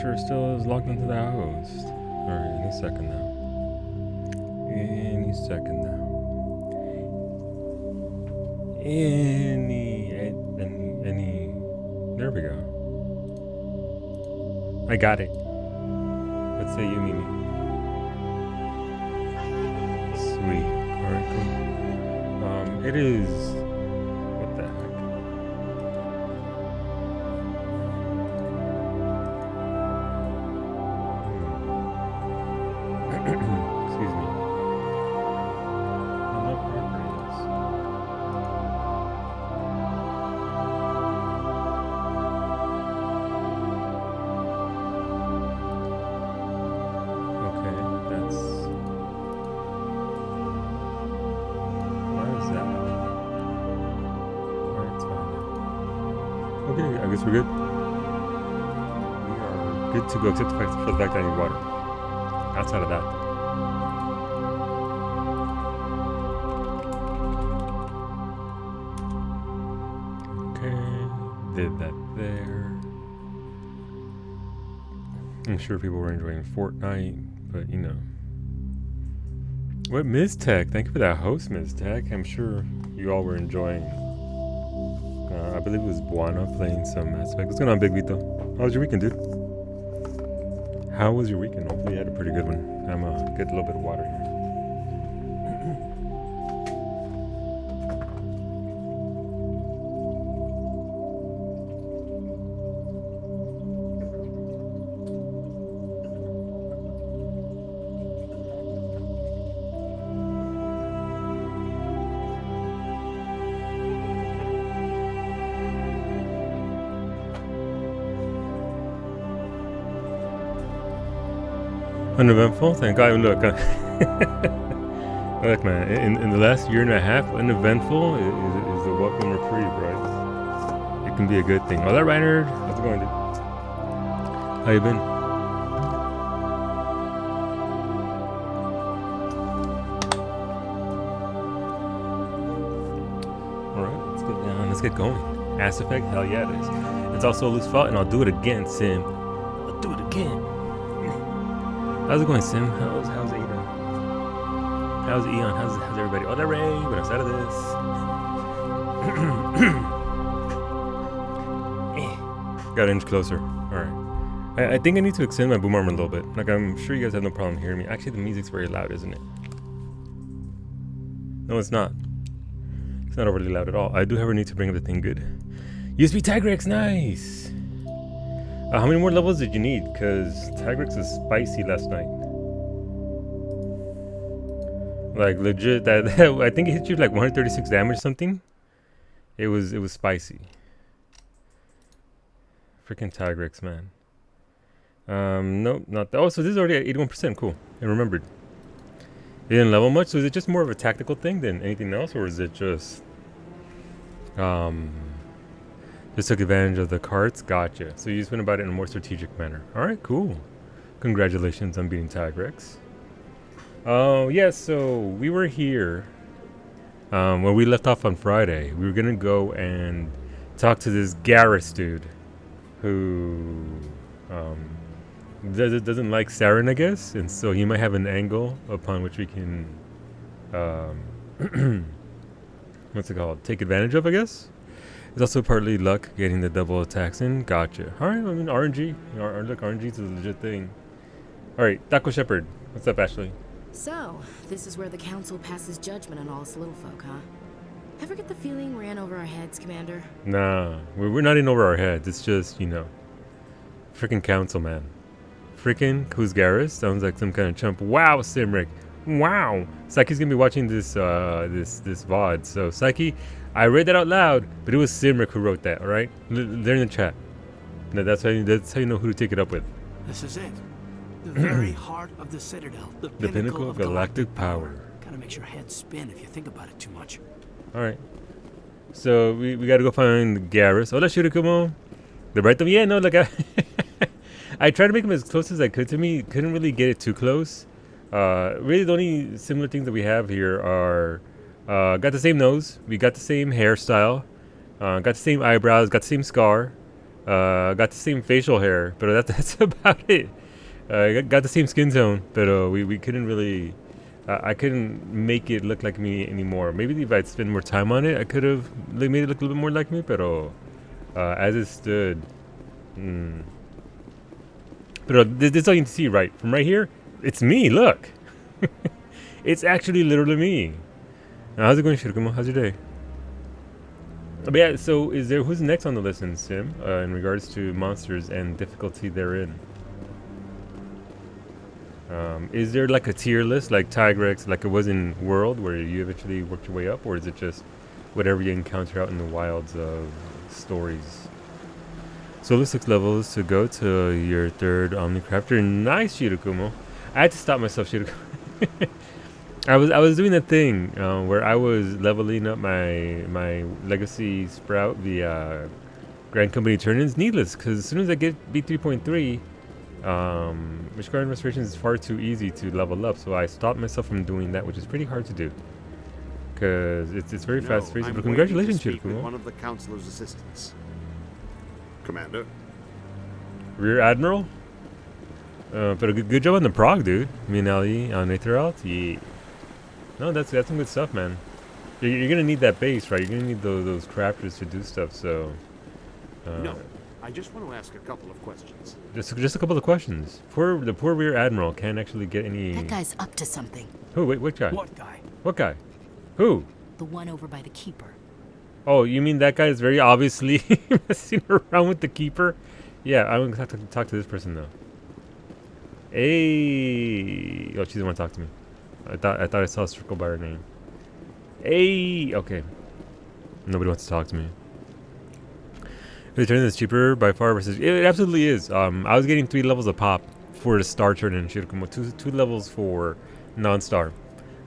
sure still is logged into the host. Alright, any second now. Any second now. Any. There we go. I got it. Let's say you, Mimi. Sweet. Alright, cool. It is. What the heck? Excuse me. No properties. Okay, that's. Why is that? Alright, it's fine now. Okay, I guess we're good. We are good to go, except for the fact that I need water. Outside of that. Okay, did that there. I'm sure people were enjoying Fortnite, but you know. What, Ms. Tech? Thank you for that host, Ms. Tech. I'm sure you all were enjoying. I believe it was Buana playing some Mass Effect. What's going on, Big Vito? How was your weekend, dude? How was your weekend? Hopefully you had a pretty good one. I'm gonna get a little bit of water here. Uneventful? Thank God. Look, look, man. In the last year and a half, uneventful is a welcome reprieve, right? It can be a good thing. All that, Reiner. How's it going, dude? How you been? All right, let's get down. Let's get going. Mass Effect? Hell yeah, it is. It's also Luke's fault, and I'll do it again, Sim. I'll do it again. How's it going, Sim? How's Ada? How's Eon? How's everybody? Oh, that Ray. When I out of this. Got an inch closer. Alright. I think I need to extend my boom arm a little bit. Like, I'm sure you guys have no problem hearing me. Actually, the music's very loud, isn't it? No, it's not. It's not overly loud at all. I do have a need to bring up the thing good. USB Tigrex, nice! How many more levels did you need? Because Tigrex is spicy last night. Like legit, that I think it hit you like 136 damage or something. It was spicy. Freaking Tigrex, man. Nope, not that. Oh, so this is already at 81%. Cool. I remembered. It didn't level much, so is it just more of a tactical thing than anything else, or is it just just took advantage of the carts? Gotcha. So you just went about it in a more strategic manner. Alright, cool. Congratulations on beating Tigrex. Oh, yeah, so we were here. When we left off on Friday, we were gonna go and talk to this Garrus dude who doesn't like Saren, I guess, and so he might have an angle upon which we can what's it called? Take advantage of, I guess. It's also partly luck getting the double attacks in. Gotcha. Alright, I mean RNG. Look, RNG is a legit thing. Alright, Taco Shepherd. What's up, Ashley? So, this is where the council passes judgment on all us little folk, huh? Ever get the feeling we're in over our heads, Commander? Nah, we're not in over our heads. It's just, you know, freaking council, man. Freaking who's Garrus? Sounds like some kind of chump. Wow, Simric. Wow. Psyche's gonna be watching this this VOD. So Psyche, I read that out loud, but it was Simric who wrote that. All right, they're in the chat. No, that's how you know who to take it up with. This is it. The very heart of the Citadel. The pinnacle of galactic power. Kind of makes your head spin if you think about it too much. All right. So we gotta go find Garrus. Hola, Shurikumo. The right of yeah, no, like I tried to make him as close as I could to me. Couldn't really get it too close. Really, the only similar things that we have here are got the same nose, we got the same hairstyle, got the same eyebrows, got the same scar, Got the same facial hair, but that's about it. Got the same skin tone, but we couldn't really. I couldn't make it look like me anymore. Maybe if I'd spent more time on it, I could have made it look a little bit more like me. But as it stood, but this is all you can see, right? From right here, it's me. Look, it's actually literally me. How's it going, Shirkumo? How's your day? But yeah, so who's next on the list in Sim in regards to monsters and difficulty therein? Is there like a tier list like Tigrex, like it was in World, where you eventually worked your way up, or is it just whatever you encounter out in the wilds of stories? So there's 6 levels to go to your 3rd Omnicrafter. Nice, Shirakumo. I had to stop myself, Shirakumo. I was doing that thing where I was leveling up my legacy sprout via Grand Company turn-ins. Needless, because as soon as I get beat 3.3, Mishkarian Restorations is far too easy to level up, so I stopped myself from doing that, which is pretty hard to do. Because it's very fast-paced. But congratulations, Shirakumo. One of the Councilor's assistants. Commander. Rear Admiral? But a good job on the prog, dude. Me and Ali on Aetheralt. Yeah. No, that's some good stuff, man. You're gonna need that base, right? You're gonna need those crafters to do stuff. So. No, I just want to ask a couple of questions. Just a couple of questions. The poor Rear Admiral can't actually get any. That guy's up to something. Who? Wait, what guy? What guy? What guy? Who? The one over by the Keeper. Oh, you mean that guy is very obviously messing around with the Keeper? Yeah, I'm gonna talk to this person though. Hey, oh, she doesn't want to talk to me. I thought I saw a circle by her name. Hey, okay. Nobody wants to talk to me. The turn is cheaper by far versus it absolutely is. I was getting 3 levels of pop for the star turn in Shirakumo, two levels for non-star.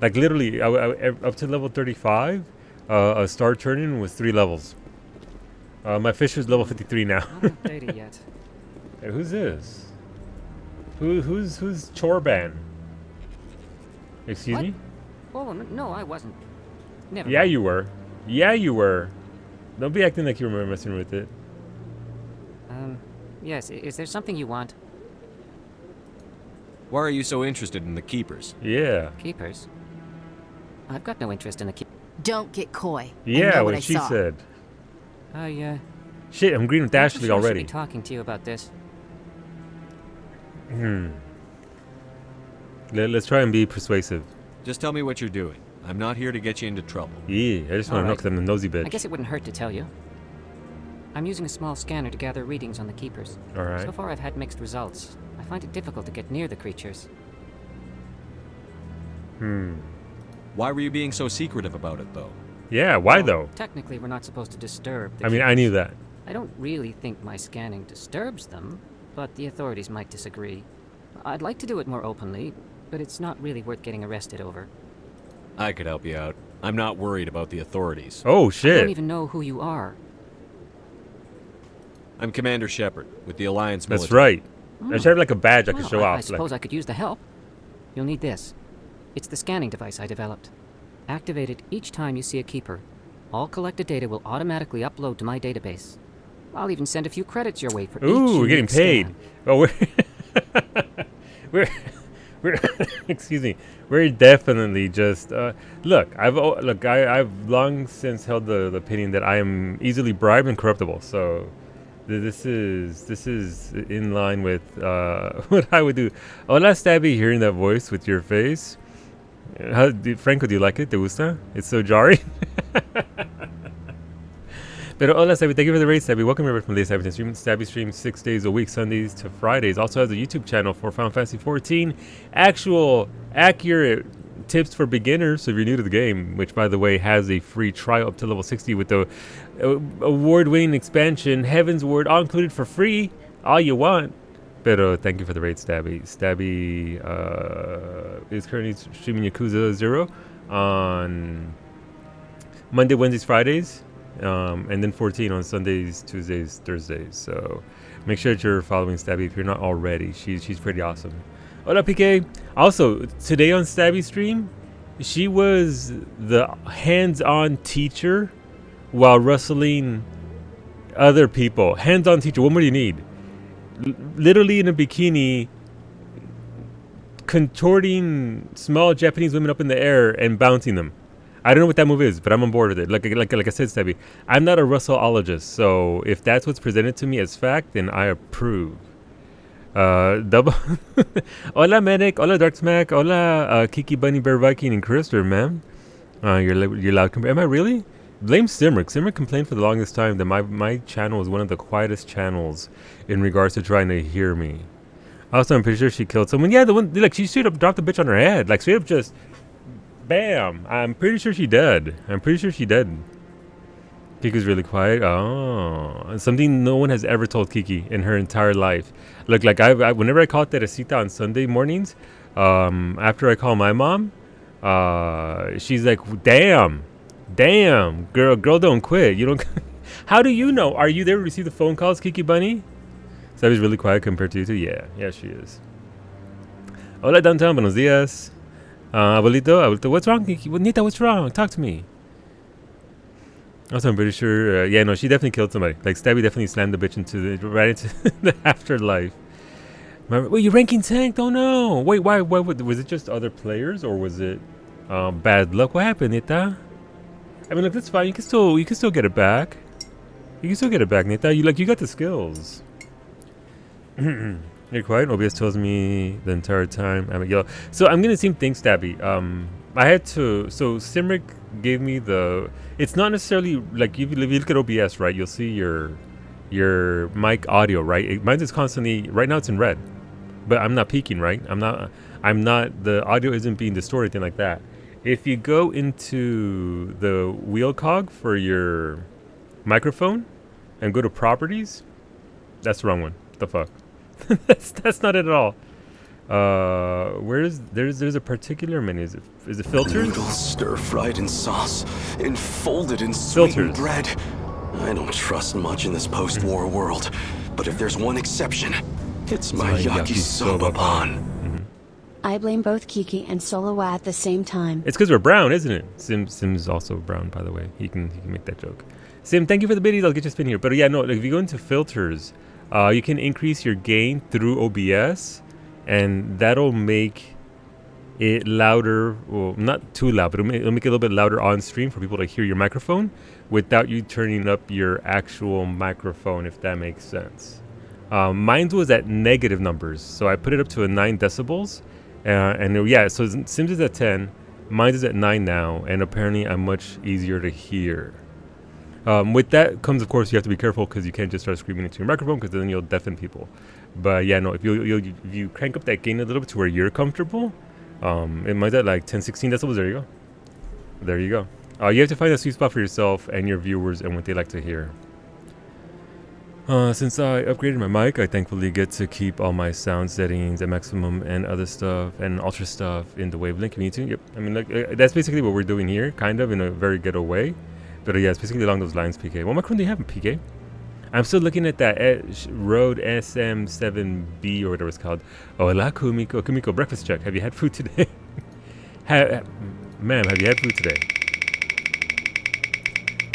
Like literally, I up to level 35, a star turn-in was 3 levels. My fish is level 53 now. Not updated yet. Hey, who's this? Who's Chorban? Excuse What? me? Oh, no, I wasn't. Never Yeah, mind. you were. Yeah, you were. Don't be acting like you were messing with it. Yes, is there something you want? Why are you so interested in the Keepers? Yeah. Keepers? I've got no interest in the Don't get coy. I Yeah, know what I she saw. said. I Shit, I'm green with I Ashley should already. be talking to you about this. Let's try and be persuasive. Just tell me what you're doing. I'm not here to get you into trouble. Yeah, I just want to know Alright. because I'm a nosy bitch. I guess it wouldn't hurt to tell you. I'm using a small scanner to gather readings on the Keepers. Alright. So far I've had mixed results. I find it difficult to get near the creatures. Why were you being so secretive about it, though? Yeah, why Well, though? Technically, we're not supposed to disturb the I mean, I Keepers. knew that. I don't really think my scanning disturbs them, but the authorities might disagree. I'd like to do it more openly, but it's not really worth getting arrested over. I could help you out. I'm not worried about the authorities. Oh I don't shit. even know who you are. I'm Commander Shepard with the Alliance That's military. right. I should have like a badge I could Well, show I off. suppose Like, I could use the help. You'll need this. It's the scanning device I developed. Activate it each time you see a Keeper. All collected data will automatically upload to my database. I'll even send a few credits your way for each ooh, we're getting unique paid. scan. Oh, we're excuse me. We're definitely just look. I've long since held the opinion that I am easily bribed and corruptible. So this is in line with what I would do. Hola, Stabby, hearing that voice with your face. Franco, do you like it? ¿Te gusta? It's so jarring. Pero hola, Stabby. Thank you for the raid, Stabby. Welcome everyone from the Stabby stream. Stabby streams 6 days a week, Sundays to Fridays. Also has a YouTube channel for Final Fantasy 14. Actual, accurate tips for beginners. So if you're new to the game, which by the way has a free trial up to level 60 with the award-winning expansion, Heaven's Word, all included for free. All you want. Pero thank you for the raid, Stabby. Stabby is currently streaming Yakuza 0 on Monday, Wednesdays, Fridays. And then 14 on Sundays, Tuesdays, Thursdays. So make sure that you're following Stabby if you're not already. She's pretty awesome. Hola, PK. Also, today on Stabby stream, she was the hands-on teacher while wrestling other people. Hands-on teacher. What more do you need? Literally in a bikini, contorting small Japanese women up in the air and bouncing them. I don't know what that move is, but I'm on board with it. Like I said, Stebby, I'm not a Russellologist, so if that's what's presented to me as fact, then I approve. Double. Hola, Medic. Hola, Dark Smack. Hola, Kiki, Bunny, Bear, Viking, and Krister, man. You're loud. Am I really? Blame Simric. Simric complained for the longest time that my channel is one of the quietest channels in regards to trying to hear me. Also, I'm pretty sure she killed someone. Yeah, the one, like, she straight up dropped the bitch on her head. Like, straight up just... Bam! I'm pretty sure she dead. Kiki's really quiet. Oh, something no one has ever told Kiki in her entire life. Look, like whenever I call Teresita on Sunday mornings, after I call my mom, she's like, "Damn, girl, don't quit. You don't." How do you know? Are you there to receive the phone calls, Kiki Bunny? Sabi's really quiet compared to you two. Yeah, she is. Hola, downtown. Buenos dias. Abuelito, what's wrong, Kiki? Nita, what's wrong? Talk to me. Also, I'm pretty sure, yeah, no, she definitely killed somebody. Like, Stabby definitely slammed the bitch right into the afterlife. Wait, your ranking tanked? Oh no! Wait, why was it just other players, or was it bad luck? What happened, Nita? I mean, look, that's fine. You can still get it back. You can still get it back, Nita. You got the skills. You're quiet. OBS tells me the entire time I'm at yellow. So I'm gonna same thing, Stabby. I had to. So Simric gave me the. It's not necessarily like if you look at OBS, right? You'll see your mic audio, right? Mine is constantly right now. It's in red, but I'm not peaking, right? I'm not. The audio isn't being distorted, anything like that. If you go into the wheel cog for your microphone and go to properties, that's the wrong one. What the fuck? that's not it at all. There's a particular menu. Is it filters? Noodles stir-fried in sauce, enfolded in sweetened bread. I don't trust much in this post-war world, but if there's one exception, it's my yakisoba pan. I blame both Kiki and Solowa at the same time. It's because we're brown, isn't it? Sim's also brown, by the way. He can make that joke. Sim, thank you for the biddies. I'll get you a spin here. But yeah, no, like if you go into filters, you can increase your gain through OBS, and that'll make it louder. Well, not too loud, but it'll make it a little bit louder on stream for people to hear your microphone without you turning up your actual microphone, if that makes sense. Mine was at negative numbers, so I put it up to a 9 decibels. And yeah, so Sims is at 10, mine is at 9 now, and apparently I'm much easier to hear. With that comes, of course, you have to be careful because you can't just start screaming into your microphone because then you'll deafen people. But yeah, no, if you crank up that gain a little bit to where you're comfortable, it might at like 10, 16 decibels. There you go. You have to find a sweet spot for yourself and your viewers and what they like to hear. Since I upgraded my mic, I thankfully get to keep all my sound settings at maximum and other stuff and ultra stuff in the Wavelength community. Yep, I mean, like that's basically what we're doing here, kind of in a very ghetto way. But yeah, it's basically along those lines, PK. What microphone do you have in PK? I'm still looking at that Rode SM7B or whatever it's called. Hola, Kumiko. Kumiko, breakfast check. Have you had food today? Ma'am, have you had food today?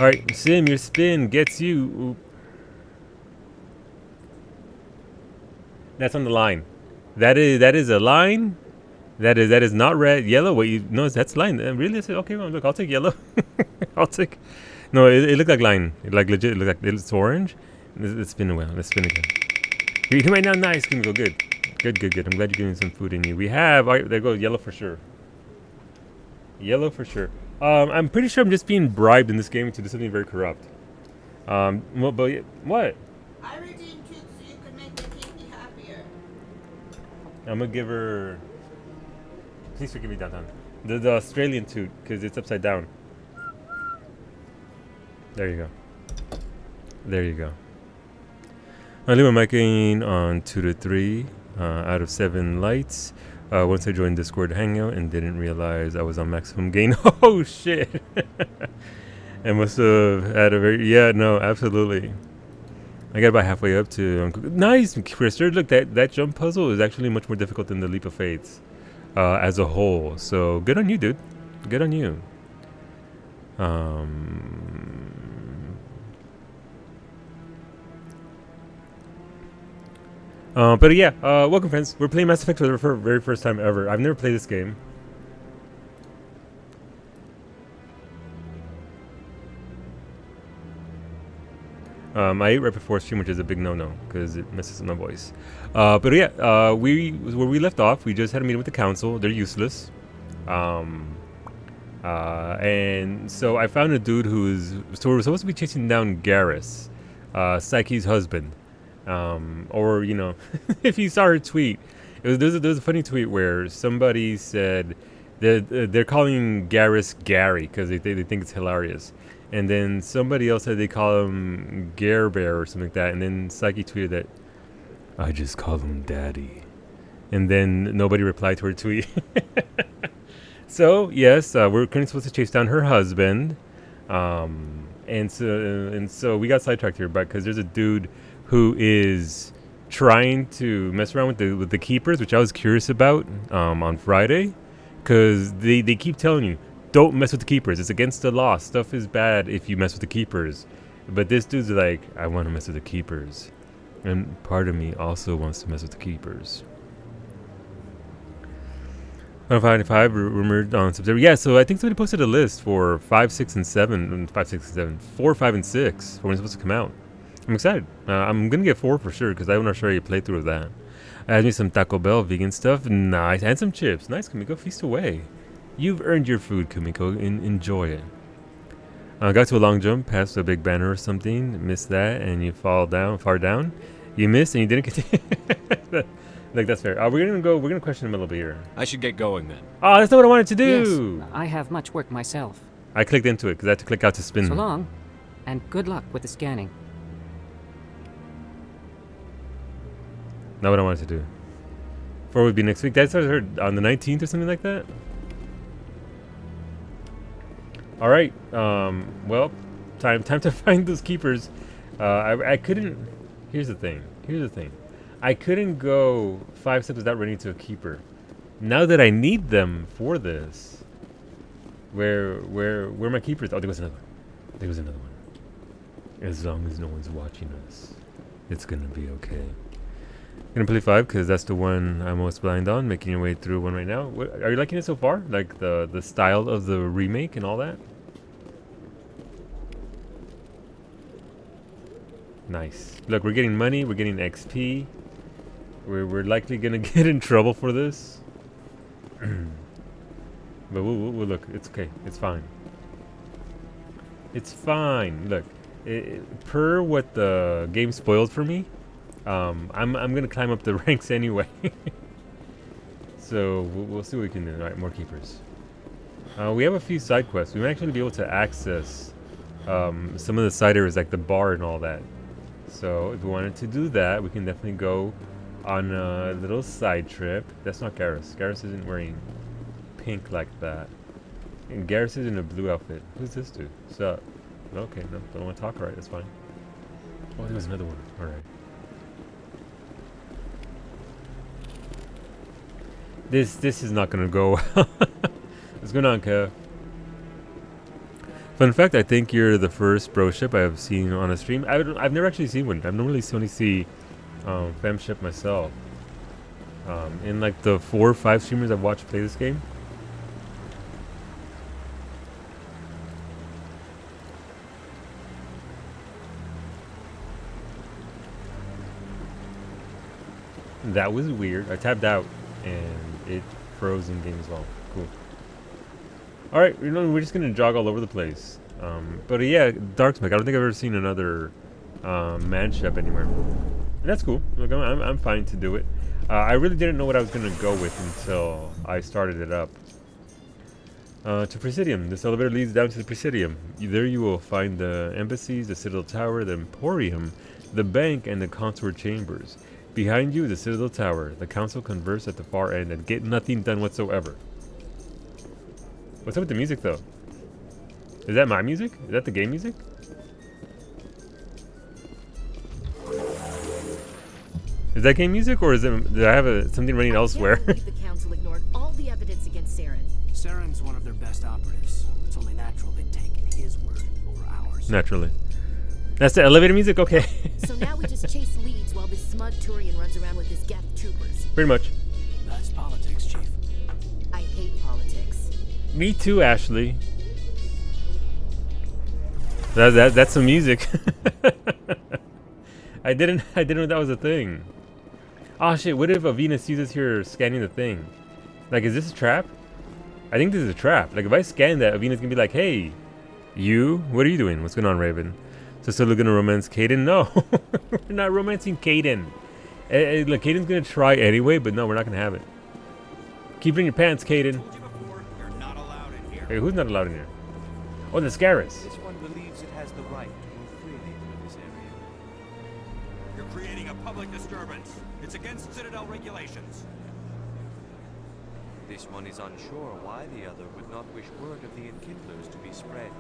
Alright, Sim, your spin gets you... Oop. That's on the line. That is a line. That is not red, yellow. Wait, no, that's line. Really? I said, okay, well, look, I'll take yellow. I'll take. No, it looked like line. It like legit. It looked like it's orange. Let's spin away. Let's spin again. You're right now. Nice. Gonna go good. Good. I'm glad you're getting some food in you. We have. All right, there goes yellow for sure. Yellow for sure. I'm pretty sure I'm just being bribed in this game to do something very corrupt. Well, but what? I redeemed truth so you could make the Kiki happier. I'm gonna give her. Please forgive me, downtown. The Australian toot, because it's upside down. There you go. I leave my mic in on 2 to 3 out of 7 lights. Once I joined Discord Hangout and didn't realize I was on maximum gain. Oh shit! I must have had a very no, absolutely. I got about halfway up to nice, Krister. Look, that jump puzzle is actually much more difficult than the Leap of Fates. As a whole, so good on you, dude. Good on you. But yeah, welcome friends. We're playing Mass Effect for the very first time ever. I've never played this game. I ate right before stream, which is a big no-no because it messes up my voice. But yeah, where we left off, we just had a meeting with the council. They're useless. And so I found a dude so we're supposed to be chasing down Garrus, Psyche's husband. Or, you know, if you saw her tweet, there's a funny tweet where somebody said they're calling Garrus Gary because they think it's hilarious. And then somebody else said they call him Gare Bear or something like that. And then Psyche tweeted that, I just call him Daddy. And then nobody replied to her tweet. So, yes, we're currently supposed to chase down her husband. And so we got sidetracked here, but because there's a dude who is trying to mess around with the keepers, which I was curious about on Friday. Because they keep telling you, don't mess with the keepers. It's against the law. Stuff is bad if you mess with the keepers. But this dude's like, I want to mess with the keepers. And part of me also wants to mess with the keepers. 5 rumored on September. Yeah, so I think somebody posted a list for 5, 6, and 7. 5, 6, and 7. 4, 5, and 6 for when it's supposed to come out. I'm excited. I'm going to get 4 for sure because I want to show you a playthrough of that. I had me some Taco Bell vegan stuff. Nice. And some chips. Nice, Kamiko. Feast away. You've earned your food, Kumiko. Enjoy it. Got to a long jump past a big banner or something. Missed that, and you far down. You missed, and you didn't get. Like that's fair. We're gonna question him a little bit here. I should get going then. Oh, that's not what I wanted to do. Yes, I have much work myself. I clicked into it because I had to click out to spin. So long, and good luck with the scanning. Not what I wanted to do. 4 would be next week. That's what I heard on the 19th or something like that. All right. Well, time to find those keepers. I couldn't. Here's the thing. I couldn't go 5 steps without running into a keeper. Now that I need them for this, where are my keepers? Oh, there was another one. As long as no one's watching us, it's gonna be okay. Gonna play 5 because that's the one I'm most blind on. Making your way through one right now. What, are you liking it so far? Like the style of the remake and all that? Nice. Look, we're getting money. We're getting XP. We're likely gonna get in trouble for this. But we'll look. It's okay. It's fine. It's fine. Look, per what the game spoiled for me, I'm gonna climb up the ranks anyway. So we'll see what we can do. All right, more keepers. We have a few side quests. We might actually be able to access some of the side areas like the bar and all that. So if we wanted to do that, we can definitely go on a little side trip. That's not Garrus. Garrus isn't wearing pink like that. And Garrus is in a blue outfit. Who's this dude? Sup? Okay, no, don't want to talk. Alright, that's fine. Oh, there was another one. Alright. This is not gonna go well. What's going on, Kev? Fun fact, I think you're the first bro ship I have seen on a stream. I've never actually seen one. I've normally only see fem ship myself. In like the 4 or 5 streamers I've watched play this game. That was weird. I tapped out and it froze in game as well. Cool. Alright, we're just gonna jog all over the place. But yeah, Darksmec, I don't think I've ever seen another man ship anywhere. And that's cool. Look, I'm fine to do it. I really didn't know what I was gonna go with until I started it up. To Presidium. This elevator leads down to the Presidium. There you will find the embassies, the Citadel Tower, the Emporium, the bank, and the consort chambers. Behind you, the Citadel Tower. The council converse at the far end and get nothing done whatsoever. What's up with the music, though? Is that my music? Is that the game music? Is that game music, or is it? Did I have something running elsewhere? I can't believe the council ignored all the evidence against Saren. Saren's one of their best operatives. It's only natural they'd take his word over ours. Naturally. That's the elevator music? Okay. So now we just chase leads while this smug Turian runs around with his Geth troopers. Pretty much. That's politics, Chief. I hate politics. Me too, Ashley. That's some music. I didn't know that was a thing. Oh shit, what if Avina sees us here scanning the thing? Like, is this a trap? I think this is a trap. Like, if I scan that, Avina's gonna be like, hey, you, what are you doing? What's going on, Raven? So still gonna romance Kaidan? No, we're not romancing Kaidan. Look, Kaidan's gonna try anyway, but no, we're not gonna have it. Keep it in your pants, Kaidan. Hey, who's not allowed in here? Oh, the Scarus. This one believes it has the right to move freely through this area. You're creating a public disturbance. It's against Citadel regulations. This one is unsure why the other would not wish word of the Enkindlers to be spread.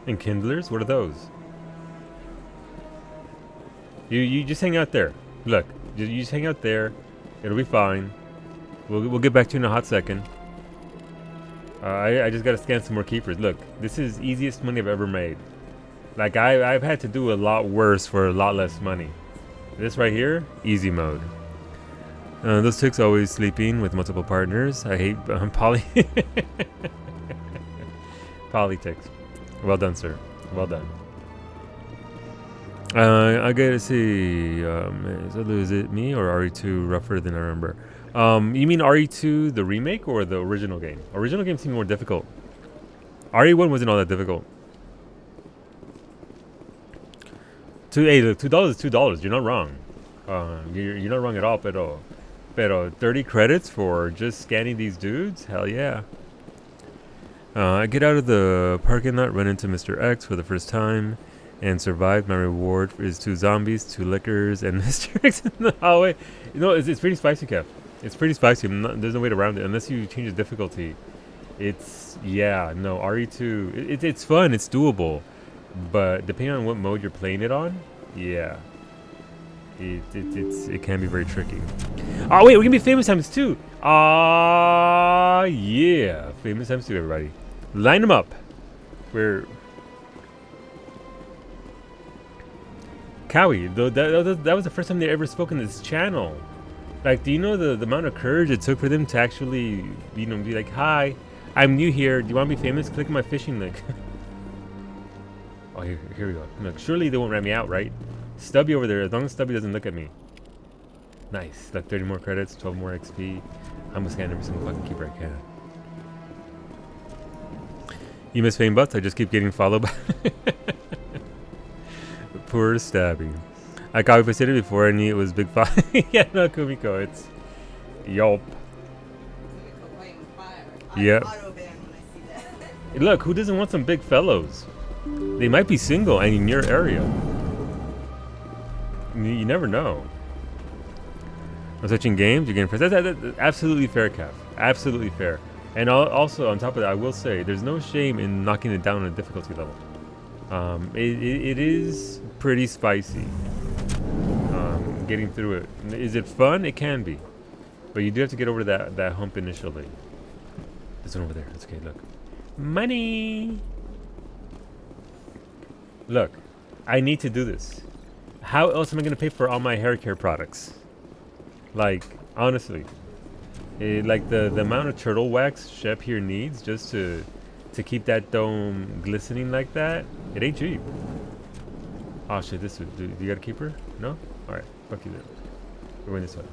Enkindlers? What are those? You just hang out there. Look, you just hang out there. It'll be fine. We'll get back to you in a hot second. I just gotta scan some more keepers. Look, this is easiest money I've ever made. Like I've had to do a lot worse for a lot less money. This right here, easy mode. Those chicks always sleeping with multiple partners. I hate poly politics. Well done, sir. Well done. I gotta see. Is it me or RE2 rougher than I remember? You mean RE2 the remake or the original game? Original game seemed more difficult. RE1 wasn't all that difficult. Hey, look, $2 is $2. You're not wrong. You're not wrong at all. Pero 30 credits for just scanning these dudes? Hell yeah. I get out of the parking lot, run into Mr. X for the first time, and survive. My reward is 2 zombies, 2 liquors, and Mr. X in the hallway. You know, it's pretty spicy, Kev. It's pretty spicy. There's no way around it unless you change the difficulty. It's, yeah, no, RE2, it's fun, it's doable. But depending on what mode you're playing it on, yeah. It can be very tricky. Oh wait, we're gonna be famous times 2. Yeah, famous times 2, everybody. Line them up. We're Cowie. That was the first time they ever spoke on this channel. Like, do you know the amount of courage it took for them to actually, you know, be like, "Hi, I'm new here. Do you want to be famous? Click my fishing link." Oh, here we go. Look, surely they won't rat me out, right? Stubby over there, as long as Stubby doesn't look at me. Nice. Like 30 more credits, 12 more XP. I'm gonna scan every single fucking keeper I can. You miss fame butts? I just keep getting followed by poor Stabby. I copy pasted it before I knew it was Big 5. Yeah, no, Kumiko, it's Yelp. Yep. Look, who doesn't want some big fellows? They might be single and in your area. You never know. I'm switching games, you're getting friends. That's absolutely fair, Kev. Absolutely fair. And also, on top of that, I will say, there's no shame in knocking it down on a difficulty level. It is pretty spicy. Getting through it. Is it fun? It can be. But you do have to get over that hump initially. This one over there. That's okay, look. Money! Look, I need to do this. How else am I going to pay for all my hair care products? Like, honestly. Like the amount of turtle wax Shep here needs just to keep that dome glistening like that, it ain't cheap. Oh shit, do you got a keeper? No? Alright, fuck you then. We're going this way.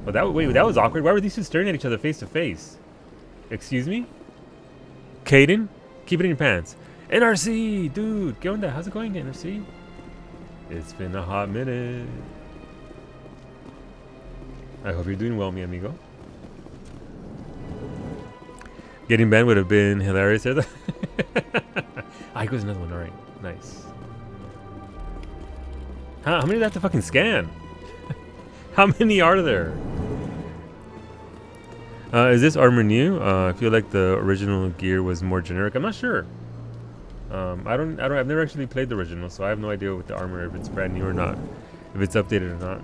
Oh, that was awkward. Why were these two staring at each other face to face? Excuse me? Kaidan? Keep it in your pants. NRC! Dude, ¿qué onda? How's it going, NRC? It's been a hot minute. I hope you're doing well, mi amigo. Getting banned would have been hilarious. Ah, here goes another one. Alright, nice. How many do I have to fucking scan? How many are there? Is this armor new? I feel like the original gear was more generic. I'm not sure. I've never actually played the original, so I have no idea with the armor if it's brand new or not, if it's updated or not.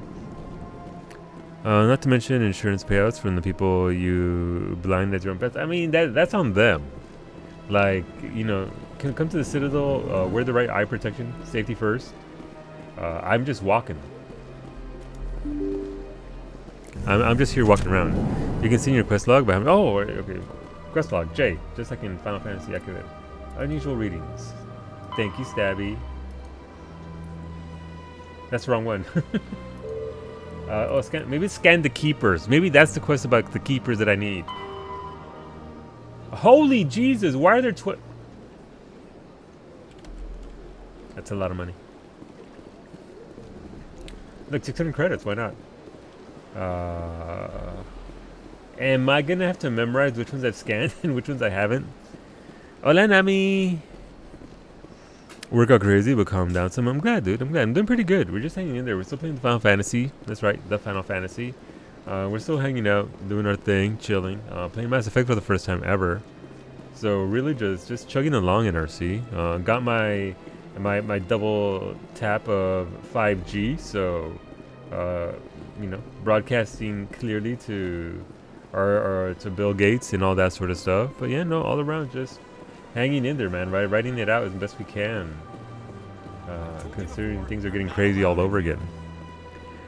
Not to mention insurance payouts from the people you blind as your own pets. I mean, that's on them. Like, you know, can come to the Citadel, wear the right eye protection, safety first. I'm just walking. I'm just here walking around. You can see in your quest log, but oh, okay. Quest log, J, just like in Final Fantasy Activate. Unusual readings. Thank you, Stabby. That's the wrong one. Oh, maybe scan the keepers. Maybe that's the quest about the keepers that I need. Holy Jesus, why are there That's a lot of money. Look, 600 credits, why not? Am I gonna have to memorize which ones I've scanned and which ones I haven't? Hola, Nami! Work out crazy, but calm down some. I'm glad, dude. I'm glad. I'm doing pretty good. We're just hanging in there. We're still playing the Final Fantasy. That's right, the Final Fantasy. We're still hanging out, doing our thing, chilling. Playing Mass Effect for the first time ever. So really just chugging along in RC. Got my double tap of 5G, so you know, broadcasting clearly to to Bill Gates and all that sort of stuff. But yeah, no, all around just hanging in there, man. Right, writing it out as best we can. Considering things are getting crazy all over again.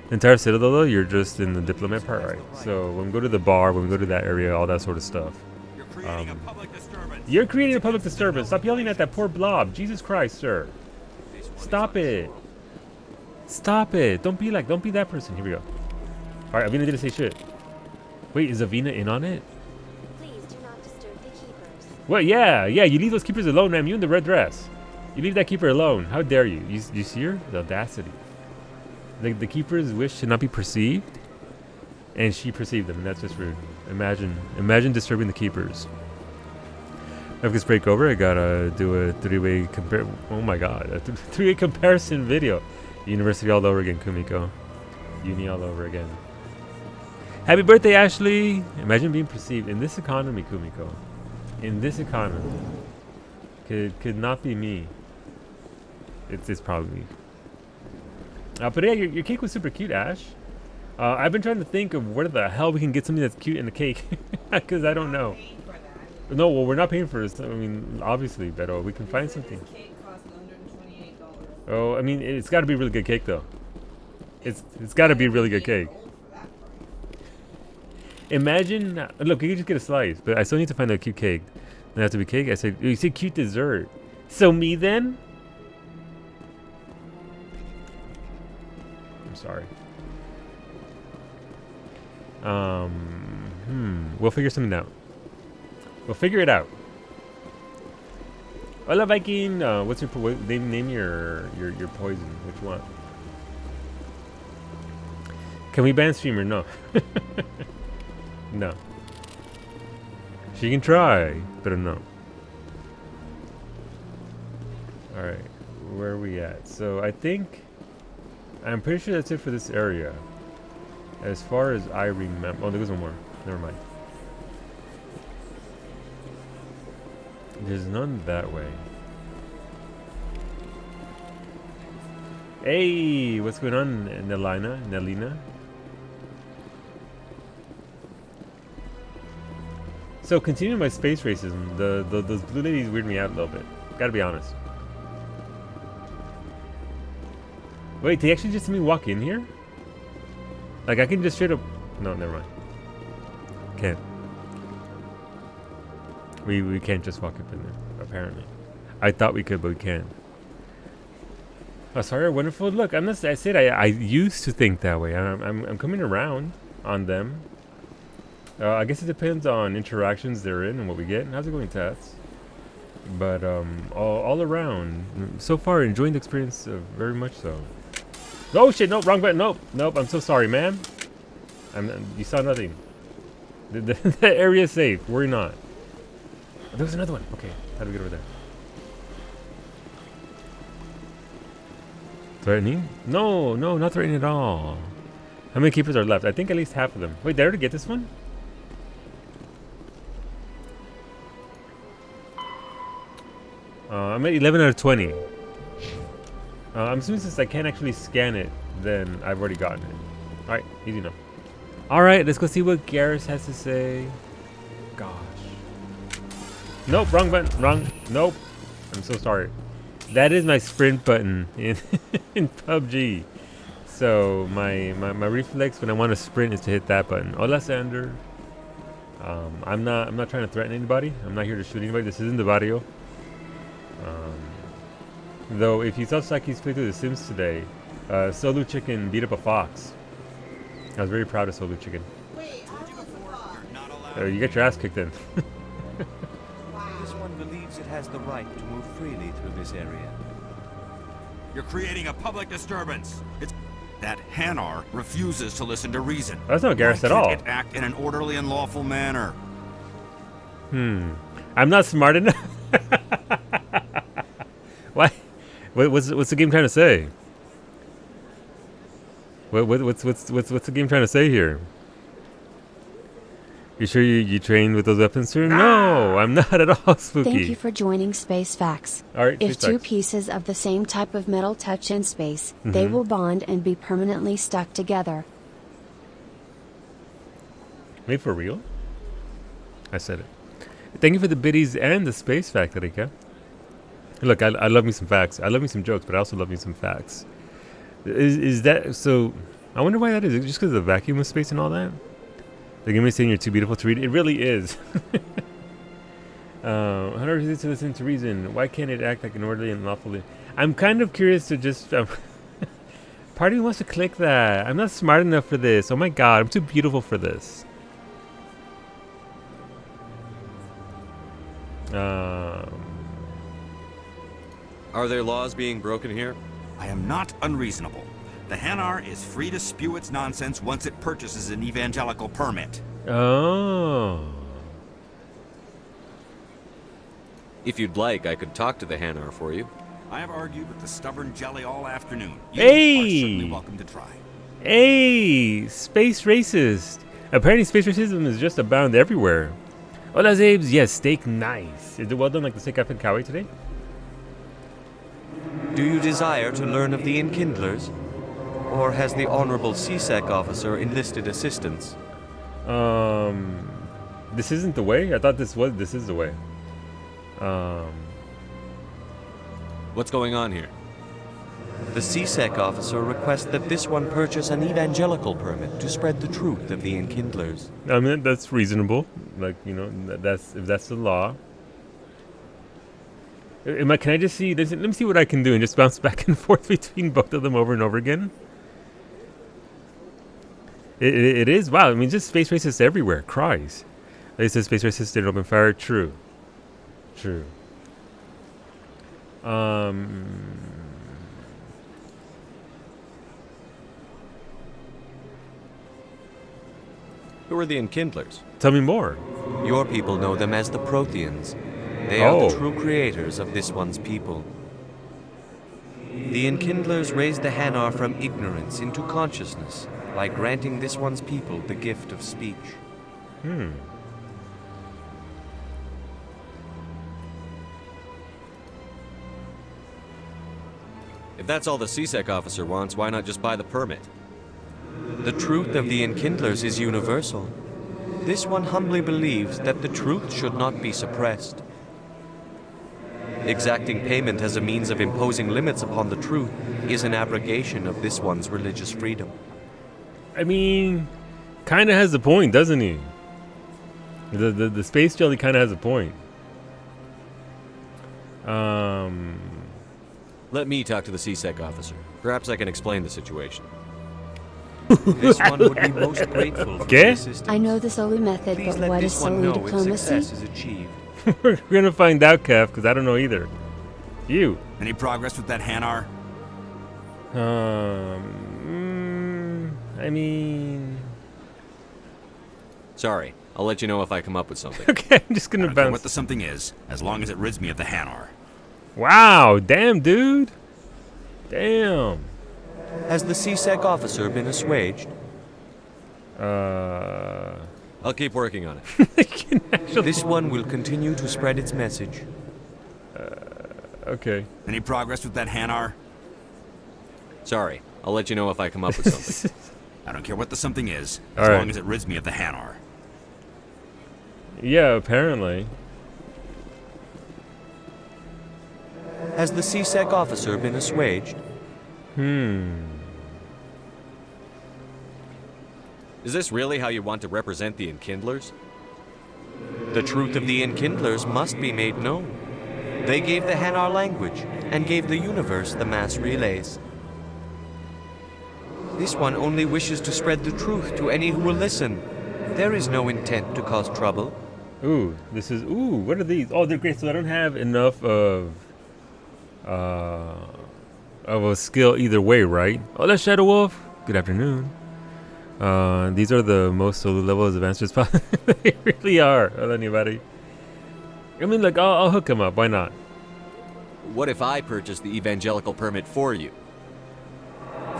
The entire Citadel, though, you're just in the diplomat part, right? So when we go to the bar, when we go to that area, all that sort of stuff. You're creating a public disturbance. You're creating a public disturbance. Stop yelling at that poor blob. Jesus Christ, sir. Stop it. Stop it. Don't be that person. Here we go. Alright, Avina didn't say shit. Wait, is Avina in on it? Please do not disturb the keepers. Well, yeah, you leave those keepers alone, man. You in the red dress. You leave that keeper alone. How dare you? You see her? The audacity. The keeper's wish to not be perceived, and she perceived them, and that's just rude. Imagine disturbing the keepers. If this break over, I gotta do a three-way compare. Oh my god, a three-way comparison video. University all over again, Kumiko. Uni all over again. Happy birthday, Ashley! Imagine being perceived in this economy, Kumiko. In this economy, could not be me. It's probably me. But yeah, your cake was super cute, Ash. I've been trying to think of where the hell we can get something that's cute in a cake, because I don't know. No, well, we're not paying for it. I mean, obviously, but we can find something. Oh, I mean, it's got to be a really good cake, though. It's got to be a really good cake. Imagine, look, you can just get a slice, but I still need to find a cute cake. Doesn't have to be cake. I said, you say cute dessert. So me then? I'm sorry. We'll figure something out. We'll figure it out. Hola, Viking. What's your name your poison? Which one? Can we ban streamer? No. No. She can try, but no. Alright, where are we at? So I'm pretty sure that's it for this area. As far as I remember. Oh, there goes one more. Never mind. There's none that way. Hey, what's going on, Nelina? So, continuing my space racism, those blue ladies weird me out a little bit. Gotta be honest. Wait, they actually just let me walk in here? Like, I can just straight up... No, never mind. Can't. We can't just walk up in there, apparently. I thought we could, but we can't. Oh, sorry, wonderful. Look, I said I used to think that way. I'm coming around on them. I guess it depends on interactions they're in and what we get. How's it going, Tats? But all around, so far enjoying the experience very much so. Oh shit! Nope, wrong button. Nope. I'm so sorry, man. You saw nothing. The area is safe. Worry not. Oh, there was another one. Okay, how do we get over there? Threatening? No, not threatening at all. How many keepers are left? I think at least half of them. Wait, did I already get this one? I'm at 11 out of 20. I'm assuming since I can't actually scan it, then I've already gotten it. Alright, easy enough. Alright, let's go see what Garrus has to say. Gosh. Nope, wrong button. Wrong. Nope. I'm so sorry. That is my sprint button in in PUBG. So my reflex when I want to sprint is to hit that button. Hola, Sander. I'm not trying to threaten anybody. I'm not here to shoot anybody. This isn't the barrio. Though if you saw Saki's playthrough The Sims today, Solu Chicken beat up a fox. I was very proud of Solu Chicken. You get your ass kicked in. This one believes it has the right to move freely through this area. You're creating a public disturbance. It's that Hanar refuses to listen to reason. That's not Garrus at all. It act in an orderly and lawful manner. I'm not smart enough. Why? What's the game trying to say? What's the game trying to say here? You sure you trained with those weapons, sir? No, I'm not at all, Spooky. Thank you for joining Space Facts. All right, if Space two Facts. pieces of the same type of metal touch in space, they will bond and be permanently stuck together. Made for real? I said it. Thank you for the biddies and the Space Fact, Erika. Look, I love me some facts. I love me some jokes, but I also love me some facts. Is that so? I wonder why that is. Is it just because of the vacuum of space and all that? The game is saying you're too beautiful to read. It really is. 100 reasons to listen to reason. Why can't it act like an orderly and lawful? I'm kind of curious to just. Part of me wants to click that. I'm not smart enough for this. Oh my god, I'm too beautiful for this. Are there laws being broken here? I am not unreasonable. The Hanar is free to spew its nonsense once it purchases an evangelical permit. Oh. If you'd like, I could talk to the Hanar for you. I have argued with the stubborn jelly all afternoon. You Hey! are certainly welcome to try. Hey, space racist. Apparently space racism is just abound everywhere. Hola, Zabes. Yes, steak nice. Is it well done like the steak I fed Kawi today? Do you desire to learn of the Enkindlers? Or has the Honorable CSEC officer enlisted assistance? This isn't the way? I thought this is the way. What's going on here? The CSEC officer requests that this one purchase an evangelical permit to spread the truth of the Enkindlers. I mean, that's reasonable. Like, you know, that's if that's the law. Can I just see? Let me see what I can do and just bounce back and forth between both of them over and over again. It is wow. I mean, just space racists everywhere. Cries. They said space racists didn't open fire. True. True. Who are the Enkindlers? Tell me more. Your people know them as the Protheans. They are the true creators of this one's people. The Enkindlers raised the Hanar from ignorance into consciousness by granting this one's people the gift of speech. If that's all the CSEC officer wants, why not just buy the permit? The truth of the Enkindlers is universal. This one humbly believes that the truth should not be suppressed. Exacting payment as a means of imposing limits upon the truth is an abrogation of this one's religious freedom. I mean, kind of has a point, doesn't he? The space jelly kind of has a point. Let me talk to the CSEC officer. Perhaps I can explain the situation. This one would be most grateful for the assistance. I know the Solu method, Please but let what is this one Solu know if diplomacy? success is achieved. We're gonna find out, Kev, because I don't know either. You. Any progress with that Hanar? I mean... Sorry, I'll let you know if I come up with something. Okay, I'm just gonna I don't care bounce. what the something is, as long as it rids me of the Hanar. Wow, damn, dude. Damn. Has the CSEC officer been assuaged? I'll keep working on it. This one will continue to spread its message. Okay. Any progress with that Hanar? Sorry, I'll let you know if I come up with something. I don't care what the something is, as All right. long as it rids me of the Hanar. Yeah, apparently. Has the CSEC officer been assuaged? Is this really how you want to represent the Enkindlers? The truth of the Enkindlers must be made known. They gave the Hanar language and gave the universe the mass relays. This one only wishes to spread the truth to any who will listen. There is no intent to cause trouble. Ooh, this is what are these? Oh, they're great. So I don't have enough of a skill either way, right? Oh, that's Shadow Wolf. Good afternoon. These are the most solo level advanced possible. They really are. Hello, anybody. I mean, like, I'll hook him up. Why not? What if I purchase the evangelical permit for you?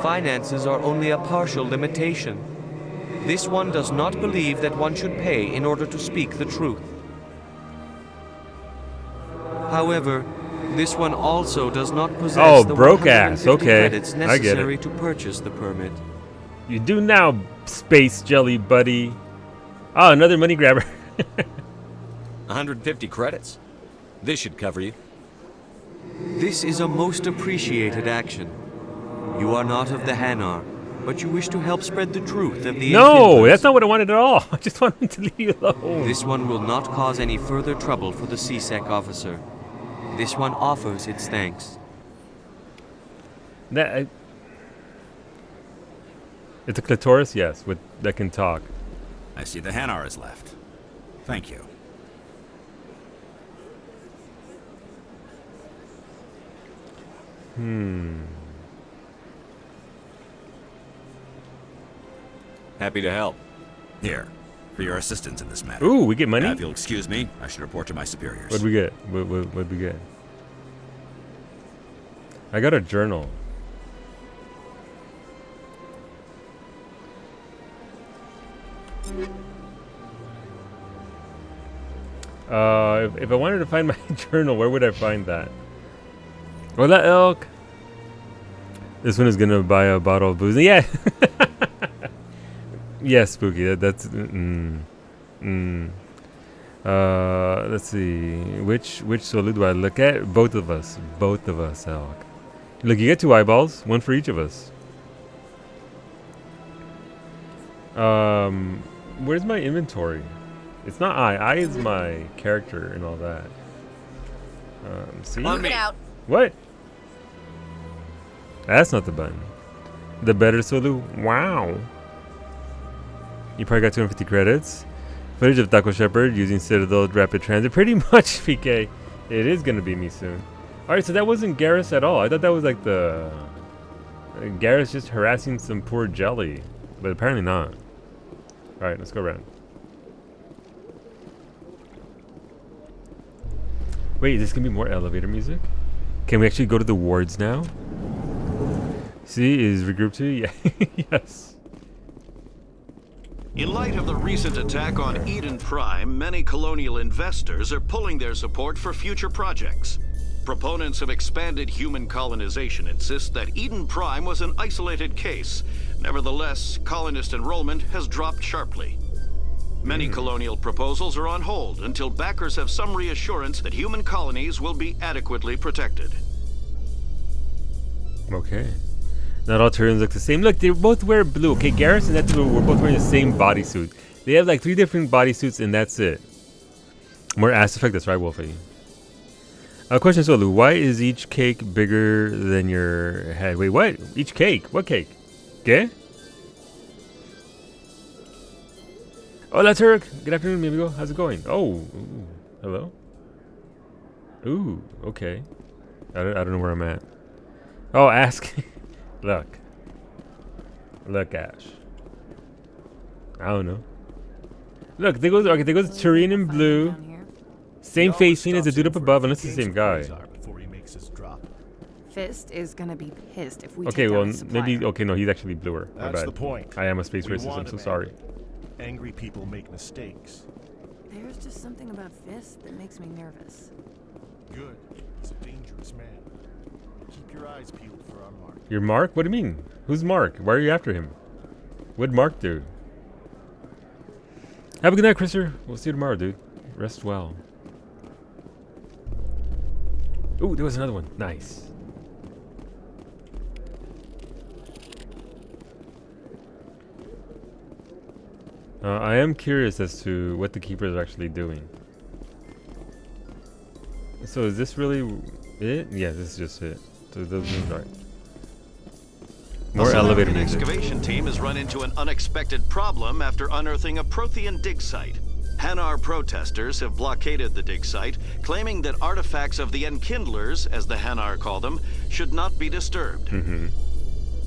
Finances are only a partial limitation. This one does not believe that one should pay in order to speak the truth. However, this one also does not possess the broke 150 ass. Okay, credits I get necessary it. to purchase the permit. You do now, space jelly buddy. Oh, another money grabber. 150 credits. This should cover you. This is a most appreciated action. You are not of the Hanar, but you wish to help spread the truth of the No, Enkindlers. that's not what I wanted at all. I just wanted to leave you alone. This one will not cause any further trouble for the CSEC officer. This one offers its thanks. It's a clitoris, yes, that can talk. I see the Hanar is left. Thank you. Happy to help. Here, for your assistance in this matter. Ooh, we get money? Now, if you'll excuse me, I should report to my superiors. What'd we get? What'd we get? I got a journal. If I wanted to find my journal, where would I find that? Well, that elk. This one is gonna buy a bottle of booze. Yeah. Yes, Spooky. That's. Let's see. Which solo do I look at? Both of us, elk. Look, you get 2 eyeballs, one for each of us. Where's my inventory? It's not I. I is my character and all that. See? Get out. What? That's not the button. The better solo. Wow. You probably got 250 credits. Footage of Taco Shepherd using Citadel Rapid Transit. Pretty much, PK. It is gonna be me soon. Alright, so that wasn't Garrus at all. I thought that was like the... Garrus just harassing some poor jelly. But apparently not. Alright, let's go around. Wait, is this gonna be more elevator music? Can we actually go to the wards now? See, is regroup 2? Yeah. Yes. In light of the recent attack on Eden Prime, many colonial investors are pulling their support for future projects. Proponents of expanded human colonization insist that Eden Prime was an isolated case. Nevertheless, colonist enrollment has dropped sharply. Many colonial proposals are on hold until backers have some reassurance that human colonies will be adequately protected. Okay. Not all Turians look the same. Look, they both wear blue. Okay, Garrus and Netu were both wearing the same bodysuit. They have like 3 different bodysuits and that's it. More ass effect, that's right, Wolfie. Question, Solu. Why is each cake bigger than your head? Wait, what? Each cake? What cake? ¿Qué? Hola, Turk. Good afternoon, mi amigo. How's it going? Oh, ooh, hello. Ooh, okay. I don't know where I'm at. Oh, ask. Look, Ash. I don't know. Look, they go Turian in blue. Same facing as the dude up above, unless it's the same guy. Fist is gonna be pissed if we Okay, take well, down the supplier. maybe. Okay, no, he's actually bluer. My That's bad. the point. I am a space We racist. want I'm so him sorry. Angry people make mistakes. There's just something about Fist that makes me nervous. Good. He's a dangerous man. Keep your eyes peeled for our mark. Your Mark? What do you mean? Who's Mark? Why are you after him? What'd Mark do? Have a good night, Christopher. We'll see you tomorrow, dude. Rest well. Ooh, there was another one. Nice. I am curious as to what the keepers are actually doing. So is this really it? Yeah, this is just it. So those moves are more elevator An music. excavation team has run into an unexpected problem after unearthing a Prothean dig site. Hanar protesters have blockaded the dig site, claiming that artifacts of the Enkindlers, as the Hanar call them, should not be disturbed.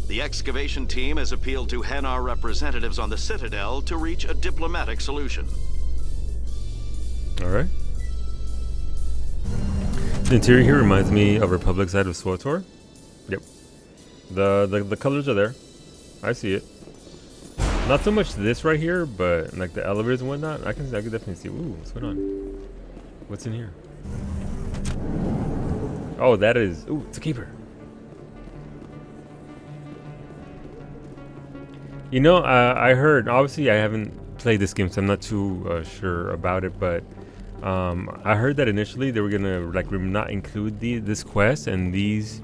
The excavation team has appealed to Hanar representatives on the Citadel to reach a diplomatic solution. All right. The interior here reminds me of Republic side of SWTOR. Yep. The colors are there. I see it. Not so much this right here, but like the elevators and whatnot. I can definitely see. Ooh, what's going on? What's in here? Oh, that is. Ooh, it's a keeper. You know, I heard. Obviously, I haven't played this game, so I'm not too sure about it. But I heard that initially they were gonna like not include this quest and these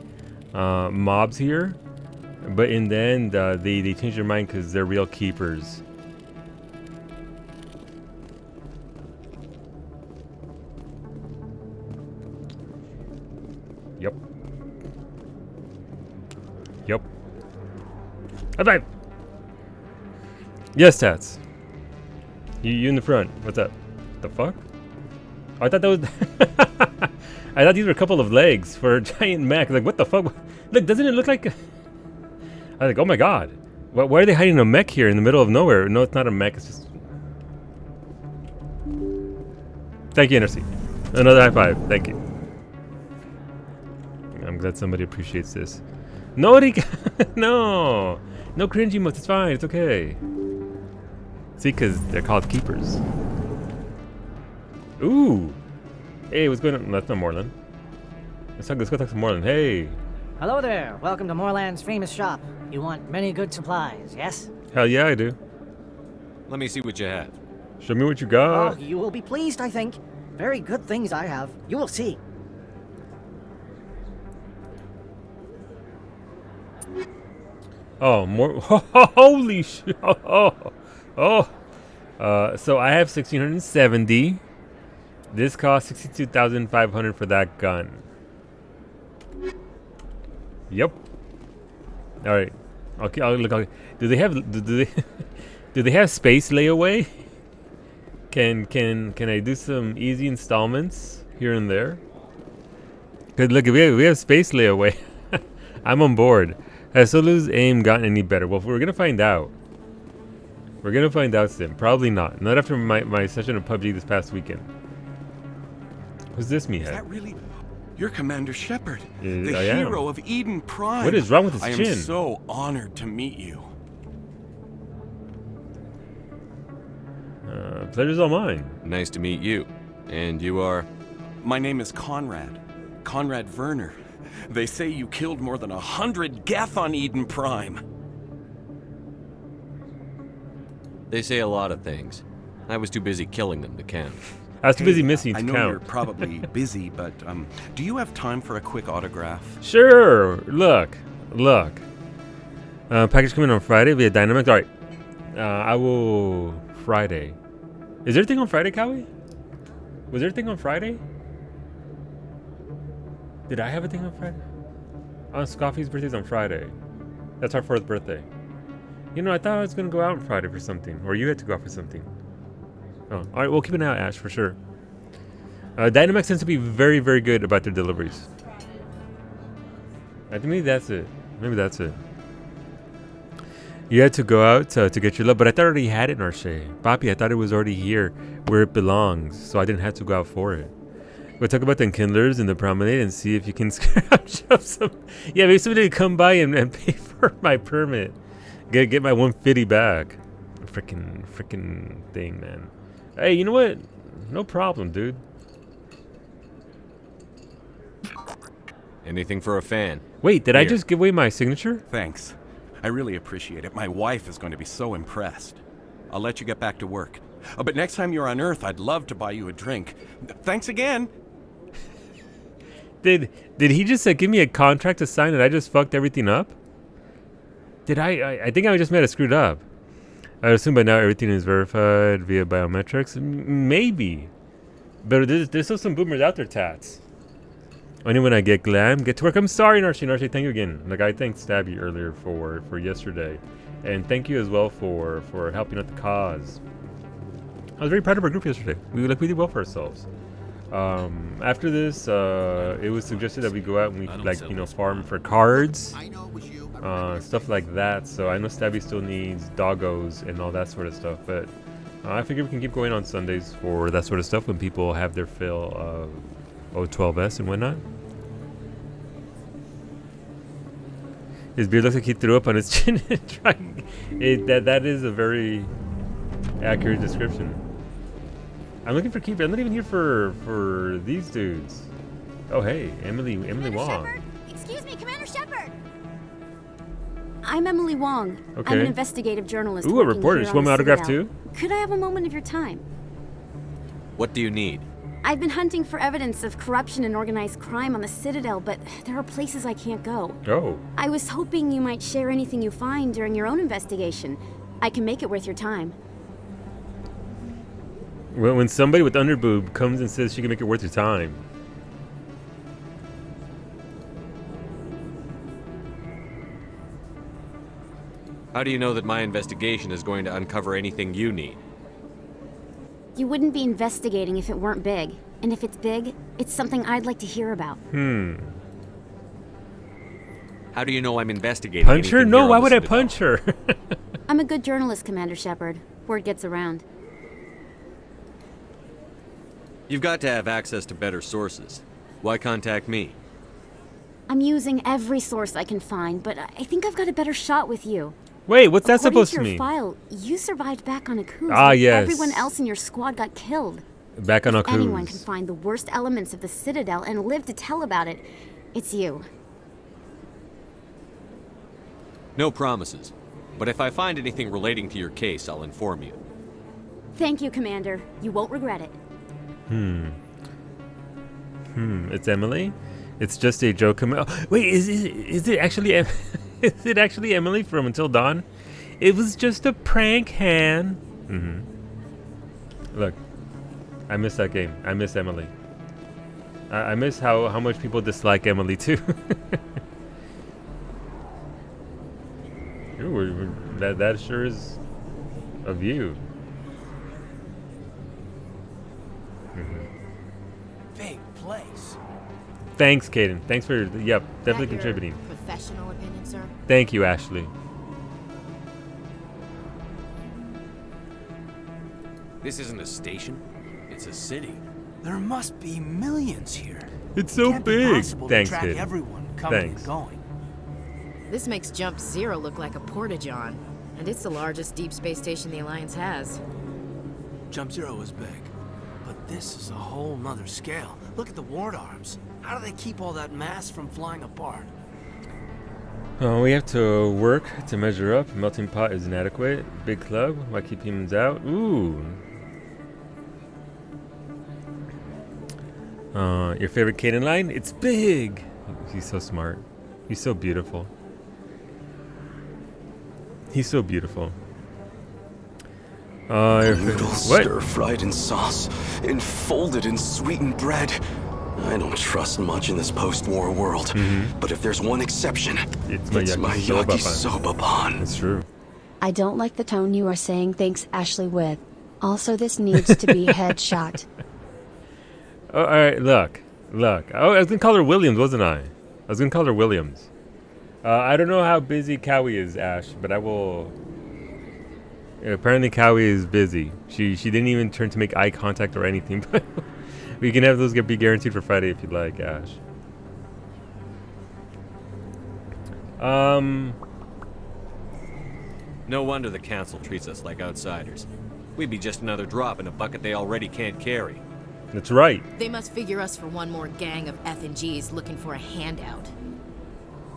mobs here, but in the end they changed their mind because they're real keepers. Yep. Yep. Bye. Yes, Tats. You in the front. What's up? The fuck? Oh, I thought that was... I thought these were a couple of legs for a giant mech. Like, what the fuck? Look, doesn't it look like... I was like, oh my god. Why are they hiding a mech here in the middle of nowhere? No, it's not a mech. It's just... Thank you, NRC. Another high five. Thank you. I'm glad somebody appreciates this. No! No! No cringy emotes. It's fine. It's okay. See, because they're called keepers. Ooh! Hey, what's going on? That's not Morland. Let's go talk to Morland. Hey! Hello there. Welcome to Morland's famous shop. You want many good supplies, yes? Hell yeah, I do. Let me see what you have. Show me what you got. Oh, you will be pleased, I think. Very good things I have. You will see. Oh, more. Holy shit. So I have 1,670. This costs 62,500 for that gun. Yep. All right. Okay. Look. Do they have? Do they have space layaway? Can I do some easy installments here and there? Cause look, we have space layaway. I'm on board. Has Solu's aim gotten any better? Well, we're gonna find out. We're gonna find out soon. Probably not. Not after my session of PUBG this past weekend. Who's this meathead? Is that really? You're Commander Shepard, I the am. hero of Eden Prime. What is wrong with his I chin? am so honored to meet you. Pleasure's all mine. Nice to meet you. And you are? My name is Conrad. Conrad Werner. They say you killed more than 100 Geth on Eden Prime. They say a lot of things. I was too busy killing them to count. I was too busy missing to I know count. you're probably busy, but do you have time for a quick autograph? Sure. Look. Package coming on Friday via Dynamic. All right. I will Friday. Is there a thing on Friday, Cowie? Was there a thing on Friday? Did I have a thing on Friday? Oh, Scoffy's birthday's on Friday. That's our 4th birthday. You know, I thought I was gonna go out on Friday for something, or you had to go out for something. Oh, all right. We'll keep an eye out, Ash, for sure. Dynamax tends to be very, very good about their deliveries. I think maybe that's it. You had to go out to get your love, but I thought I already had it, Narshe. Papi, I thought it was already here where it belongs, so I didn't have to go out for it. We'll talk about the Enkindlers in the promenade and see if you can scratch up some. Yeah, maybe somebody could come by and pay for my permit. Get my 150 back. Freaking thing, man. Hey, you know what? No problem, dude. Anything for a fan. Wait, did I just give away my signature? Thanks. I really appreciate it. My wife is going to be so impressed. I'll let you get back to work. But next time you're on Earth, I'd love to buy you a drink. Thanks again. Did he just give me a contract to sign and I just fucked everything up? Did I think I just might have screwed up. I assume by now everything is verified via biometrics. Maybe. But there's still some boomers out there, tats. Only when I get glam, get to work. I'm sorry, Narshi. Narshi, thank you again. Like, I thanked Stabby earlier for yesterday. And thank you as well for helping out the cause. I was very proud of our group yesterday. We did well for ourselves. After this, it was suggested that we go out and we farm for cards. Stuff like that. So I know Stabby still needs doggos and all that sort of stuff. But I figure we can keep going on Sundays for that sort of stuff when people have their fill of O12S and whatnot. His beard looks like he threw up on his chin. That is a very accurate description. I'm looking for Keeper. I'm not even here for these dudes. Oh hey, Emily Wong. Shepard? Excuse me, Commander Shepard. I'm Emily Wong. Okay. I'm an investigative journalist. Ooh, a reporter. She want my autograph too? Could I have a moment of your time? What do you need? I've been hunting for evidence of corruption and organized crime on the Citadel, but there are places I can't go. Oh. I was hoping you might share anything you find during your own investigation. I can make it worth your time. When somebody with underboob comes and says she can make it worth your time. How do you know that my investigation is going to uncover anything you need? You wouldn't be investigating if it weren't big. And if it's big, it's something I'd like to hear about. How do you know I'm investigating? Punch her? No, why would I punch her? I'm a good journalist, Commander Shepard. Word gets around. You've got to have access to better sources. Why contact me? I'm using every source I can find, but I think I've got a better shot with you. Wait, what's that According supposed to to your mean? file, you survived back on Akuz. Ah, but yes. Everyone else in your squad got killed. Back on If anyone Akuz. can find the worst elements of the Citadel and live to tell about it, it's you. No promises. But if I find anything relating to your case, I'll inform you. Thank you, Commander. You won't regret it. It's Emily? It's just a joke. Wait, is it actually is it actually Emily from Until Dawn? It was just a prank, Han. Look, I miss that game. I miss Emily. I miss how much people dislike Emily too. Ooh, that sure is a view. Big place. Thanks, Caden. Thanks for definitely That your contributing. Professional opinion, sir. Thank you, Ashley. This isn't a station. It's a city. There must be millions here. It's so Can't be big. possible Thanks, to track kid. everyone coming Thanks. and going. This makes Jump Zero look like a porta-john, and it's the largest deep space station the Alliance has. Jump Zero is big, but this is a whole nother scale. Look at the ward arms. How do they keep all that mass from flying apart? We have to work to measure up. Melting pot is inadequate. Big club. Why keep humans out? Ooh. Your favorite Caden line? It's big. He's so smart. He's so beautiful. He's so beautiful. Noodles What? stir-fried in sauce, enfolded in sweetened bread. I don't trust much in this post-war world, but if there's one exception, it's my yakisoba pan. That's true. I don't like the tone you are saying thanks Ashley with. Also this needs to be headshot. Oh, all right, look. Oh, I was gonna call her Williams, wasn't I? I was gonna call her Williams. I don't know how busy Cowie is, Ash, but I will. Apparently, Cowie is busy. She didn't even turn to make eye contact or anything. But we can have those be guaranteed for Friday if you'd like, Ash. No wonder the council treats us like outsiders. We'd be just another drop in a bucket they already can't carry. That's right. They must figure us for one more gang of F&Gs looking for a handout.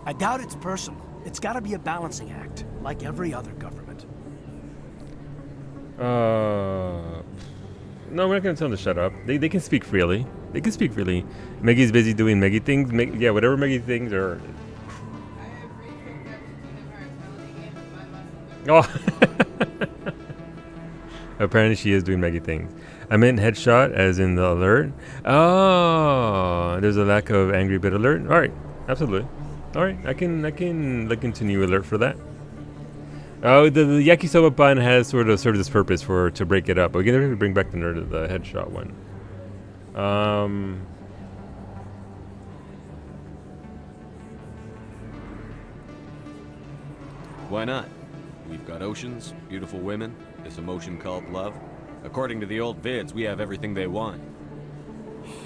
I doubt it's personal. It's gotta be a balancing act, like every other government. No, we're not gonna tell them to shut up. They can speak freely. They can speak freely. Maggie's busy doing Maggie things. Yeah, whatever Maggie things are. Oh. Apparently she is doing Maggie things. I meant headshot as in the alert. Oh, there's a lack of angry bit alert. All right, absolutely. All right, I can look into new alert for that. Oh, the yakisoba bun has sort of served its purpose to break it up. We're gonna bring back the headshot one. Why not? We've got oceans, beautiful women, this emotion called love. According to the old vids, we have everything they want.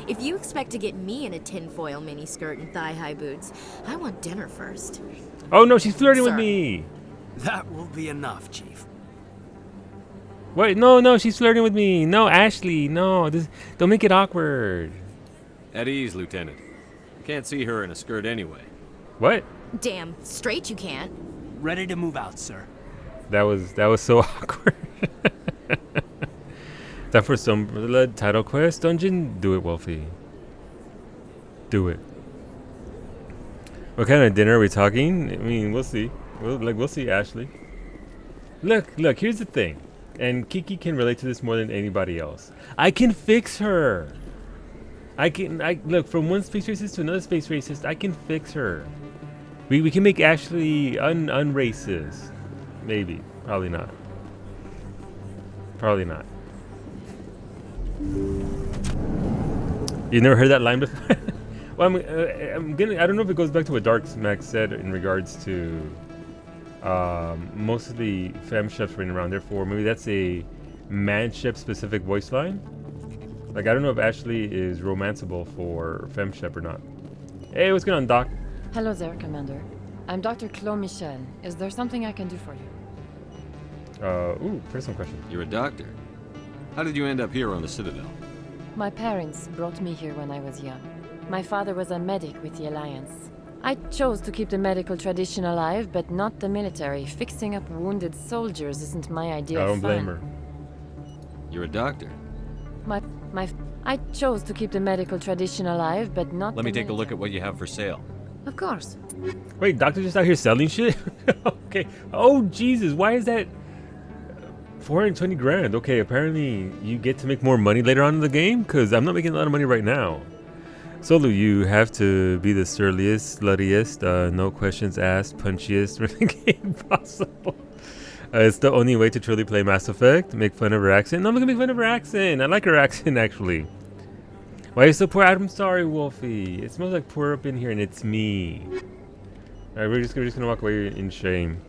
If you expect to get me in a tinfoil miniskirt and thigh-high boots, I want dinner first. Oh no, she's flirting with me. That will be enough, Chief. Wait, no, she's flirting with me. No, Ashley, no, don't make it awkward. At ease, Lieutenant. Can't see her in a skirt anyway. What? Damn straight you can't. Ready to move out, sir. That was so awkward. Time for some title quest dungeon? Do it, Wolfie. Do it. What kind of dinner are we talking? I mean, we'll see. We'll see, Ashley. Look, here's the thing. And Kiki can relate to this more than anybody else. I can fix her. I look, from one space racist to another space racist, I can fix her. We can make Ashley unracist. Maybe. Probably not. Probably not. You never heard that line before? Well, I don't know if it goes back to what Dark Smack said in regards to most of the femme chefs running around. Therefore, maybe that's a man chef specific voice line. Like, I don't know if Ashley is romanceable for femme chef or not. Hey, what's going on, Doc? Hello there, Commander. I'm Dr. Claude Michel. Is there something I can do for you? Ooh, personal question. You're a doctor. How did you end up here on the Citadel? My parents brought me here when I was young. My father was a medic with the Alliance. I chose to keep the medical tradition alive, but not the military. Fixing up wounded soldiers isn't my idea of fun. I don't blame her. You're a doctor. I chose to keep the medical tradition alive, but not Let me take a look at what you have for sale. Of course. Wait, doctor just out here selling shit? Okay. Oh, Jesus. Why is that 420 grand? Okay, apparently you get to make more money later on in the game? Because I'm not making a lot of money right now. Solo, you have to be the surliest, sluttiest, no questions asked, punchiest in the game possible. It's the only way to truly play Mass Effect. Make fun of her accent. No, I'm not gonna make fun of her accent. I like her accent, actually. Why are you so poor? I'm sorry, Wolfie. It smells like pour up in here, and it's me. Alright, we're just gonna walk away in shame.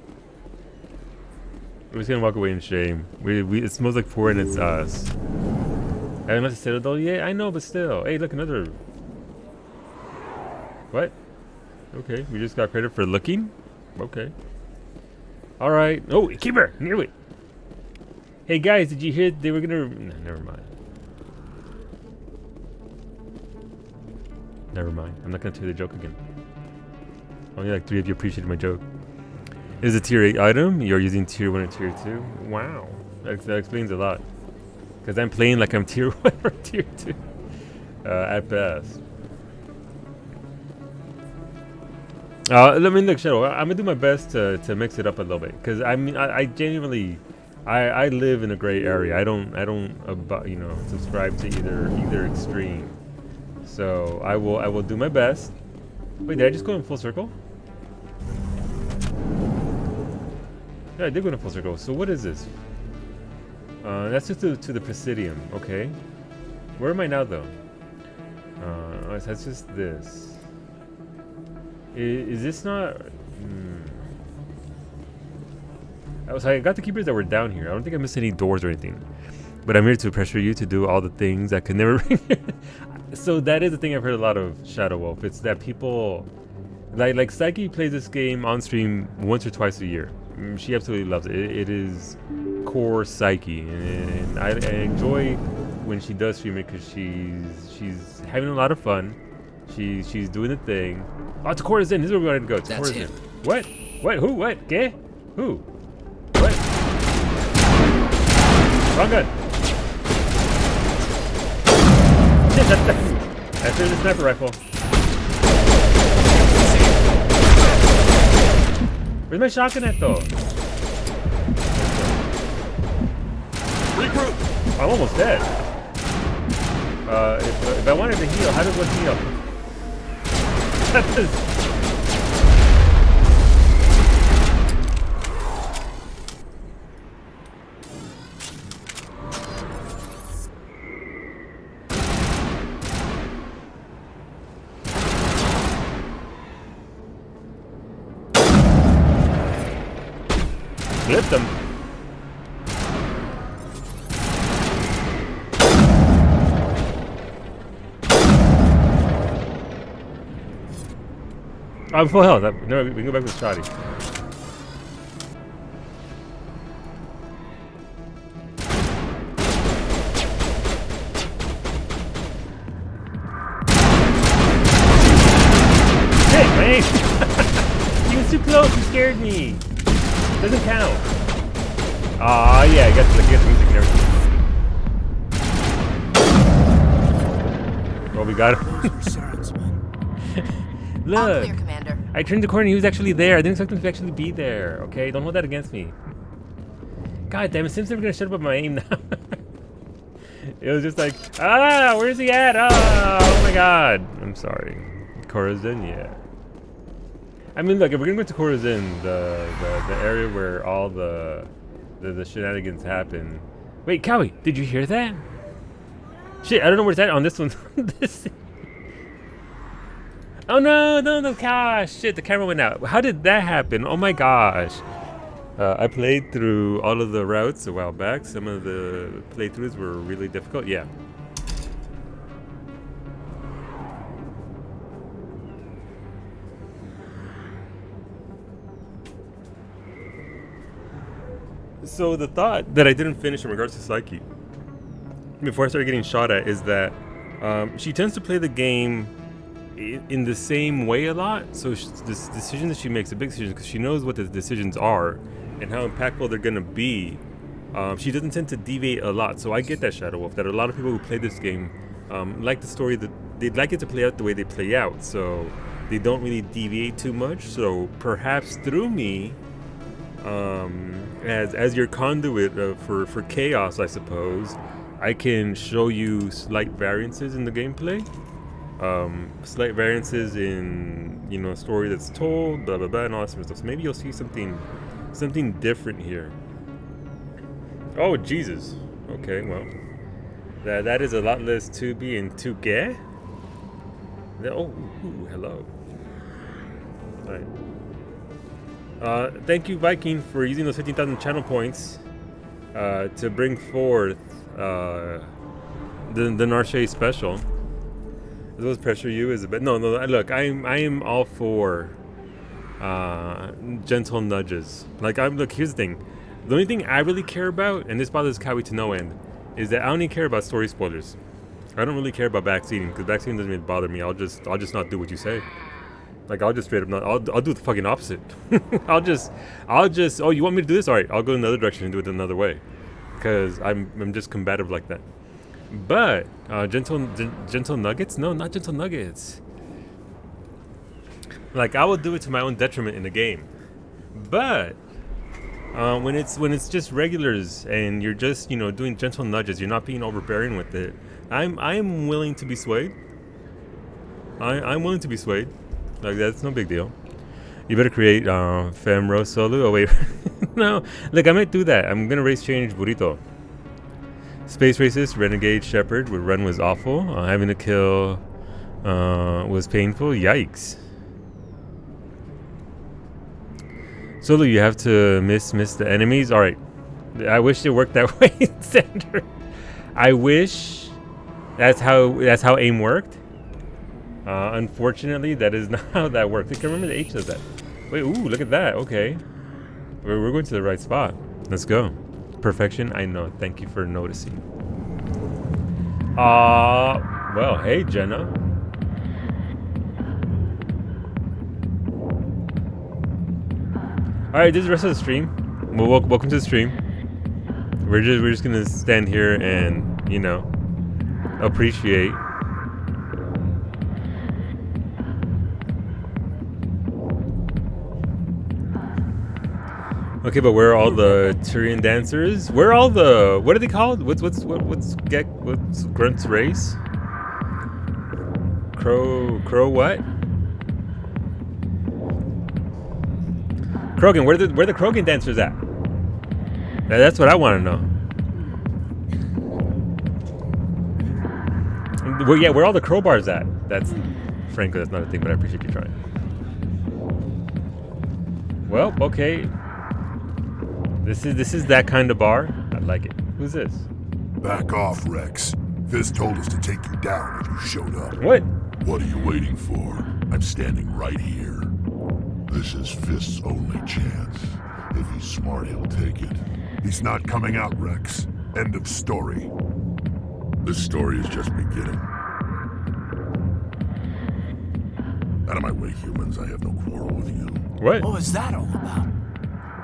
We're just gonna walk away in shame. It smells like pour, and it's us. I haven't left the Citadel yet? I know, but still. Hey, look, another... What? Okay, we just got credit for looking? Okay. Alright. Oh, keeper! Knew it! Hey guys, did you hear they were gonna... No, never mind. Never mind. I'm not gonna tell you the joke again. Only like 3 of you appreciated my joke. It is a tier 8 item. You're using tier 1 and tier 2. Wow. That explains a lot. Because I'm playing like I'm tier 1 or tier 2. At best. Let me look, Shadow. I'm gonna do my best to mix it up a little bit, because I mean, I genuinely, I live in a gray area. I don't subscribe to either extreme. So I will do my best. Wait, did I just go in full circle? Yeah, I did go in full circle. So what is this? That's just to the Presidium. Okay. Where am I now, though? That's just this. Is this not... I got the keepers that were down here. I don't think I missed any doors or anything. But I'm here to pressure you to do all the things I could never bring here. So that is the thing I've heard a lot of Shadow Wolf. It's that people... Like Psyche plays this game on stream once or twice a year. She absolutely loves it. It is core Psyche. And I enjoy when she does stream it, because she's having a lot of fun. She's doing the thing. Oh, it's a Corazon. This is where we're going to go. It's a Corazon. What? What? Who? What? Okay? Who? What? Wrong gun. That's the sniper rifle. Where's my shotgun at though? Regroup. I'm almost dead. If I wanted to heal, how does one heal? That is. Flip them. I'm full health. No, we can go back with Shoddy. Hey, man! He was too close. You scared me. Doesn't count. Ah, yeah, I got the music and everything. Well, we got him. Look, clear, Commander. I turned the corner. He was actually there. I didn't expect him to actually be there. Okay, don't hold that against me. God damn it, Sim's never gonna shut up my aim now. It was just like, where's he at? Oh my God. I'm sorry. Corazon, yeah. I mean, look, if we're gonna go to Corazon, the area where all the shenanigans happen. Wait, Cowie, did you hear that? Shit, I don't know where it's at on this one. Oh no, gosh, shit, the camera went out. How did that happen? Oh my gosh. I played through all of the routes a while back. Some of the playthroughs were really difficult. Yeah. So the thought that I didn't finish in regards to Psyche before I started getting shot at is that she tends to play the game in the same way a lot. So this decision that she makes, a big decision, because she knows what the decisions are and how impactful they're gonna be. She doesn't tend to deviate a lot. So I get that, Shadow Wolf, that a lot of people who play this game like the story, that they'd like it to play out the way they play out. So they don't really deviate too much. So perhaps through me, as your conduit for chaos, I suppose, I can show you slight variances in the gameplay. Slight variances in, you know, a story that's told, blah blah blah, and all that sort of stuff. So maybe you'll see something different here. Oh Jesus. Okay, well, that is a lot less to be and to get. Oh, ooh, hello. All right. Thank you, Viking, for using those 15,000 channel points to bring forth the Narshe special. As well as pressure you is a bit. No. Look, I am all for gentle nudges. Look, here's the thing. The only thing I really care about, and this bothers Cowie to no end, is that I only care about story spoilers. I don't really care about backseating, because backseating doesn't really bother me. I'll just not do what you say. Like, I'll just straight up not. I'll do the fucking opposite. I'll just. Oh, you want me to do this? All right, I'll go in another direction and do it another way, because I'm just combative like that. But gentle nuggets? No, not gentle nuggets. Like, I will do it to my own detriment in the game. But when it's just regulars and you're just, you know, doing gentle nudges, you're not being overbearing with it. I'm willing to be swayed. I'm willing to be swayed. Like, that's no big deal. You better create Femro solo. Oh wait, no. Look, I might do that. I'm gonna race change Burrito. Space Racist, Renegade Shepherd. Would run was awful. Having to kill was painful. Yikes. Solo, you have to miss the enemies. All right. I wish it worked that way, Sander. I wish that's how aim worked. Unfortunately, that is not how that works. I can remember the H does that. Wait, ooh, look at that. Okay, we're going to the right spot. Let's go. Perfection. I know. Thank you for noticing. Well, hey, Jenna. All right, this is the rest of the stream. Well, welcome to the stream. We're just gonna stand here and, you know, appreciate Okay, but where are all the Turian dancers? Where are all the... What are they called? What's Grunt's race? Crow what? Krogan, where the Krogan dancers at? That's what I want to know. Well, yeah, where are all the crowbars at? That's... Frankly, that's not a thing, but I appreciate you trying. Well, okay. This is that kind of bar. I like it. Who's this? Back off, Rex. Fist told us to take you down if you showed up. What? What are you waiting for? I'm standing right here. This is Fist's only chance. If he's smart, he'll take it. He's not coming out, Rex. End of story. This story is just beginning. Out of my way, humans. I have no quarrel with you. What? What was that all about?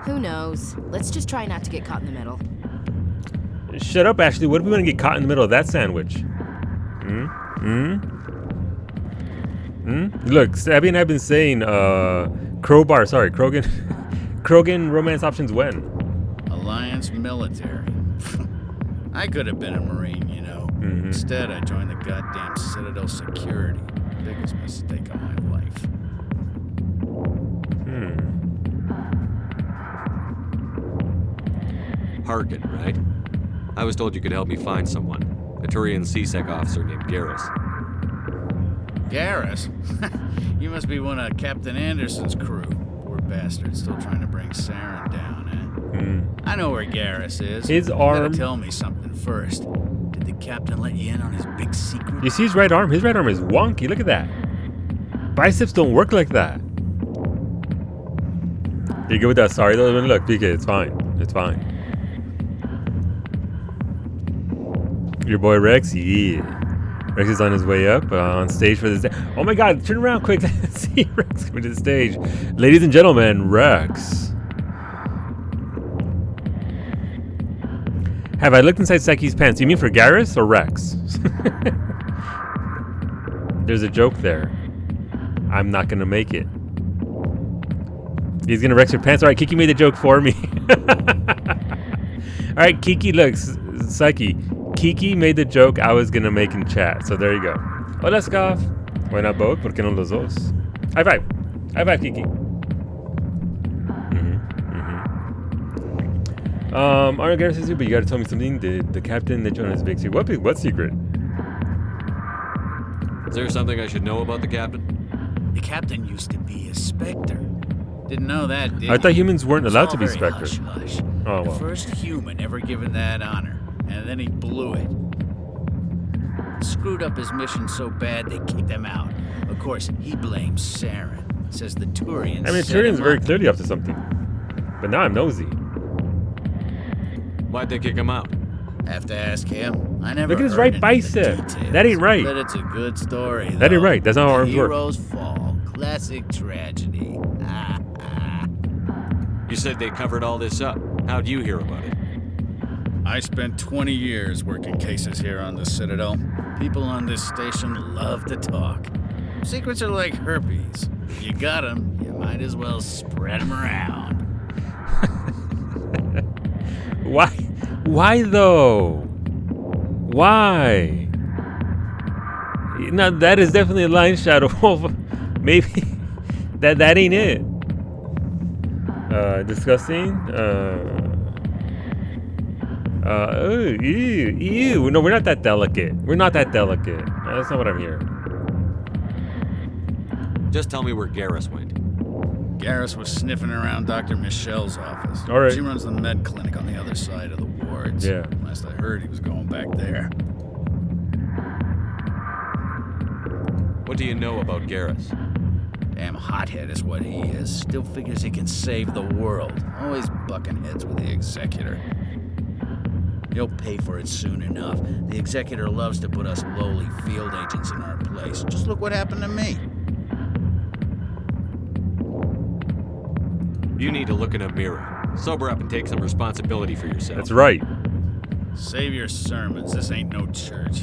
Who knows? Let's just try not to get caught in the middle. Shut up, Ashley. What if we want to get caught in the middle of that sandwich? Look, Abby and I have been saying, Krogan. Krogan romance options when? Alliance military. I could have been a Marine, you know. Instead, I joined the goddamn Citadel security. Biggest mistake of my life. Harkin, right? I was told you could help me find someone. A Turian CSEC officer named Garrus. Garrus? You must be one of Captain Anderson's crew. Poor bastard, still trying to bring Saren down, eh? I know where Garrus is. His You arm... gotta tell me something first. Did the captain let you in on his big secret? You see his right arm? His right arm is wonky. Look at that. Biceps don't work like that. You good with that? Sorry, though. Look, PK, it's fine. It's fine. Your boy Rex? Yeah. Rex is on his way up on stage for this day. Oh my god, turn around quick. See Rex coming to the stage. Ladies and gentlemen, Rex. Have I looked inside Psyche's pants? You mean for Garrus or Rex? There's a joke there. I'm not gonna make it. He's gonna Rex your pants. Alright, Kiki made the joke for me. Alright, Kiki, look, Psyche. Kiki made the joke I was gonna make in chat, so there you go. Hola, Scoff. Why not both? ¿Por qué no los dos? High five. High five, Kiki. Arnold Garrus says you, but you gotta tell me something. The captain that joined us big secret. What secret? Is there something I should know about the captain? The captain used to be a Spectre. Didn't know that, did I thought you? humans weren't It's allowed all to be very Spectres. hush-hush. Oh, The well. first human ever given that honor, and then he blew it. Screwed up his mission so bad they kicked him out. Of course, he blames Saren. Says the Turians. I mean, set Turian's him very up. clearly up to something. But now I'm nosy. Why'd they kick him out? Have to ask him. I never Look at his heard right any of the bicep. details, That ain't right. But it's a good story. That ain't though. right. That's not how The arms work. Heroes fall. Classic tragedy. You said they covered all this up. How'd you hear about it? I spent 20 years working cases here on the Citadel. People on this station love to talk. Secrets are like herpes. You got them, you might as well spread them around. Why? Why though? Why? Now that is definitely a line shadow. Maybe that ain't it. Disgusting. Ew. No, we're not that delicate. We're not that delicate. That's not what I'm hearing. Just tell me where Garrus went. Garrus was sniffing around Dr. Michelle's office. All right. She runs the med clinic on the other side of the wards. Yeah. Last I heard, he was going back there. What do you know about Garrus? Damn hothead is what he is. Still figures he can save the world. Always bucking heads with the Executor. He'll pay for it soon enough. The Executor loves to put us lowly field agents in our place. Just look what happened to me. You need to look in a mirror. Sober up and take some responsibility for yourself. That's right. Save your sermons. This ain't no church.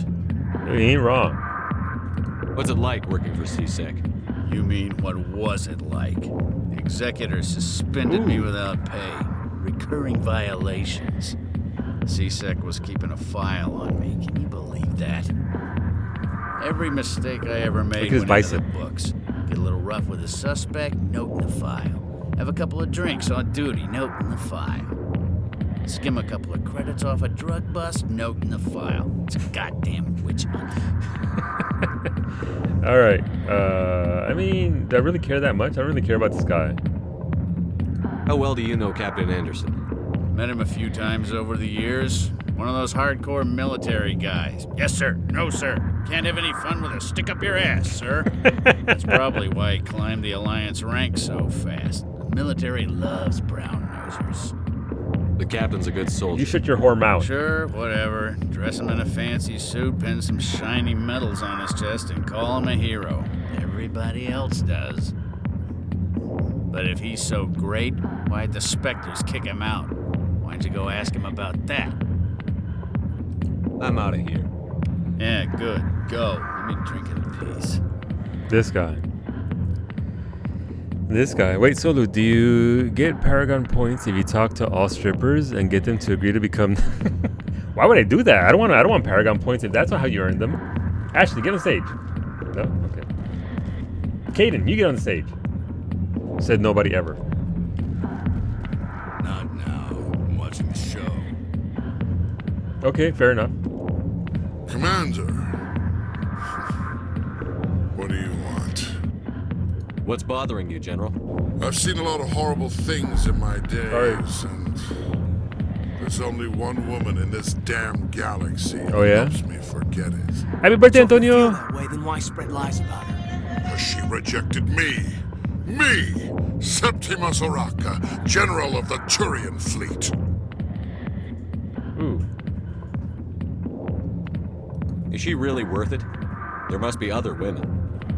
You ain't wrong. What's it like working for CSEC? You mean, what was it like? The Executor suspended me without pay. recurring violations. CSEC was keeping a file on me. Can you believe that? Every mistake I ever made went into the books. Get a little rough with a suspect, note in the file. Have a couple of drinks on duty, note in the file. Skim a couple of credits off a drug bust, note in the file. It's a goddamn witch hunt. All right. I mean, do I really care that much? I don't really care about this guy. How well do you know Captain Anderson? Met him a few times over the years. One of those hardcore military guys. Yes, sir. No, sir. Can't have any fun with a stick up your ass, sir. That's probably why he climbed the Alliance ranks so fast. The military loves brown nosers. The captain's a good soldier. You shut your whore mouth. Sure, whatever. Dress him in a fancy suit, pin some shiny medals on his chest, and call him a hero. Everybody else does. But if he's so great, why'd the Spectres kick him out? Why'd you go ask him about that? I'm out of here. Yeah, good. Go. Let me drink in peace. This guy. Wait, Solu, do you get Paragon points if you talk to all strippers and get them to agree to become... Why would I do that? I don't want Paragon points if that's not how you earn them. Ashley, get on stage. No? Okay. Caden, you get on the stage. Said nobody ever. Not now. I'm watching the show. Okay, fair enough. Commander. What do you want? What's bothering you, General? I've seen a lot of horrible things in my days, and there's only one woman in this damn galaxy who helps me forget it. Happy birthday, Antonio! That way, then why spread lies about her? Because she rejected me. Me, Septimus Oraka, General of the Turian Fleet. Ooh. Is she really worth it? There must be other women.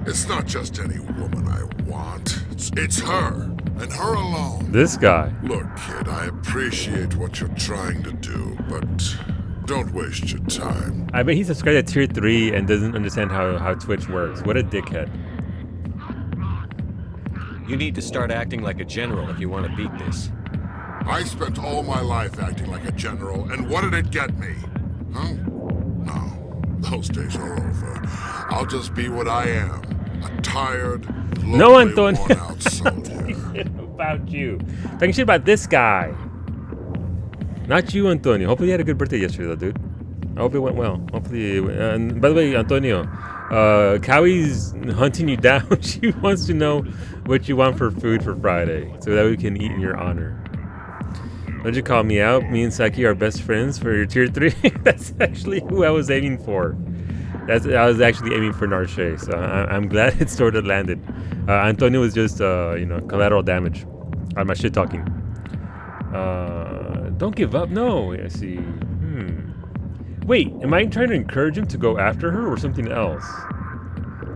It's not just any woman I want. It's her, and her alone. This guy. Look, kid, I appreciate what you're trying to do, but don't waste your time. I bet he subscribed at tier 3 and doesn't understand how Twitch works. What a dickhead. You need to start acting like a general if you want to beat this. I spent all my life acting like a general, and what did it get me? Huh? No, those days are over. I'll just be what I am. A tired, lonely, worn-out soldier. About you. Talking shit about this guy. Not you, Antonio. Hopefully you had a good birthday yesterday, though, dude. I hope it went well. Hopefully, and by the way, Antonio, Cowie's hunting you down. She wants to know what you want for food for Friday, so that we can eat in your honor. Don't you call me out? Me and Saki are best friends for your tier 3. That's actually who I was aiming for. I was actually aiming for Narche, so I'm glad it sort of landed. Antonio was just, collateral damage on my shit talking. Don't give up. No, I see. Wait, am I trying to encourage him to go after her or something else?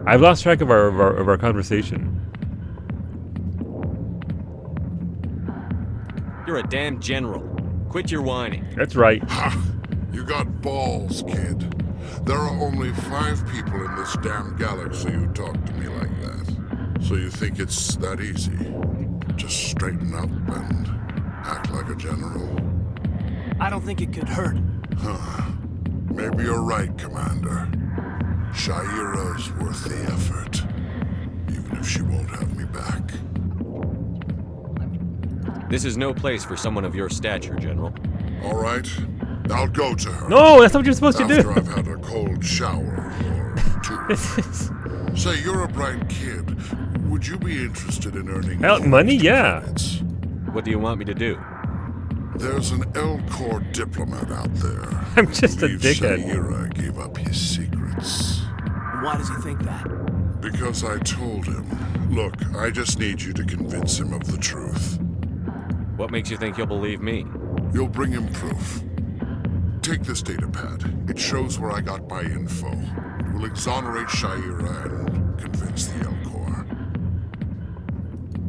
I've lost track of our conversation. You're a damn general. Quit your whining. That's right. Ha! You got balls, kid. There are only 5 people in this damn galaxy who talk to me like that. So you think it's that easy? Just straighten up and act like a general? I don't think it could hurt. Huh. Maybe you're right, Commander. Shaira's worth the effort. Even if she won't have me back. This is no place for someone of your stature, General. All right. I'll go to her. No, that's not what you're supposed to do. After I've had a cold shower or 2. Say, you're a bright kid. Would you be interested in earning money? Yeah. Credits? What do you want me to do? There's an Elcor diplomat out there. I'm just a dickhead. Shaira gave up his secrets. Why does he think that? Because I told him. Look, I just need you to convince him of the truth. What makes you think he'll believe me? You'll bring him proof. Take this data pad. It shows where I got my info. It will exonerate Shaira and convince the Elcor.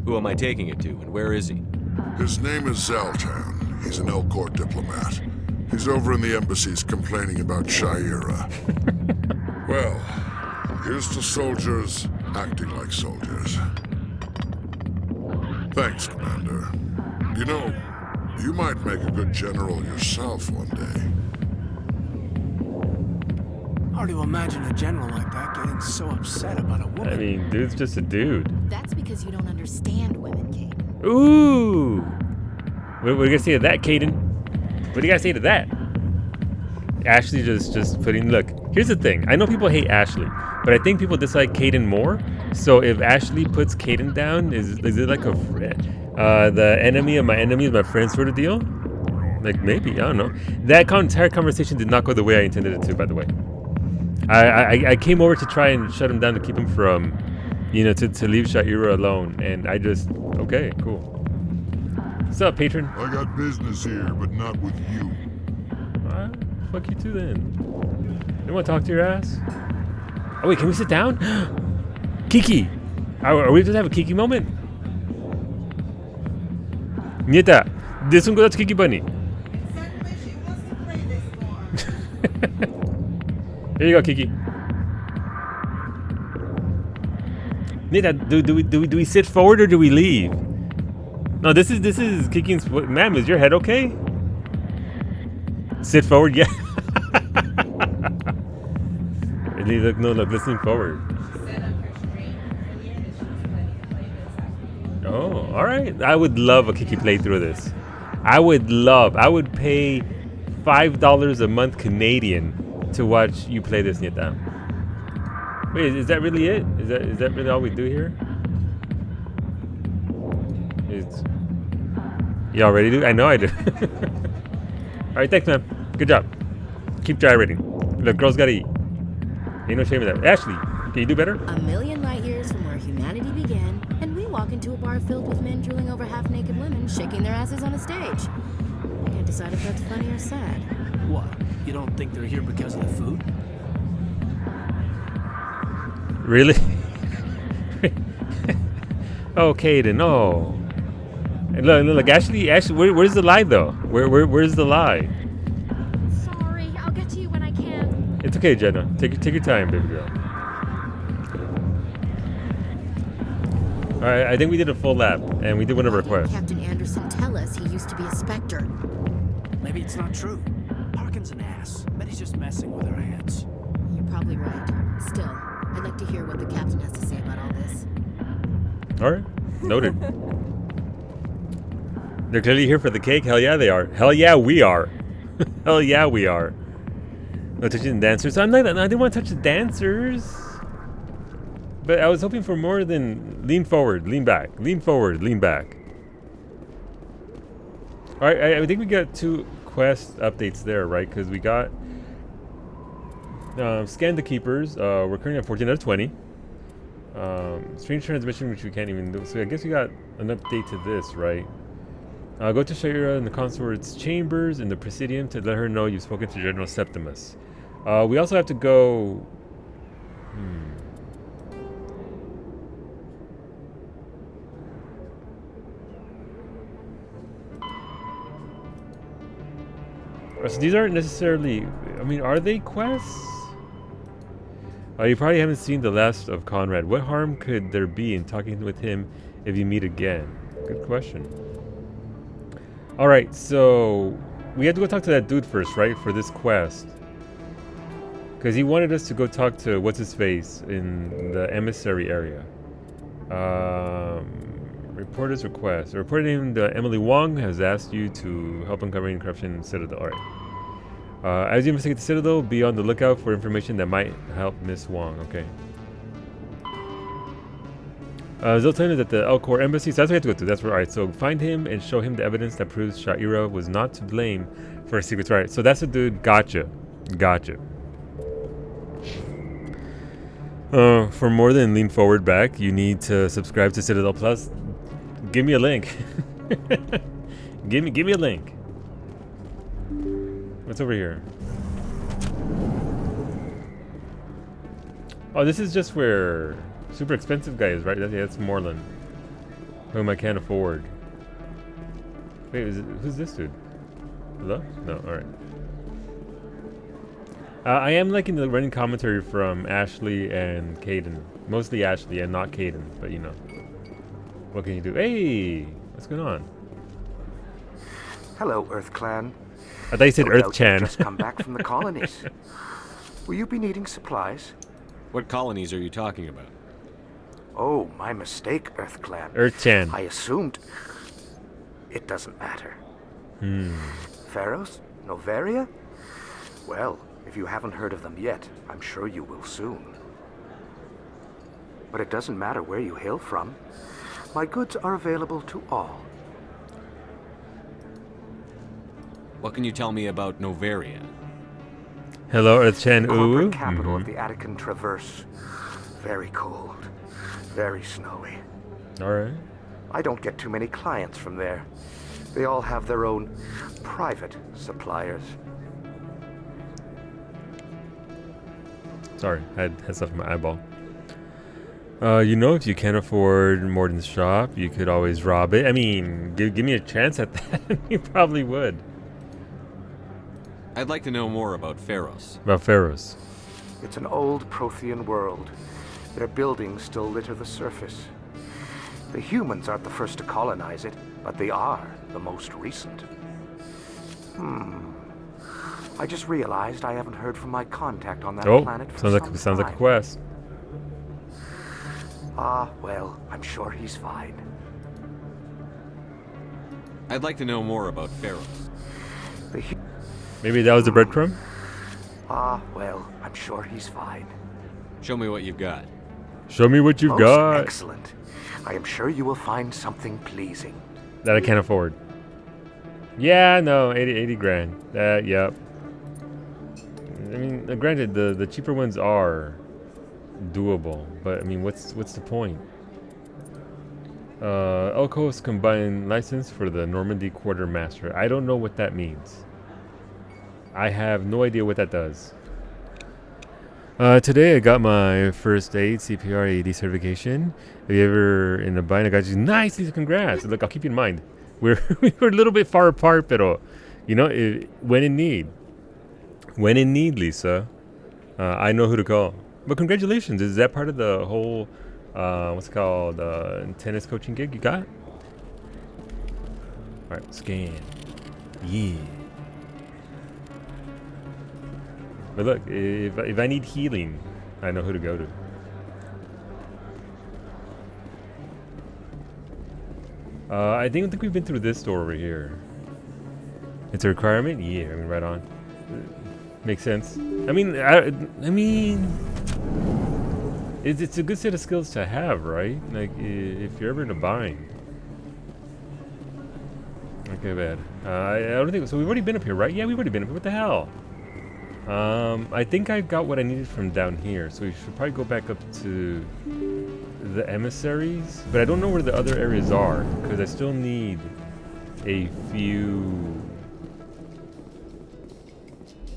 Who am I taking it to, and where is he? His name is Zaltan. He's an Elcor diplomat. He's over in the embassies complaining about Shaira. Well, here's to soldiers acting like soldiers. Thanks, Commander. You know, You might make a good general yourself one day. Hard to imagine a general like that getting so upset about a woman. I mean, dude's just a dude. That's because you don't understand women, Caden. Ooh! What do you guys say to that, Caden? What do you guys say to that? Ashley just putting... Look, here's the thing. I know people hate Ashley, but I think people dislike Caden more. So if Ashley puts Caden down, is it like a... the enemy of my enemy is my friend sort of deal? Like, maybe. I don't know. That entire conversation did not go the way I intended it to, by the way. I came over to try and shut him down to keep him from, you know, to leave Sha'ira alone. And I just... Okay, cool. What's up, patron? I got business here, but not with you. Fuck you too then. You want to talk to your ass? Oh wait, can we sit down? Kiki! Are we just have a Kiki moment? Nieta, this one goes out to Kiki Bunny. Here you go, Kiki. Nieta, do we sit forward or do we leave? No, this is Kiki's. Ma'am, is your head okay? Sit forward, yeah. Look, listening forward. Oh, all right. I would love a Kiki playthrough of this. I would pay $5 a month Canadian to watch you play this, Nieta. Wait, is that really it? Is that really all we do here? Y'all ready to do? I know I do. All right, thanks, man. Good job. Keep gyrating. Look, girls gotta eat. Ain't no shame in that. Ashley, can you do better? A million light years from where humanity began, and we walk into a bar filled with men drooling over half-naked women shaking their asses on a stage. I can't decide if that's funny or sad. What? You don't think they're here because of the food? Really? Oh, Caden, no. Look, Ashley, where's the lie though? Where's the lie? Sorry, I'll get to you when I can. It's okay, Jenna. Take your time, baby girl. All right, I think we did a full lap, and we did one of our quests. Captain Anderson tell us he used to be a Spectre. Maybe it's not true. Harkin's an ass. Bet he's just messing with our heads. You're probably right. Still, I'd like to hear what the captain has to say about all this. All right, noted. They're clearly here for the cake. Hell yeah, they are. Hell yeah, we are. Hell yeah, we are. No touching the dancers. I'm like that. I didn't want to touch the dancers. But I was hoping for more than lean forward, lean back, lean forward, lean back. All right, I think we got 2 quest updates there, right? Because we got scan the keepers. We're currently at 14 out of 20. Strange transmission, which we can't even do. So I guess we got an update to this, right? Go to Sha'ira in the consort's chambers in the Presidium to let her know you've spoken to General Septimus. We also have to go... So these aren't necessarily... I mean, are they quests? You probably haven't seen the last of Conrad. What harm could there be in talking with him if you meet again? Good question. Alright, so... we have to go talk to that dude first, right? For this quest. Because he wanted us to go talk to what's-his-face in the emissary area. Reporter's request. Reporting that Emily Wong has asked you to help uncovering corruption in Citadel. Alright. As you investigate the Citadel, be on the lookout for information that might help Miss Wong. Okay. Zoltan is at the Elcor embassy, so that's what we have to go to. That's where. Alright, so find him and show him the evidence that proves Sha'ira was not to blame for her secrets. Alright, so that's the dude. Gotcha. Gotcha. For more than lean forward back, you need to subscribe to Citadel Plus. Give me a link. give me a link. What's over here? Oh, this is just where super expensive guy is, right? That's Moreland, whom I can't afford. Wait, who's this dude? Hello? No, all right. I am liking the running commentary from Ashley and Caden. Mostly Ashley and not Caden, but you know. What can you do? Hey! What's going on? Hello, Earth Clan. I thought you said No doubt Earth Chan. you've just come back from the colonies. Will you be needing supplies? What colonies are you talking about? Oh, my mistake, Earth Clan. Earth Chan. I assumed. It doesn't matter. Pharos? Noveria? Well, if you haven't heard of them yet, I'm sure you will soon. But it doesn't matter where you hail from. My goods are available to all. What can you tell me about Noveria? Hello, Earth Chan. Corporate Ooh. capital of the Attican Traverse. Very cold. Very snowy. Alright. I don't get too many clients from there. They all have their own private suppliers. Sorry, I had stuff in my eyeball. You know, if you can't afford Morden's shop, you could always rob it. I mean, give me a chance at that. You probably would. I'd like to know more about Pharos. About Pharos. It's an old Prothean world. Their buildings still litter the surface. The humans aren't the first to colonize it, but they are the most recent. I just realized I haven't heard from my contact on that planet for some time. Sounds like a quest. Ah, well, I'm sure he's fine. I'd like to know more about Pharos. Maybe that was a breadcrumb? Ah, well, I'm sure he's fine. Show me what you've got. Show me what you've got. Excellent. I am sure you will find something pleasing. That I can't afford. Yeah, no, 80 grand. Yep. I mean, granted, the cheaper ones are doable, but I mean, what's the point? Elkos combined license for the Normandy Quartermaster. I don't know what that means. I have no idea what that does. Today I got my first aid CPR AED certification. Have you ever in a bind? I got you. Nice, Lisa, congrats. Look, I'll keep you in mind. We were a little bit far apart, pero you know, when in need. When in need, Lisa, I know who to call. But congratulations. Is that part of the whole, what's it called, tennis coaching gig you got? All right, scan. Yeah. But look, if I need healing, I know who to go to. I think we've been through this store over here. It's a requirement? Yeah, I mean, right on. Makes sense. I mean, it's a good set of skills to have, right? Like, if you're ever in a bind. Okay, bad. I don't think so. We've already been up here, right? Yeah, we've already been up here. What the hell? I think I got what I needed from down here, so we should probably go back up to the emissaries, but I don't know where the other areas are because I still need a few.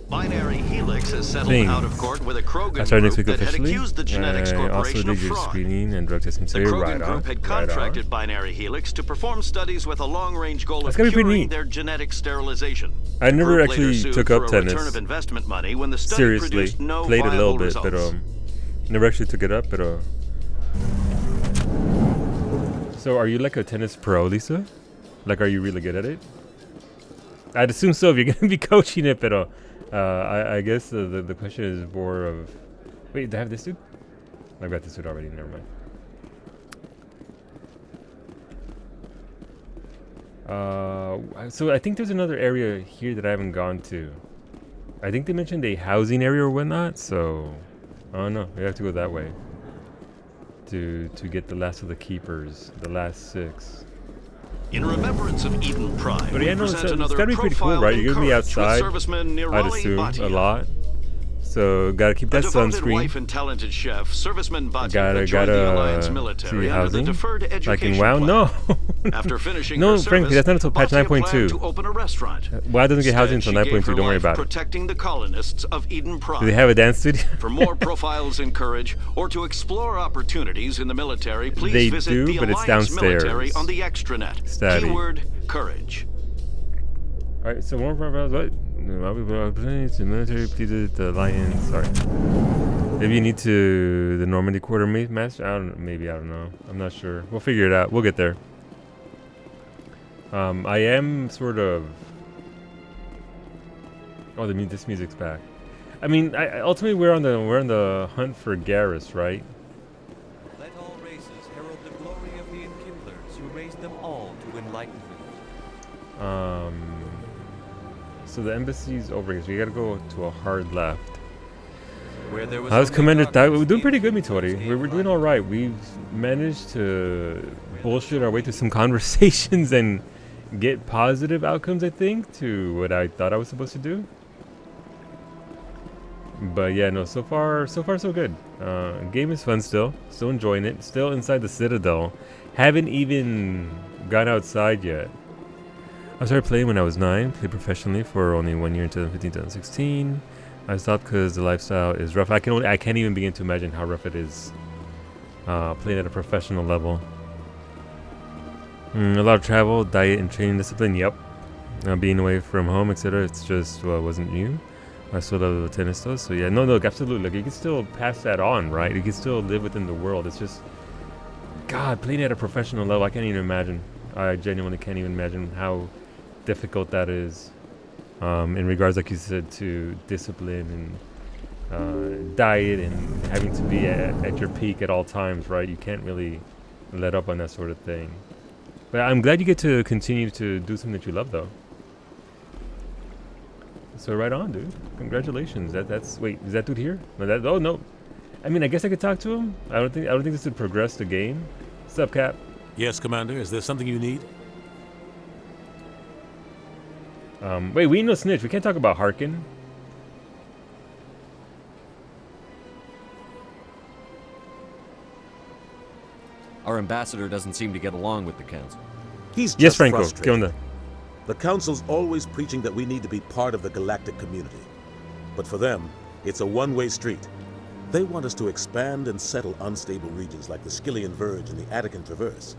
Binary Helix has settled out of court with a Krogan group that had accused the Genetics Corporation of fraud. Screening and drug testing. The Krogan group had contracted Binary Helix to perform studies with a long-range goal of curing their genetic sterilization. I never actually took up tennis. Return of investment money when the study Seriously, produced no played a little viable bit, results. but never actually took it up. But so, are you like a tennis pro, Lisa? Like, are you really good at it? I'd assume so if you're gonna be coaching it, but I guess the question is more of, wait, do I have this dude? I've got this dude already. Never mind. So I think there's another area here that I haven't gone to. I think they mentioned a housing area or whatnot, so I don't know. We have to go that way to get the last of the keepers, the last 6. In remembrance of Eden Prime, but yeah, no, it's gotta be pretty cool, right? You're gonna be outside, I'd assume, a lot. So gotta keep that sunscreen. Wife and talented chef, Serviceman Bhatia joined the Alliance military under the deferred education like in WoW? No. After finishing no, her frankly, service, that's not until patch Bhatia 9.2. planned to open a restaurant. WoW doesn't get housing until Instead, 9.2. Don't worry about it. Protecting the colonists of Eden Prime. Do they have a dance studio? For more profiles in Courage or to explore opportunities in the military, please visit the but it's Alliance downstairs. military on the extranet. Stabby. Keyword Courage. All right, so more profiles. What? The military pleaded the Alliance. Sorry. Maybe you need to the Normandy Quartermaster. I don't know. I'm not sure. We'll figure it out. We'll get there. I am sort of. Oh, this music's back. I mean, ultimately we're on the hunt for Garrus, right? Let all races herald the glory of the Enkindlers, who raised them all to enlightenment. So the embassy's over here, so we gotta go to a hard left. Where there was How's Commander Thai? We're doing pretty good, Mitori. We're doing all right. We've managed to bullshit our way through some conversations and get positive outcomes, I think, to what I thought I was supposed to do. But yeah, no, so far so good. Game is fun still enjoying it. Still inside the Citadel. Haven't even gone outside yet. I started playing when I was 9. Played professionally for only 1 year in 2015, 2016. I stopped because the lifestyle is rough. I can't even begin to imagine how rough it is playing at a professional level. A lot of travel, diet, and training discipline. Yep. Being away from home, etc. It's just wasn't new. I still love the tennis though, so yeah, no, absolutely. Like, you can still pass that on, right? You can still live within the world. It's just, God, playing at a professional level, I can't even imagine. I genuinely can't even imagine how difficult that is. In regards, like you said, to discipline and diet and having to be at your peak at all times, right? You can't really let up on that sort of thing. But I'm glad you get to continue to do something that you love, though. So right on, dude. Congratulations. That's wait, is that dude here? No, oh no. I mean, I guess I could talk to him. I don't think this would progress the game. What's up, Cap? Yes, Commander. Is there something you need? Wait, we ain't no snitch. We can't talk about Harkin. Our ambassador doesn't seem to get along with the council. He's just yes, Franco. frustrated. ¿Qué onda? The Council's always preaching that we need to be part of the galactic community. But for them, it's a one-way street. They want us to expand and settle unstable regions like the Skillian Verge and the Attican Traverse.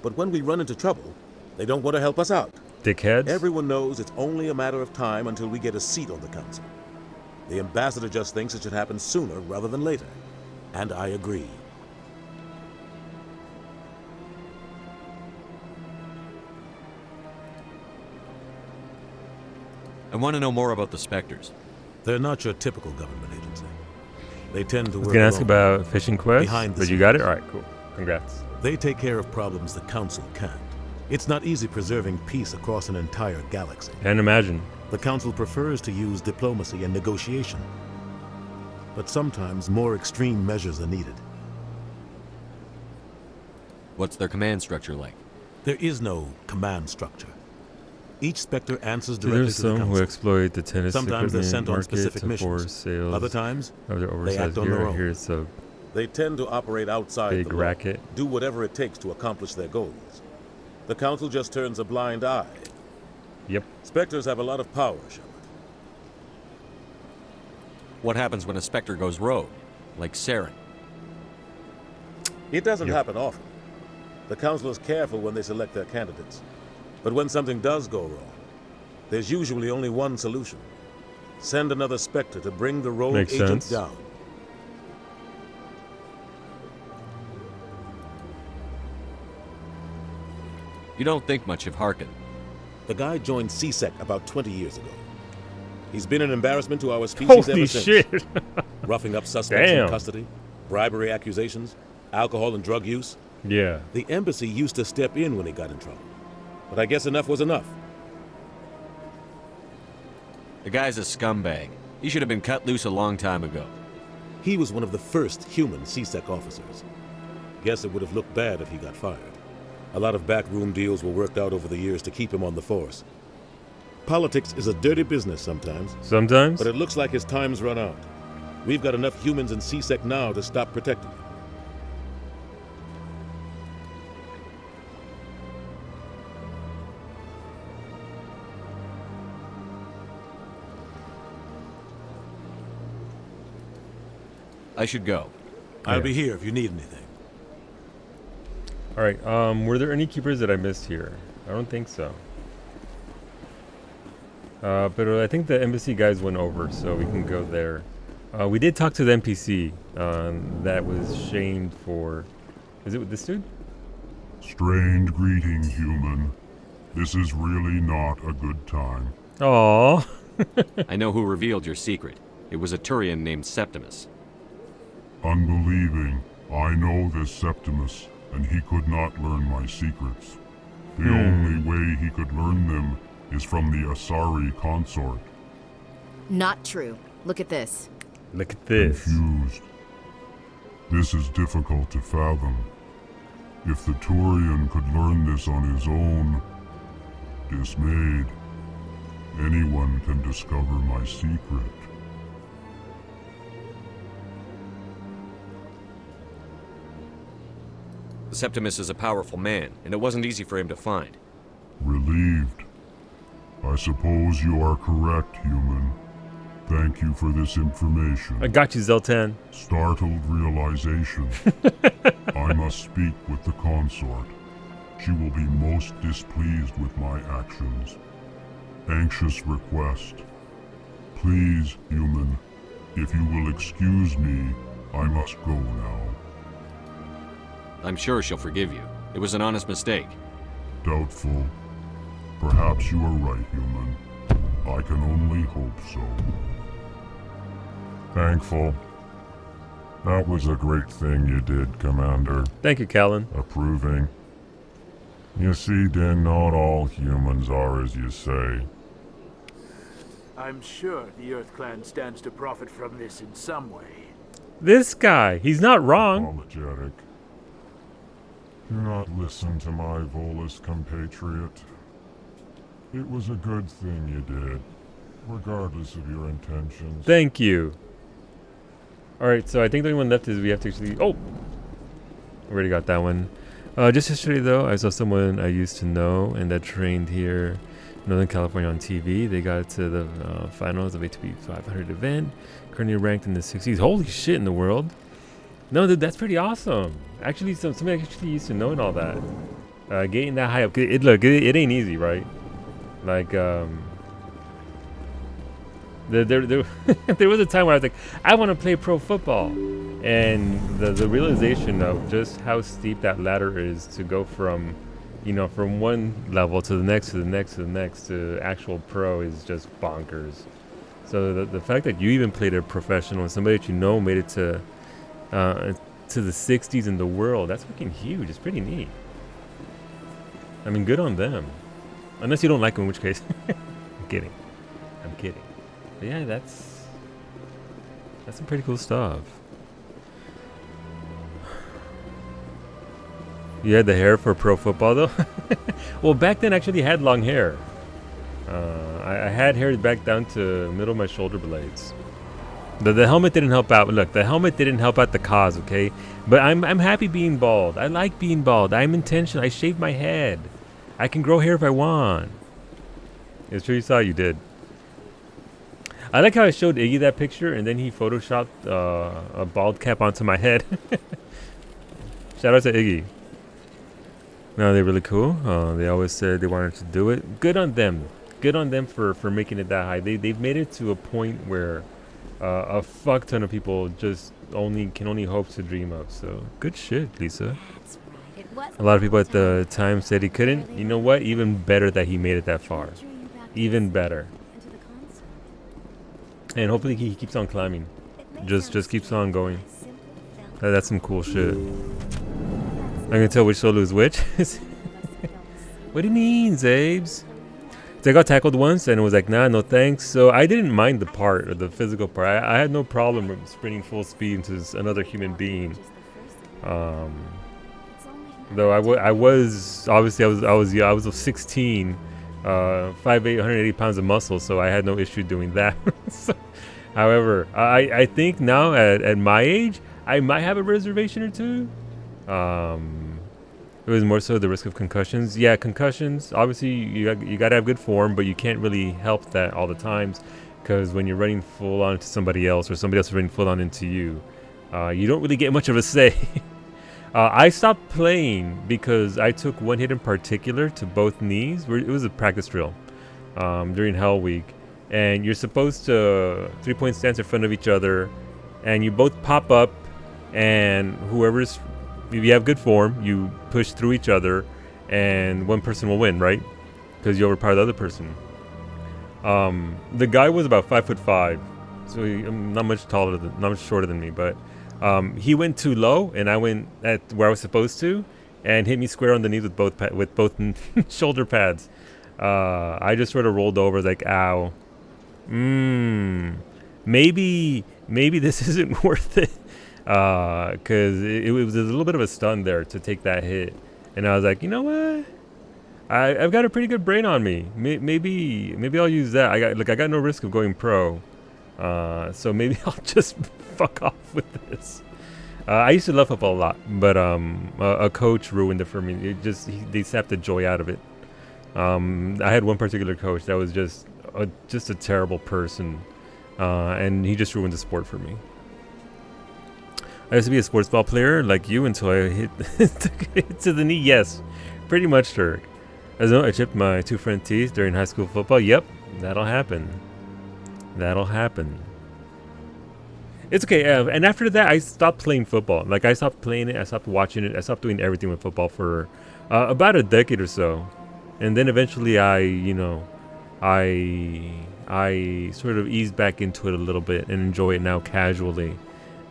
But when we run into trouble, they don't want to help us out. Dickheads. Everyone knows it's only a matter of time until we get a seat on the Council. The ambassador just thinks it should happen sooner rather than later. And I agree. I want to know more about the Spectres. They're not your typical government agency. They tend to work I was gonna ask alone, about fishing quests, behind the but you scenes. got it? Alright, cool. Congrats. They take care of problems the Council can't. It's not easy preserving peace across an entire galaxy. Can't imagine. The Council prefers to use diplomacy and negotiation. But sometimes more extreme measures are needed. What's their command structure like? There is no command structure. Each Spectre answers So directly there's to the some Council. who exploit the tennis Sometimes they're equipment sent on market specific to missions. force sales Other times, of their they oversized act on their gear. own. Here's a They tend to operate outside big the law, racket. do whatever it takes to accomplish their goals. The Council just turns a blind eye. Yep. Spectres have a lot of power, Shepard. What happens when a Spectre goes rogue? Like Saren? It doesn't happen often. The Council is careful when they select their candidates. But when something does go wrong, there's usually only one solution. Send another Spectre to bring the rogue Makes agent sense. down. You don't think much of Harkin. The guy joined CSEC about 20 years ago. He's been an embarrassment to our species Holy ever since. shit. Roughing up suspects Damn. in custody, bribery accusations, alcohol and drug use. Yeah. The embassy used to step in when he got in trouble. But I guess enough was enough. The guy's a scumbag. He should have been cut loose a long time ago. He was one of the first human CSEC officers. Guess it would have looked bad if he got fired. A lot of backroom deals were worked out over the years to keep him on the force. Politics is a dirty business sometimes. Sometimes? But it looks like his time's run out. We've got enough humans in CSEC now to stop protecting him. I should go. I'll be here if you need anything. Alright, were there any keepers that I missed here? I don't think so. But I think the embassy guys went over, so we can go there. We did talk to the NPC that was shamed for... Is it with this dude? Strained greeting, human. This is really not a good time. Aww. I know who revealed your secret. It was a Turian named Septimus. Unbelieving. I know this Septimus, and he could not learn my secrets. The only way he could learn them is from the Asari consort. Not true. Look at this. Look at this. Confused. This is difficult to fathom. If the Turian could learn this on his own, dismayed, anyone can discover my secret. Septimus is a powerful man, and it wasn't easy for him to find. Relieved. I suppose you are correct, human. Thank you for this information. I got you, Zoltan. Startled realization. I must speak with the consort. She will be most displeased with my actions. Anxious request. Please, human, if you will excuse me, I must go now. I'm sure she'll forgive you. It was an honest mistake. Doubtful. Perhaps you are right, human. I can only hope so. Thankful. That was a great thing you did, Commander. Thank you, Callan. Approving. You see, Din, not all humans are as you say. I'm sure the Earth Clan stands to profit from this in some way. This guy, he's not wrong. Apologetic. Do not listen to my Volus compatriot. It was a good thing you did, regardless of your intentions. Thank you. Alright, so I think the only one left is we have to actually... Oh! Already got that one. Just yesterday, though, I saw someone I used to know and that trained here in Northern California on TV. They got to the finals of ATP 500 event. Currently ranked in the 60s. Holy shit in the world. No, dude, that's pretty awesome. Actually, somebody actually used to know and all that. Getting that high up. Look, it ain't easy, right? Like, there was a time where I was like, I want to play pro football. And the realization of just how steep that ladder is to go from, you know, from one level to the next, to the next, to the next, to actual pro is just bonkers. So the fact that you even played a professional and somebody that you know made it to the 60s in the world, that's fucking huge. It's pretty neat. I mean, good on them. Unless you don't like them, in which case. I'm kidding. I'm kidding. But yeah, that's some pretty cool stuff. You had the hair for pro football, though? Well, back then I actually had long hair. I had hair back down to middle of my shoulder blades. The helmet didn't help out. Look, the helmet didn't help out the cause, okay? But I'm happy being bald. I like being bald. I'm intentional. I shaved my head. I can grow hair if I want. It's true, you saw you did. I like how I showed Iggy that picture and then he photoshopped a bald cap onto my head. Shout out to Iggy. No, they're really cool. They always said they wanted to do it. Good on them. Good on them for making it that high. They've made it to a point where a fuck ton of people just can only hope to dream of. So good shit, Lisa. A lot of people at the time said he couldn't. You know what? Even better that he made it that far. Even better. And hopefully he keeps on climbing. Just keeps on going. That's some cool shit. I can tell which solo is which. What do you mean, Zabes? So I got tackled once and it was like, nah, no thanks. So I didn't mind the part, or the physical part. I had no problem sprinting full speed into another human being. Though I was obviously I was 16, 5'8", 180 pounds of muscle, so I had no issue doing that. So, however, I think now at my age, I might have a reservation or two. It was more so the risk of concussions. Yeah, concussions. Obviously, you gotta have good form, but you can't really help that all the times, because when you're running full on to somebody else, or somebody else is running full on into you, you don't really get much of a say. I stopped playing because I took one hit in particular to both knees. It was a practice drill during Hell Week, and you're supposed to 3-point stance in front of each other, and you both pop up, and if you have good form, you push through each other, and one person will win, right? because you overpower the other person. The guy was about 5'5", so not much shorter than me, but he went too low, and I went at where I was supposed to, and hit me square on the knee with both shoulder pads. I just sort of rolled over, like, ow. Maybe this isn't worth it, because it was a little bit of a stun there to take that hit, and I was like, you know what? I've got a pretty good brain on me. Maybe I'll use that. I got no risk of going pro, so maybe I'll just fuck off with this. I used to love football a lot, but a coach ruined it for me. They sapped the joy out of it. I had one particular coach that was just a terrible person, and he just ruined the sport for me. I used to be a sports ball player like you until I hit to the knee. Yes, pretty much, sir. As though I chipped my 2 front teeth during high school football. Yep, that'll happen. That'll happen. It's okay. And after that, I stopped playing football. Like, I stopped playing it. I stopped watching it. I stopped doing everything with football for about a decade or so. And then eventually I sort of eased back into it a little bit and enjoy it now casually.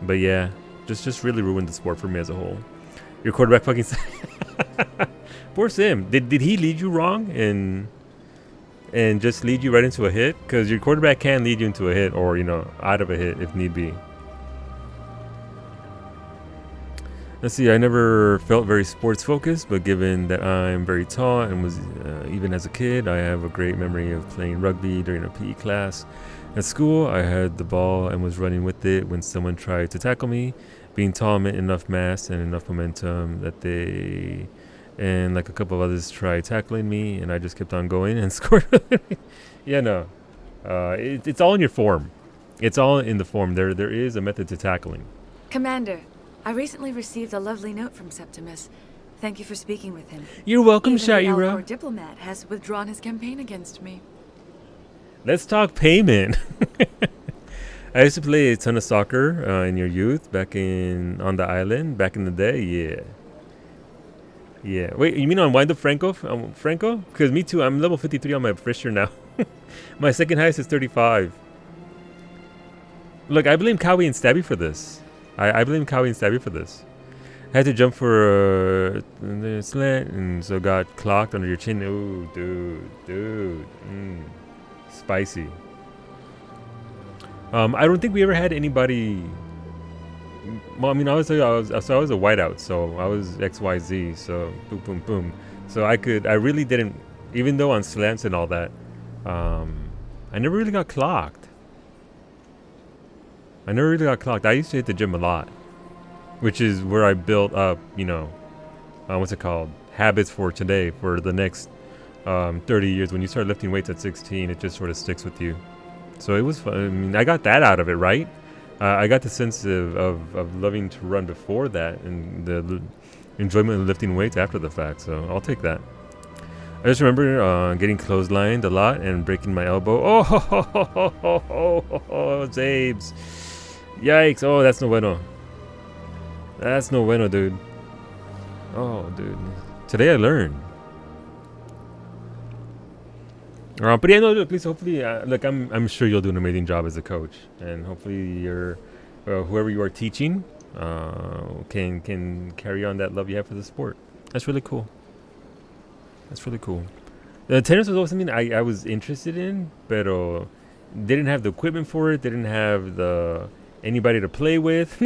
But yeah, just really ruined the sport for me as a whole. Your quarterback fucking... Poor Sim. Did he lead you wrong and just lead you right into a hit? Because your quarterback can lead you into a hit or, out of a hit if need be. Let's see, I never felt very sports focused, but given that I'm very tall and was, even as a kid, I have a great memory of playing rugby during a PE class. At school, I had the ball and was running with it when someone tried to tackle me. Being tall meant enough mass and enough momentum that they... and like a couple of others tried tackling me, and I just kept on going and scored. Yeah, no. It's all in your form. It's all in the form. There is a method to tackling. Commander, I recently received a lovely note from Septimus. Thank you for speaking with him. You're welcome, Even the Sha'ira. Alcor diplomat has withdrawn his campaign against me. Let's talk payment. I used to play a ton of soccer in your youth on the island back in the day. Yeah. Yeah. Wait, you mean on Wind Up Franco? Franco? Because me too. I'm level 53 on my Fisher now. My second highest is 35. Look, I blame Cowie and Stabby for this. I blame Cowie and Stabby for this. I had to jump for a slant and so got clocked under your chin. Ooh, dude. Spicy. I don't think we ever had anybody... Well, I mean, obviously, I was a whiteout, so I was XYZ, so boom, boom, boom. So I really didn't, even though on slants and all that, I never really got clocked. I used to hit the gym a lot, which is where I built up, what's it called? Habits for today, for the next 30 years. When you start lifting weights at 16, it just sort of sticks with you. So it was fun. I mean, I got that out of it, right? I got the sense of loving to run before that and the enjoyment of lifting weights after the fact, so I'll take that. I just remember getting clotheslined a lot and breaking my elbow. Oh, Zabes. Yikes. Oh, that's no bueno. That's no bueno, dude. Oh, dude. Today I learned. But yeah, no, look, hopefully, look, I'm sure you'll do an amazing job as a coach, and hopefully whoever you are teaching can carry on that love you have for the sport. That's really cool. The tennis was always something I was interested in, but didn't have the equipment for it, didn't have anybody to play with,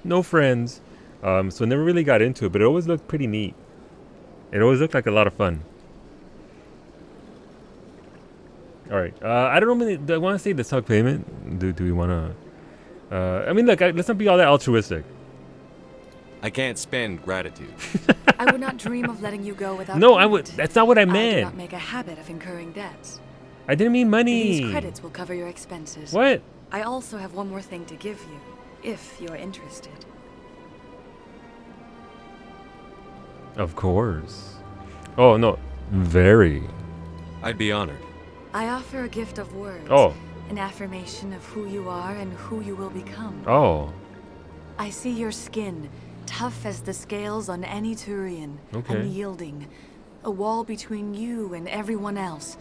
no friends, so never really got into it, but it always looked pretty neat. It always looked like a lot of fun. All right. I don't know. Do I want to say let's talk payment? Do we want to? I mean, look. Let's not be all that altruistic. I can't spend gratitude. I would not dream of letting you go without. No, payment. I would. That's not what I meant. I do not make a habit of incurring debts. I didn't mean money. These credits will cover your expenses. What? I also have one more thing to give you, if you're interested. Of course. Oh no, very. I'd be honored. I offer a gift of words. Oh. An affirmation of who you are and who you will become. Oh. I see your skin, tough as the scales on any Turian, Okay. unyielding, A wall between you and everyone else.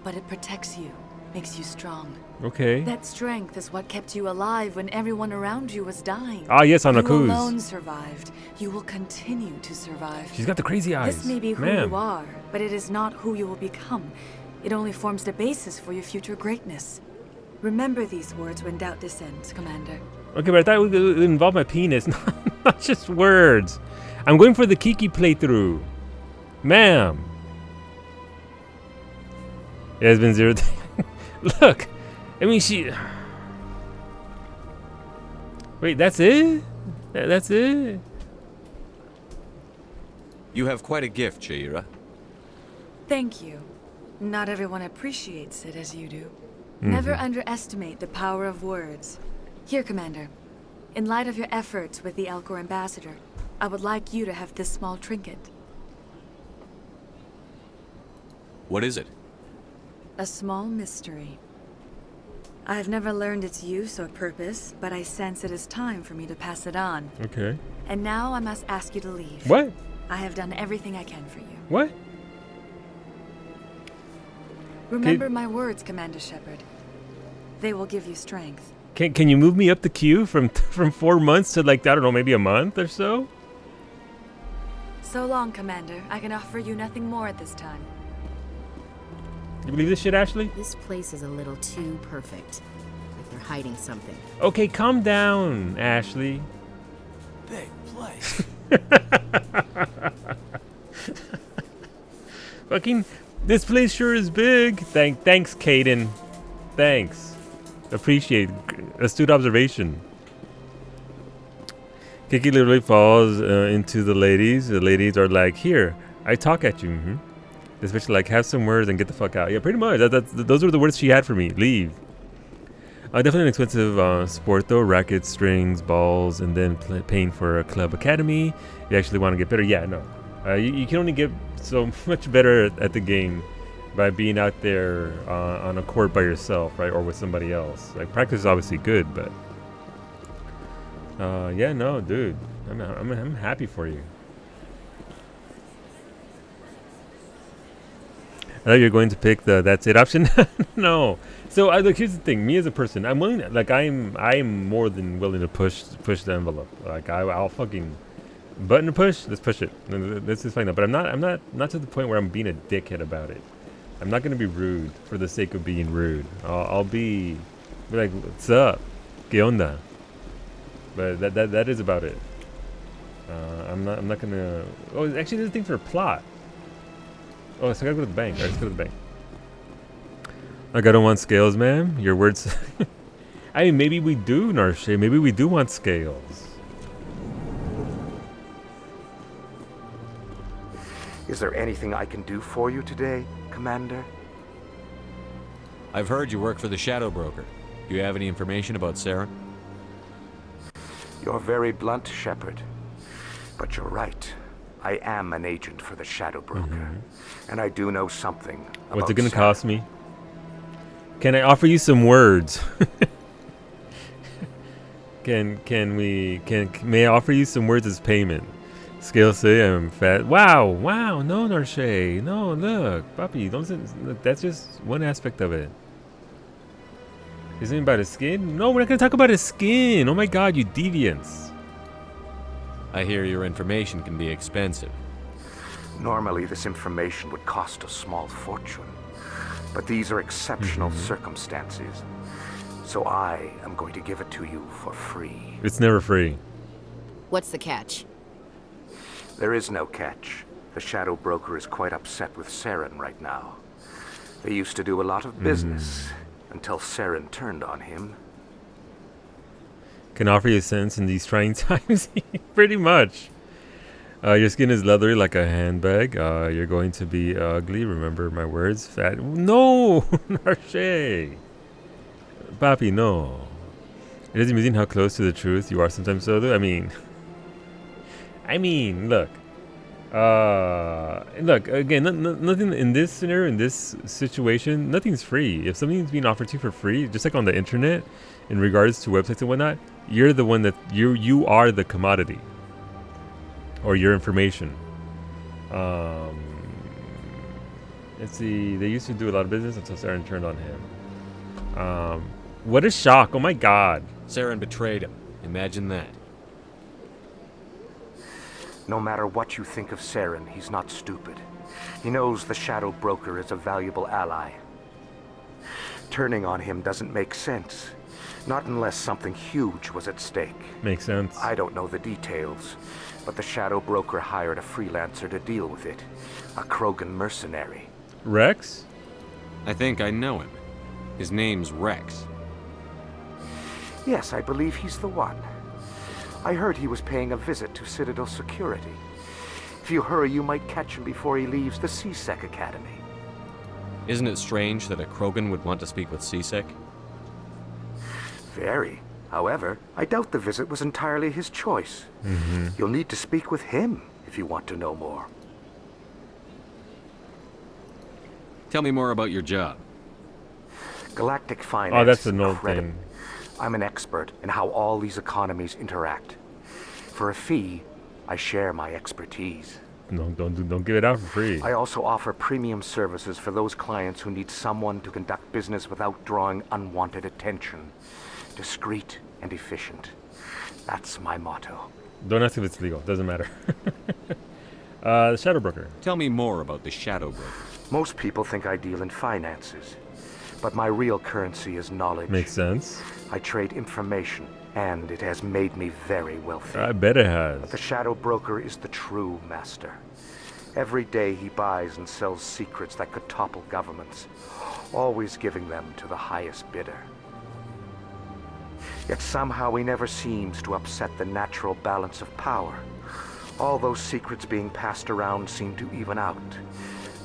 But it protects you, makes you strong. Okay. That strength is what kept you alive when everyone around you was dying. Ah, yes, on You Akuz. alone survived. You will continue to survive. She's got the crazy eyes. This may be who Ma'am. you are, but it is not who you will become. It only forms the basis for your future greatness. Remember these words when doubt descends, Commander. Okay, but I thought it would involve my penis, not just words. I'm going for the Kiki playthrough. Ma'am. It has been 0 Look, I mean, she... Wait, that's it? That's it? You have quite a gift, Sha'ira. Thank you. Not everyone appreciates it as you do. Never underestimate the power of words. Here, Commander. In light of your efforts with the Elcor ambassador, I would like you to have this small trinket. What is it? A small mystery. I have never learned its use or purpose, but I sense it is time for me to pass it on. Okay. And now I must ask you to leave. What? I have done everything I can for you. What? Remember my words, Commander Shepard. They will give you strength. Can you move me up the queue from 4 months to, like, I don't know, maybe a month or so? So long, Commander. I can offer you nothing more at this time. You believe this shit, Ashley? This place is a little too perfect. Like they're hiding something. Okay, calm down, Ashley. Big place. Fucking, this place sure is big. Thanks, Caden. Thanks. Appreciate astute observation. Kiki literally falls into the ladies. The ladies are like, "Here, I talk at you." Especially like, have some words and get the fuck out. Yeah, pretty much. Those were the words she had for me. Leave. Definitely an expensive sport though. Rackets, strings, balls, and then paying for a club academy. You actually want to get better. Yeah, no. You can only get so much better at the game by being out there on a court by yourself, right, or with somebody else. Like, practice is obviously good, but yeah, no, dude, I'm happy for you. I thought you're going to pick the "that's it" option. No. So look, here's the thing. Me as a person, I'm willing. Like, I'm more than willing to push the envelope. Like, I'll fucking button to push. Let's push it. Let's just find out. But I'm not to the point where I'm being a dickhead about it. I'm not gonna be rude for the sake of being rude. I'll be like, "What's up? ¿Qué onda?" But that is about it. I'm not gonna. Oh, actually, there's a thing for a plot. Oh, so I gotta go to the bank. Alright, let's go to the bank. Like, I don't want scales, ma'am. Your words. I mean, maybe we do, Narshe. Maybe we do want scales. Is there anything I can do for you today, Commander? I've heard you work for the Shadow Broker. Do you have any information about Saren? You're very blunt, Shepard. But you're right. I am an agent for the Shadow Broker. And I do know something about What's it gonna Saren. cost me? Can I offer you some words? May I offer you some words as payment? Scale say I'm fat. Wow, no, Narshe. No, look, Papi, look, that's just one aspect of it. Isn't it about his skin? No, we're not gonna talk about his skin. Oh my god, you deviants. I hear your information can be expensive. Normally, this information would cost a small fortune. But these are exceptional circumstances. So I am going to give it to you for free. It's never free. What's the catch? There is no catch. The Shadow Broker is quite upset with Saren right now. They used to do a lot of business until Saren turned on him. Can offer you a sense in these trying times. Pretty much. Your skin is leathery like a handbag. You're going to be ugly. Remember my words. Fat. No, Narshe. Papi, no. It is amazing how close to the truth you are sometimes, Sodu. I mean, look. Look, again, nothing in this scenario, in this situation, nothing's free. If something's being offered to you for free, just like on the internet, in regards to websites and whatnot, you're the one that you are the commodity, or your information. Let's see. They used to do a lot of business until Saren turned on him. What a shock. Oh my god. Saren betrayed him. Imagine that. No matter what you think of Saren, he's not stupid. He knows the Shadow Broker is a valuable ally. Turning on him doesn't make sense. Not unless something huge was at stake. Makes sense. I don't know the details, but the Shadow Broker hired a freelancer to deal with it. A Krogan mercenary. Rex? I think I know him. His name's Rex. Yes, I believe he's the one. I heard he was paying a visit to Citadel Security. If you hurry, you might catch him before he leaves the C-Sec Academy. Isn't it strange that a Krogan would want to speak with C-Sec? Very. However, I doubt the visit was entirely his choice. You'll need to speak with him if you want to know more. Tell me more about your job. Galactic finance. Oh, that's an is old incredible. thing. I'm an expert in how all these economies interact. For a fee, I share my expertise. No, don't give it out for free. I also offer premium services for those clients who need someone to conduct business without drawing unwanted attention. Discreet and efficient. That's my motto. Don't ask if it's legal. Doesn't matter. The Shadow Broker. Tell me more about the Shadow Broker. Most people think I deal in finances, but my real currency is knowledge. Makes sense. I trade information, and it has made me very wealthy. I bet it has. But the Shadow Broker is the true master. Every day he buys and sells secrets that could topple governments, always giving them to the highest bidder. Yet somehow he never seems to upset the natural balance of power. All those secrets being passed around seem to even out.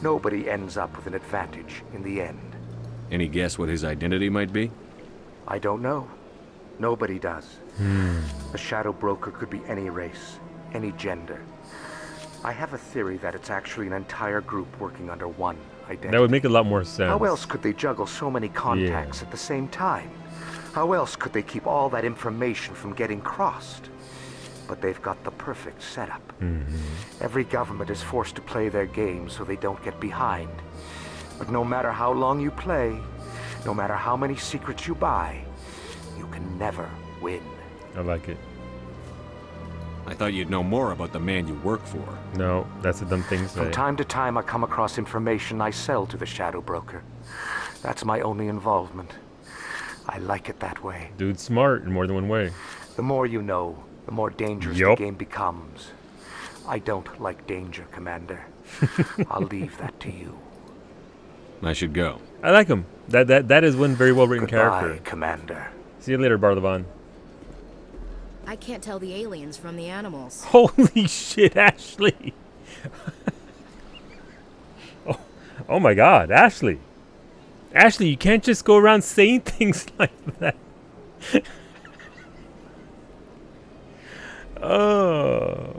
Nobody ends up with an advantage in the end. Any guess what his identity might be? I don't know. Nobody does. The Shadow Broker could be any race, any gender. I have a theory that it's actually an entire group working under one identity. That would make a lot more sense. How else could they juggle so many contacts at the same time? How else could they keep all that information from getting crossed? But they've got the perfect setup. Every government is forced to play their game so they don't get behind. But no matter how long you play, no matter how many secrets you buy, you can never win. I like it. I thought you'd know more about the man you work for. No, that's a dumb thing to say. From time to time, I come across information I sell to the Shadow Broker. That's my only involvement. I like it that way. Dude's smart in more than one way. The more you know, the more dangerous the game becomes. I don't like danger, Commander. I'll leave that to you. I should go. I like him. That is one very well written Goodbye, character. Commander. See you later, Barlavan. I can't tell the aliens from the animals. Holy shit, Ashley. Oh my god, Ashley. Ashley, you can't just go around saying things like that. Oh.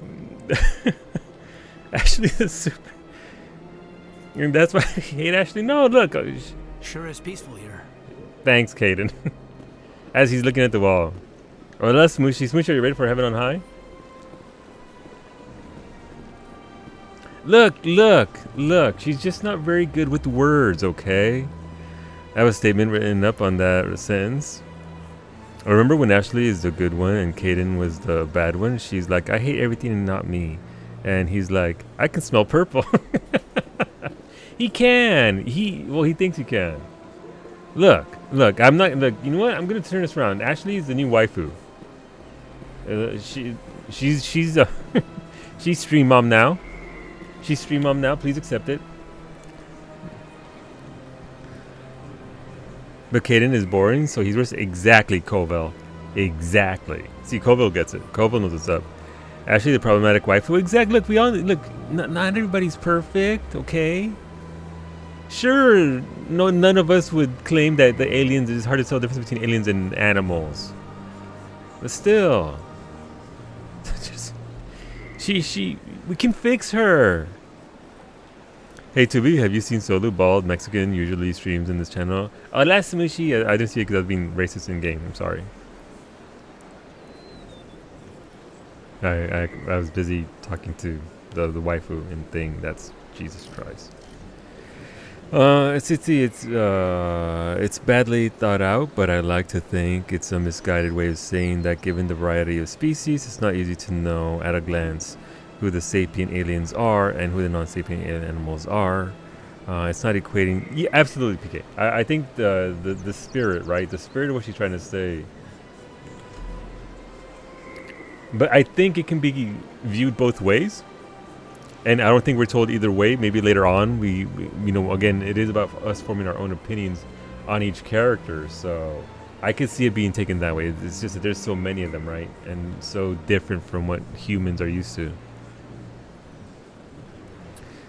Ashley is super. And that's why I hate Ashley. No, look. Sure is peaceful here. Thanks, Caden. As he's looking at the wall. Hola, Smooshy. Smooshy, are you ready for Heaven on High? Look. She's just not very good with words, okay? I have a statement written up on that sentence. I remember when Ashley is the good one and Caden was the bad one. She's like, I hate everything and not me. And he's like, I can smell purple. He can. He thinks he can. Look. I'm not. Look. You know what? I'm gonna turn this around. Ashley is the new waifu. She's she's stream mom now. She's stream mom now. Please accept it. But Caden is boring, so he's worse. Exactly, Koval. Exactly. See, Koval gets it. Koval knows what's up. Ashley, the problematic waifu. Exactly. Look, we all look. Not everybody's perfect. Okay. Sure, none of us would claim that the aliens, it's hard to tell the difference between aliens and animals. But still. We can fix her. Hey, Tubi, have you seen Solu, bald Mexican, usually streams in this channel? Oh, last Smushi, I didn't see it because I was being racist in game. I'm sorry. I was busy talking to the waifu and thing. That's Jesus Christ. It's badly thought out, but I like to think it's a misguided way of saying that given the variety of species, it's not easy to know at a glance who the sapient aliens are and who the non-sapient alien animals are. It's not equating. Yeah, absolutely, PK. I think the spirit, right? The spirit of what she's trying to say. But I think it can be viewed both ways. And I don't think we're told either way. Maybe later on, we you know, again, it is about us forming our own opinions on each character. So I could see it being taken that way. It's just that there's so many of them, right? And so different from what humans are used to.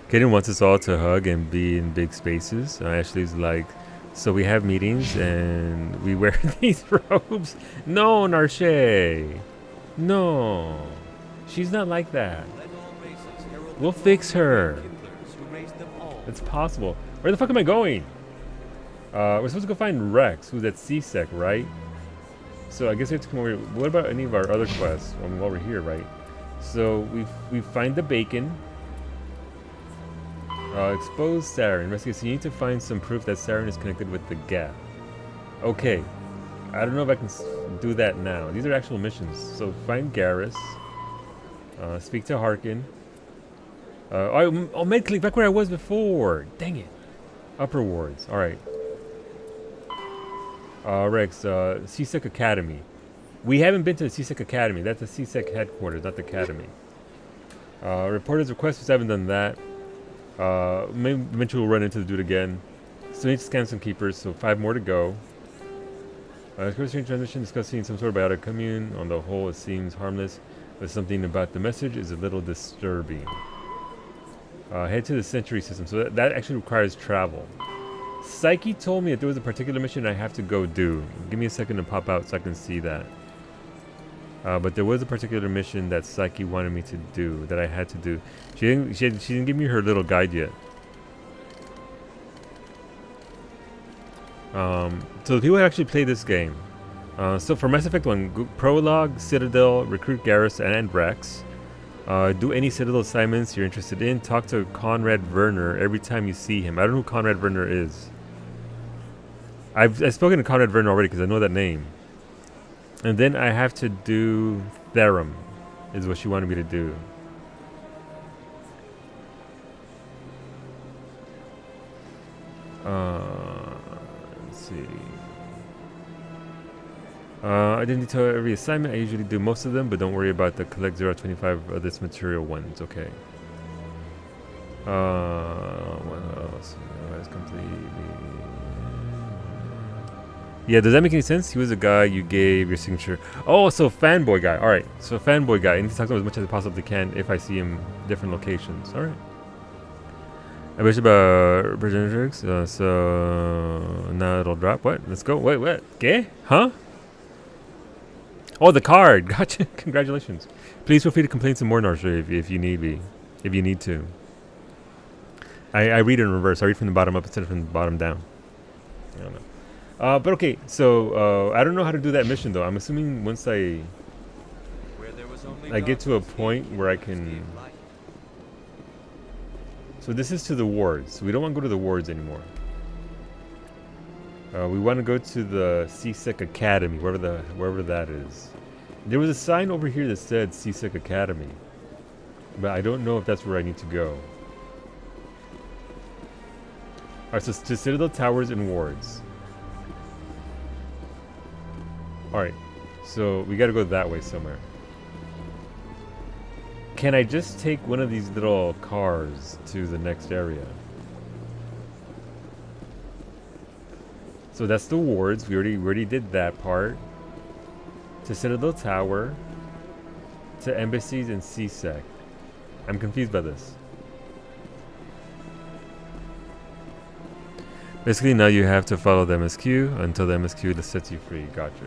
Kaden wants us all to hug and be in big spaces. Ashley's like, so we have meetings and we wear these robes. No, Narshe. No. She's not like that. We'll fix her. It's possible. Where the fuck am I going? We're supposed to go find Rex, who's at CSEC, right? So I guess we have to come over here. What about any of our other quests while we're here, right? So we find the bacon. Expose Saren. Investigate. So you need to find some proof that Saren is connected with the Gap. Okay. I don't know if I can do that now. These are actual missions. So find Garrus. Speak to Harkin. Medclick, back where I was before. Dang it. Upper wards. Alright. Rex, CSEC Academy. We haven't been to the CSEC Academy. That's the CSEC headquarters, not the academy. Reporters request, we haven't done that. Maybe eventually we'll run into the dude again. Still need to scan some keepers, so 5 more to go. Transition discussing some sort of biotic commune. On the whole, it seems harmless, but something about the message is a little disturbing. Head to the Century System, so that actually requires travel. Psyche told me that there was a particular mission I have to go do. Give me a second to pop out so I can see that. But there was a particular mission that Psyche wanted me to do, that I had to do. She didn't give me her little guide yet. So the people who actually play this game. So for Mass Effect 1, Prologue, Citadel, recruit Garrus and Rex. Do any Citadel assignments you're interested in. Talk to Conrad Werner every time you see him. I don't know who Conrad Werner is. I've spoken to Conrad Werner already because I know that name. And then I have to do Therum, is what she wanted me to do. Let's see. I didn't detail every assignment. I usually do most of them, but don't worry about the collect 025 of this material ones. Okay. What else? Yeah, does that make any sense? He was a guy you gave your signature. Oh, so fanboy guy. All right, so fanboy guy. I need to talk to him as much as I possibly can if I see him different locations. All right. I wish about Virginitrix. So now it'll drop. What? Let's go. Wait, what? Okay? Huh? Oh, the card. Gotcha. Congratulations. Please feel free to complain some more, Narsha, if you need me. If you need to. I read it in reverse. I read from the bottom up instead of from the bottom down. I don't know. But okay, so I don't know how to do that mission though. I'm assuming once I get to a point where I can. So this is to the wards. We don't want to go to the wards anymore. We want to go to the CSEC Academy, wherever that is. There was a sign over here that said CSEC Academy, but I don't know if that's where I need to go. All right, so to Citadel Towers and wards. Alright, so we gotta go that way somewhere. Can I just take one of these little cars to the next area? So that's the wards. We already did that part. To Citadel Tower. To embassies and CSEC. I'm confused by this. Basically now you have to follow the MSQ until the MSQ sets you free. Gotcha.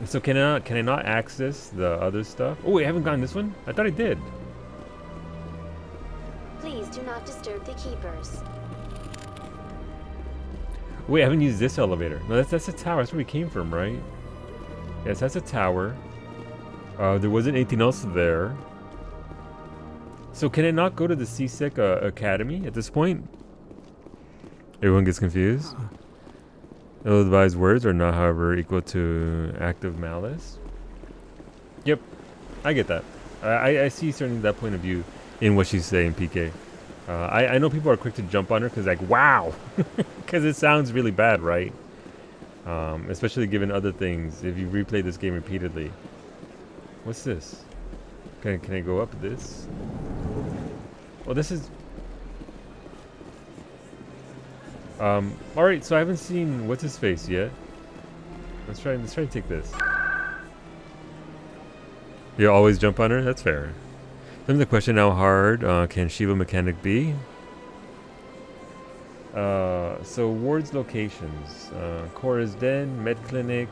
So can I not access the other stuff? Oh, wait, I haven't gotten this one? I thought I did. Please do not disturb the keepers. Wait, I haven't used this elevator. No, that's a tower. That's where we came from, right? Yes, that's a tower. There wasn't anything else there. So can I not go to the CSEC Academy at this point? Everyone gets confused. Ill-advised words are not, however, equal to active malice. Yep, I get that. I see certainly that point of view in what she's saying, PK. I know people are quick to jump on her because like, wow, because it sounds really bad, right? Especially given other things. If you replay this game repeatedly, what's this? Can I go up this? Well, this is. All right. So I haven't seen what's his face yet. Let's try to take this. You always jump on her. That's fair. Then the question: how hard can Shiva Mechanic be? So Ward's locations: Cora's Den, Med Clinic.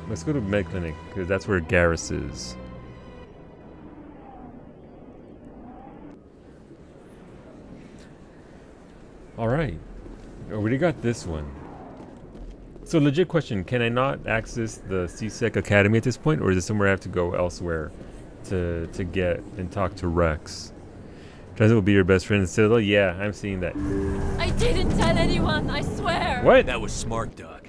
Let's go to Med Clinic because that's where Garrus is. All right, I already got this one. So legit question: can I not access the CSEC Academy at this point, or is it somewhere I have to go elsewhere to get and talk to Rex? Transit will be your best friend in Citadel. Yeah, I'm seeing that. I didn't tell anyone, I swear. What? That was smart, Doc.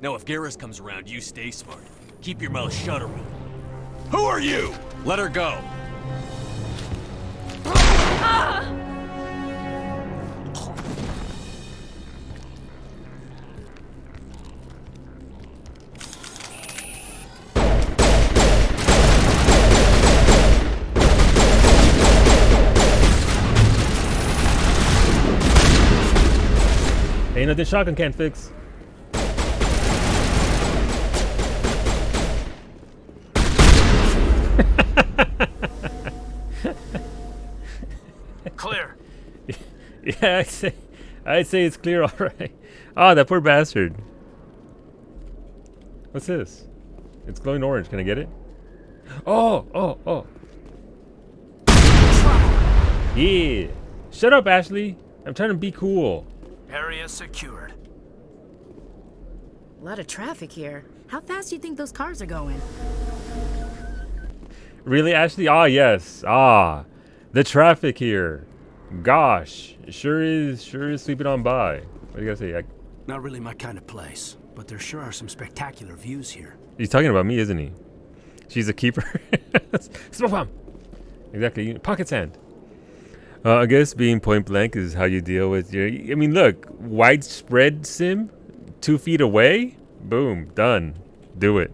Now, if Garrus comes around, you stay smart. Keep your mouth shut around. Who are you? Let her go. Ah! Ain't nothing shotgun can't fix. Clear. Yeah, I'd say it's clear, all right. Oh, that poor bastard. What's this? It's glowing orange. Can I get it? Oh. Yeah. Shut up, Ashley. I'm trying to be cool. Area secured. A lot of traffic here. How fast do you think those cars are going? Really, Ashley? Ah, yes. Ah, the traffic here. Gosh, sure is sweeping on by. What do you gotta say? Not really my kind of place, but there sure are some spectacular views here. He's talking about me, isn't he? She's a keeper. Smoke bomb. Exactly. Pocket sand. I guess being point blank is how you deal with your. I mean, look, widespread sim, 2 feet away, boom, done. Do it.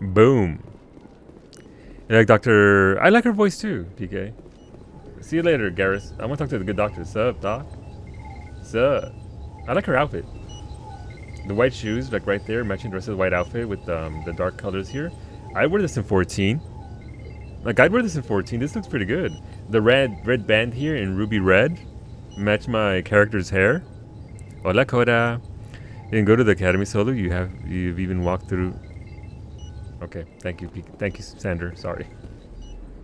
Boom. You like Doctor? I like her voice too, PK. See you later, Garrus. I want to talk to the good doctor. Sup, Doc? Sup? I like her outfit. The white shoes, like right there, matching the rest of the white outfit with the dark colors here. I wear this in 14. Like, I'd wear this in 14. This looks pretty good. The red band here in ruby red match my character's hair. Hola, Coda. You can go to the academy solo. You've even walked through. Okay, thank you, Sander. Sorry.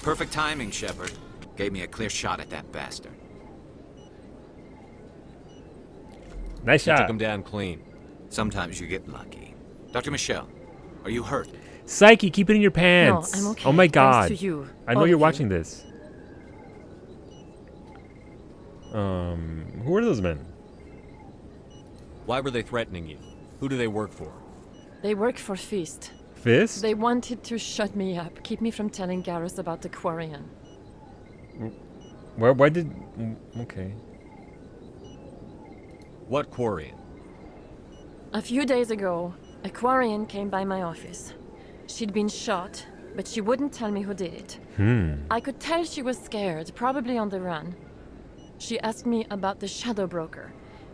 Perfect timing, Shepard. Gave me a clear shot at that bastard. Nice shot. Took him down clean. Sometimes you get lucky. Dr. Michelle, are you hurt? Psyche, keep it in your pants. No, I'm okay. Oh my god. Thanks to you. I know you're watching this. Who are those men? Why were they threatening you? Who do they work for? They work for Fist. Fist? They wanted to shut me up, keep me from telling Garrus about the Quarian. Why did... Okay. What Quarian? A few days ago, a Quarian came by my office. She'd been shot, but she wouldn't tell me who did it. I could tell she was scared, probably on the run. She asked me about the Shadow Broker.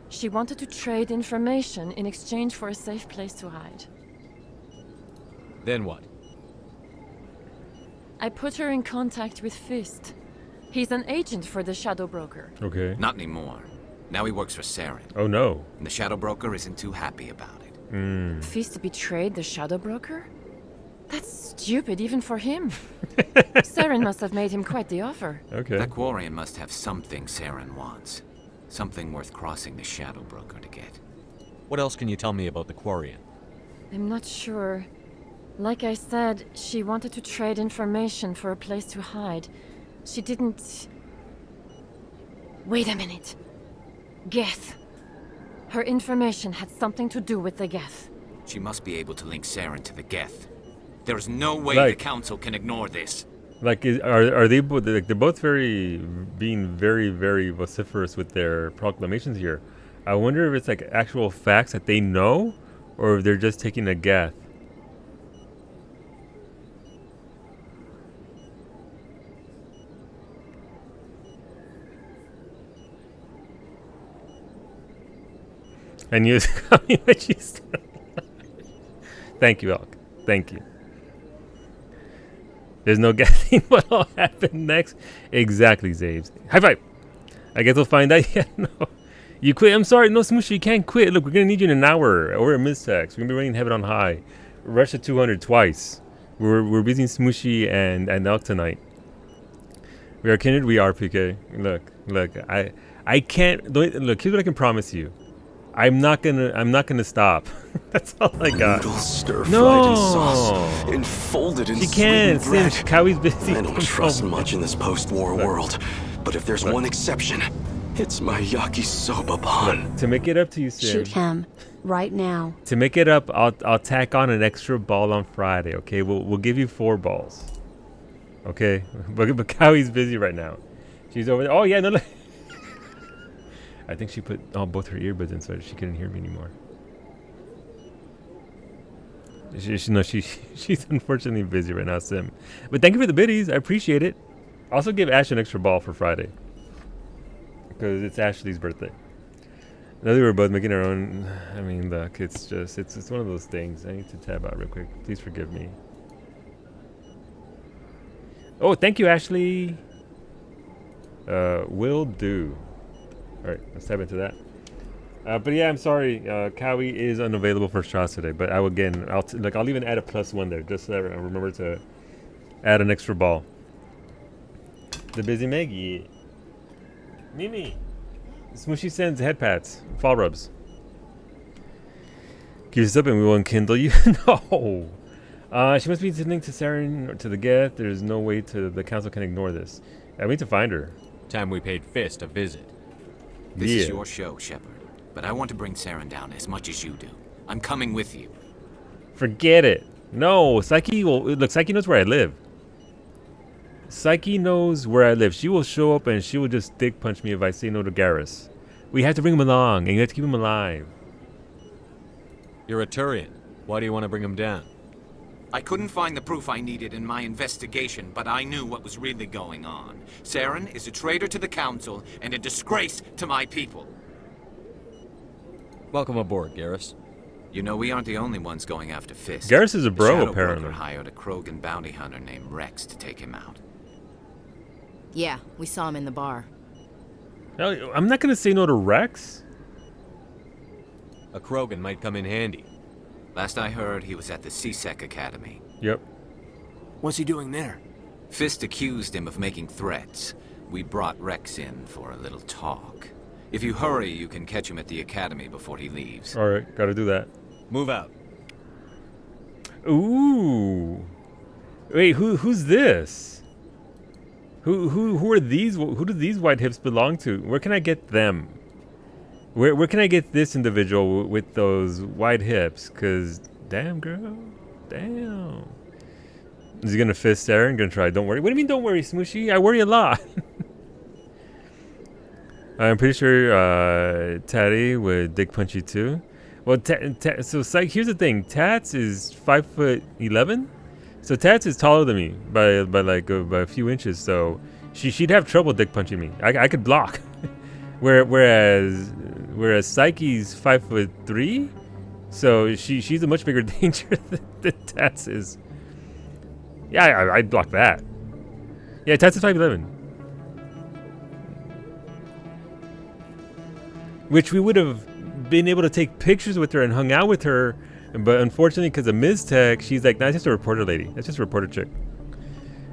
She wanted to trade information in exchange for a safe place to hide. Then what? I put her in contact with Fist. He's an agent for the Shadow Broker. Okay. Not anymore. Now he works for Saren. Oh no. And the Shadow Broker isn't too happy about it. Fist betrayed the Shadow Broker? That's stupid even for him. Saren must have made him quite the offer. Okay. That Quarian must have something Saren wants. Something worth crossing the Shadow Broker to get. What else can you tell me about the Quarian? I'm not sure. Like I said, she wanted to trade information for a place to hide. She didn't... Wait a minute. Geth. Her information had something to do with the Geth. She must be able to link Saren to the Geth. There is no way the Council can ignore this. Like, are they both, like, they're both being very, very vociferous with their proclamations here. I wonder if it's like actual facts that they know, or if they're just taking a Geth. And you, thank you, Elk. Thank you. There's no guessing what'll happen next. Exactly, Zaves. High five. I guess we'll find out. Yeah, no. You quit. I'm sorry. No, Smooshy, you can't quit. Look, we're going to need you in an hour. Or a Mistex. We're going to be running Heaven on High. Rush to 200 twice. We're beating Smooshy and Elk tonight. We are kindred. We are PK. Look. I can't. Look, here's what I can promise you. I'm not gonna stop. That's all I got. Stir-fried no, in sauce, enfolded in she can't. bread. Since Kowie's busy. I don't trust much in this post-war world, but if there's one exception, it's my yakisoba pan. To make it up to you, Sim. Shoot him right now. To make it up, I'll tack on an extra ball on Friday. Okay, we'll give you 4 balls. Okay, but Kowie's busy right now. She's over there. Oh yeah, no. I think she put both her earbuds in so she couldn't hear me anymore. She's unfortunately busy right now, Sim. But thank you for the biddies. I appreciate it. Also give Ash an extra ball for Friday. Because it's Ashley's birthday. Now that we're both making our own. I mean, look, it's one of those things. I need to tab out real quick. Please forgive me. Oh, thank you, Ashley. Will do. Alright, let's tab into that. But yeah, I'm sorry. Cowie is unavailable for shots today. But I'll even add a +1 there, just so that I remember to add an extra ball. The busy Maggie. Mimi. Smooshy sends head pats, fall rubs. Keep this up and we will enkindle you. No. She must be linked to Saren or to the Geth. There's no way the council can ignore this. I need to find her. Time we paid Fist a visit. This is your show, Shepard. But I want to bring Saren down as much as you do. I'm coming with you. Forget it. No, Psyche Psyche knows where I live. Psyche knows where I live. She will show up and she will just dick punch me if I say no to Garrus. We have to bring him along, and you have to keep him alive. You're a Turian. Why do you want to bring him down? I couldn't find the proof I needed in my investigation, but I knew what was really going on. Saren is a traitor to the Council and a disgrace to my people. Welcome aboard, Garrus. You know, we aren't the only ones going after Fisk. Garrus is a bro, Shadow apparently. Broker hired a Krogan bounty hunter named Rex to take him out. Yeah, we saw him in the bar. No, I'm not going to say no to Rex. A Krogan might come in handy. Last I heard, he was at the CSEC Academy. Yep. What's he doing there? Fist accused him of making threats. We brought Rex in for a little talk. If you hurry, you can catch him at the Academy before he leaves. Alright, gotta do that. Move out. Ooh. Wait, who's this? Who are these? Who do these white hips belong to? Where can I get them? Where can I get this individual with those white hips? Cause damn girl, damn. Is he gonna fist Saren? Gonna try? Don't worry. What do you mean? Don't worry, Smooshy. I worry a lot. I'm pretty sure Tatty would dick punch you too. Well, so Psych, here's the thing. Tats is 5'11", so Tats is taller than me by a few inches. So she'd have trouble dick punching me. I could block. Whereas Psyche's 5'3", so she's a much bigger danger than Tats is. Yeah, I'd block that. Yeah, Tats is 5'11". Which we would have been able to take pictures with her and hung out with her, but unfortunately, because of Ms. Tech, she's like, nah, that's just a reporter lady. That's just a reporter chick.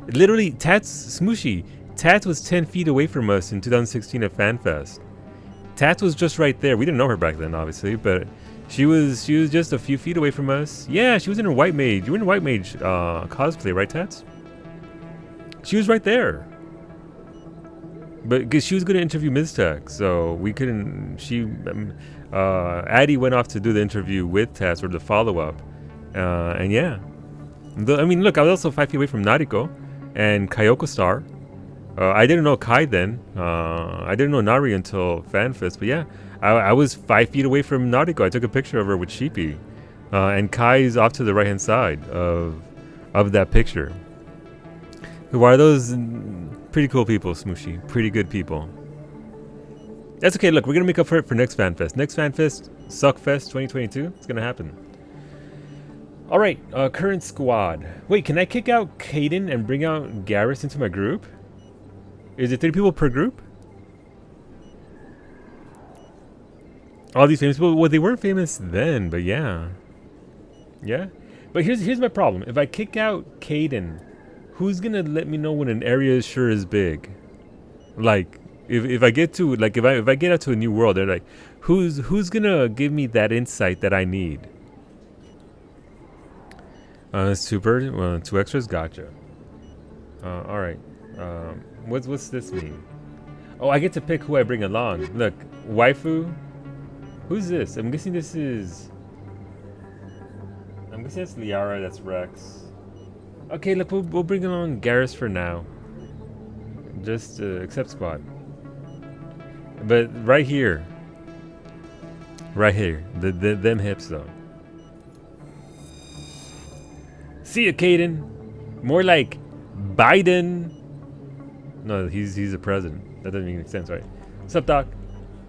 Literally, Tats Smooshy. Tats was 10 feet away from us in 2016 at FanFest. Tats was just right there. We didn't know her back then, obviously, but she was just a few feet away from us. Yeah, she was in her White Mage. You were in White Mage cosplay, right, Tats? She was right there. But because she was going to interview Miztech, so we couldn't. Addie went off to do the interview with Tess, or the follow-up, and yeah. I mean, look, I was also 5 feet away from Nariko and Kyoko Star. I didn't know Kai then. I didn't know Nari until FanFest, but yeah, I was 5 feet away from Nariko. I took a picture of her with Sheepy, and Kai's off to the right-hand side of that picture. Who are those? Pretty cool people, Smooshy. Pretty good people. That's okay. Look, we're gonna make up for it for next FanFest. Next FanFest, Suckfest 2022. It's gonna happen. All right, current squad. Wait, can I kick out Caden and bring out Garrus into my group? Is it 3 people per group? All these famous people. Well, they weren't famous then, but yeah. Yeah. But here's my problem. If I kick out Caden, who's gonna let me know when an area sure is big? Like, if I get to if I get out to a new world, they're like, who's gonna give me that insight that I need? Super. 2 extras. Gotcha. All right. What's this mean? Oh, I get to pick who I bring along. Look, waifu. Who's this? I'm guessing this is. I'm guessing that's Liara. That's Rex. Okay, look, we'll bring along Garrus for now. Just accept squad. But right here. Right here. Them hips though. See ya, Caden. More like Biden. No, he's the president. That doesn't make any sense, right? What's up, Doc?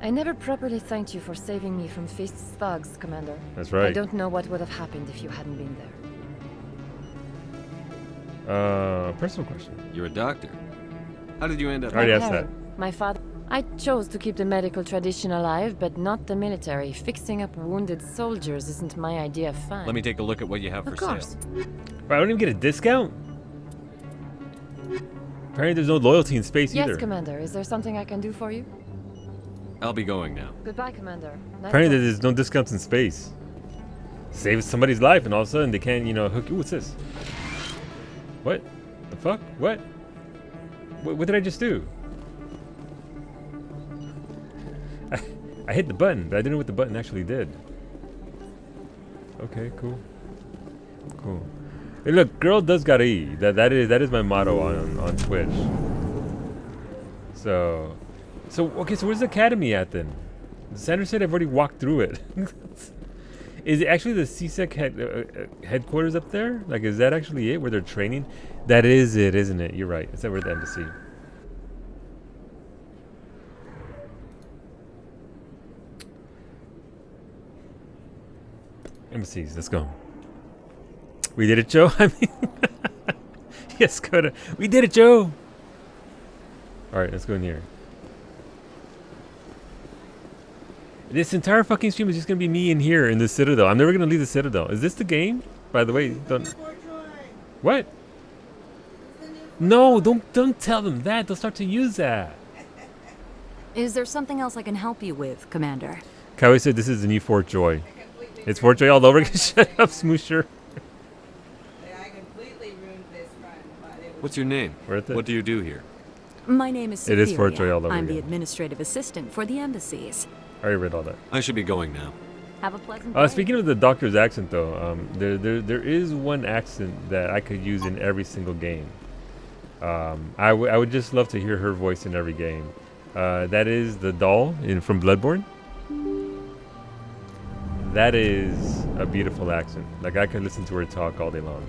I never properly thanked you for saving me from Fist's thugs, Commander. That's right. I don't know what would have happened if you hadn't been there. Personal question. You're a doctor. How did you end up? I already asked that. My father. I chose to keep the medical tradition alive, but not the military. Fixing up wounded soldiers isn't my idea of fun. Let me take a look at what you have for sale. I don't even get a discount? Apparently there's no loyalty in space either. Yes, Commander. Is there something I can do for you? I'll be going now. Goodbye, Commander. Nice Apparently talk. there's no discounts in space. Save somebody's life and all of a sudden they can't, hook you. What's this? What? The fuck? What did I just do? I hit the button, but I didn't know what the button actually did. Okay, cool. Cool. Hey, look, girl does gotta eat. That is my motto on Twitch. So okay, so where's the academy at then? Sandra said I've already walked through it. Is it actually the CSEC headquarters up there? Like, is that actually it, where they're training? That is it, isn't it? You're right. It's over at the embassy. Embassies, let's go. We did it, Joe. I mean, yes, Coda. We did it, Joe. All right, let's go in here. This entire fucking stream is just gonna be me in here in the Citadel. I'm never gonna leave the Citadel. Is this the game? By the way, don't. What? No, don't tell them that. They'll start to use that. Is there something else I can help you with, Commander? Kawi said this is the new Fort Joy. It's Fort Joy all over again. Shut up, Smoosher. What's your name? What do you do here? My name is It Cytheria. is Fort Joy all over I'm the again. administrative assistant for the embassies. I already read all that. I should be going now. Have a pleasant day. Speaking of the doctor's accent, though, there is one accent that I could use in every single game. I would just love to hear her voice in every game. That is the doll from Bloodborne. That is a beautiful accent. Like, I could listen to her talk all day long.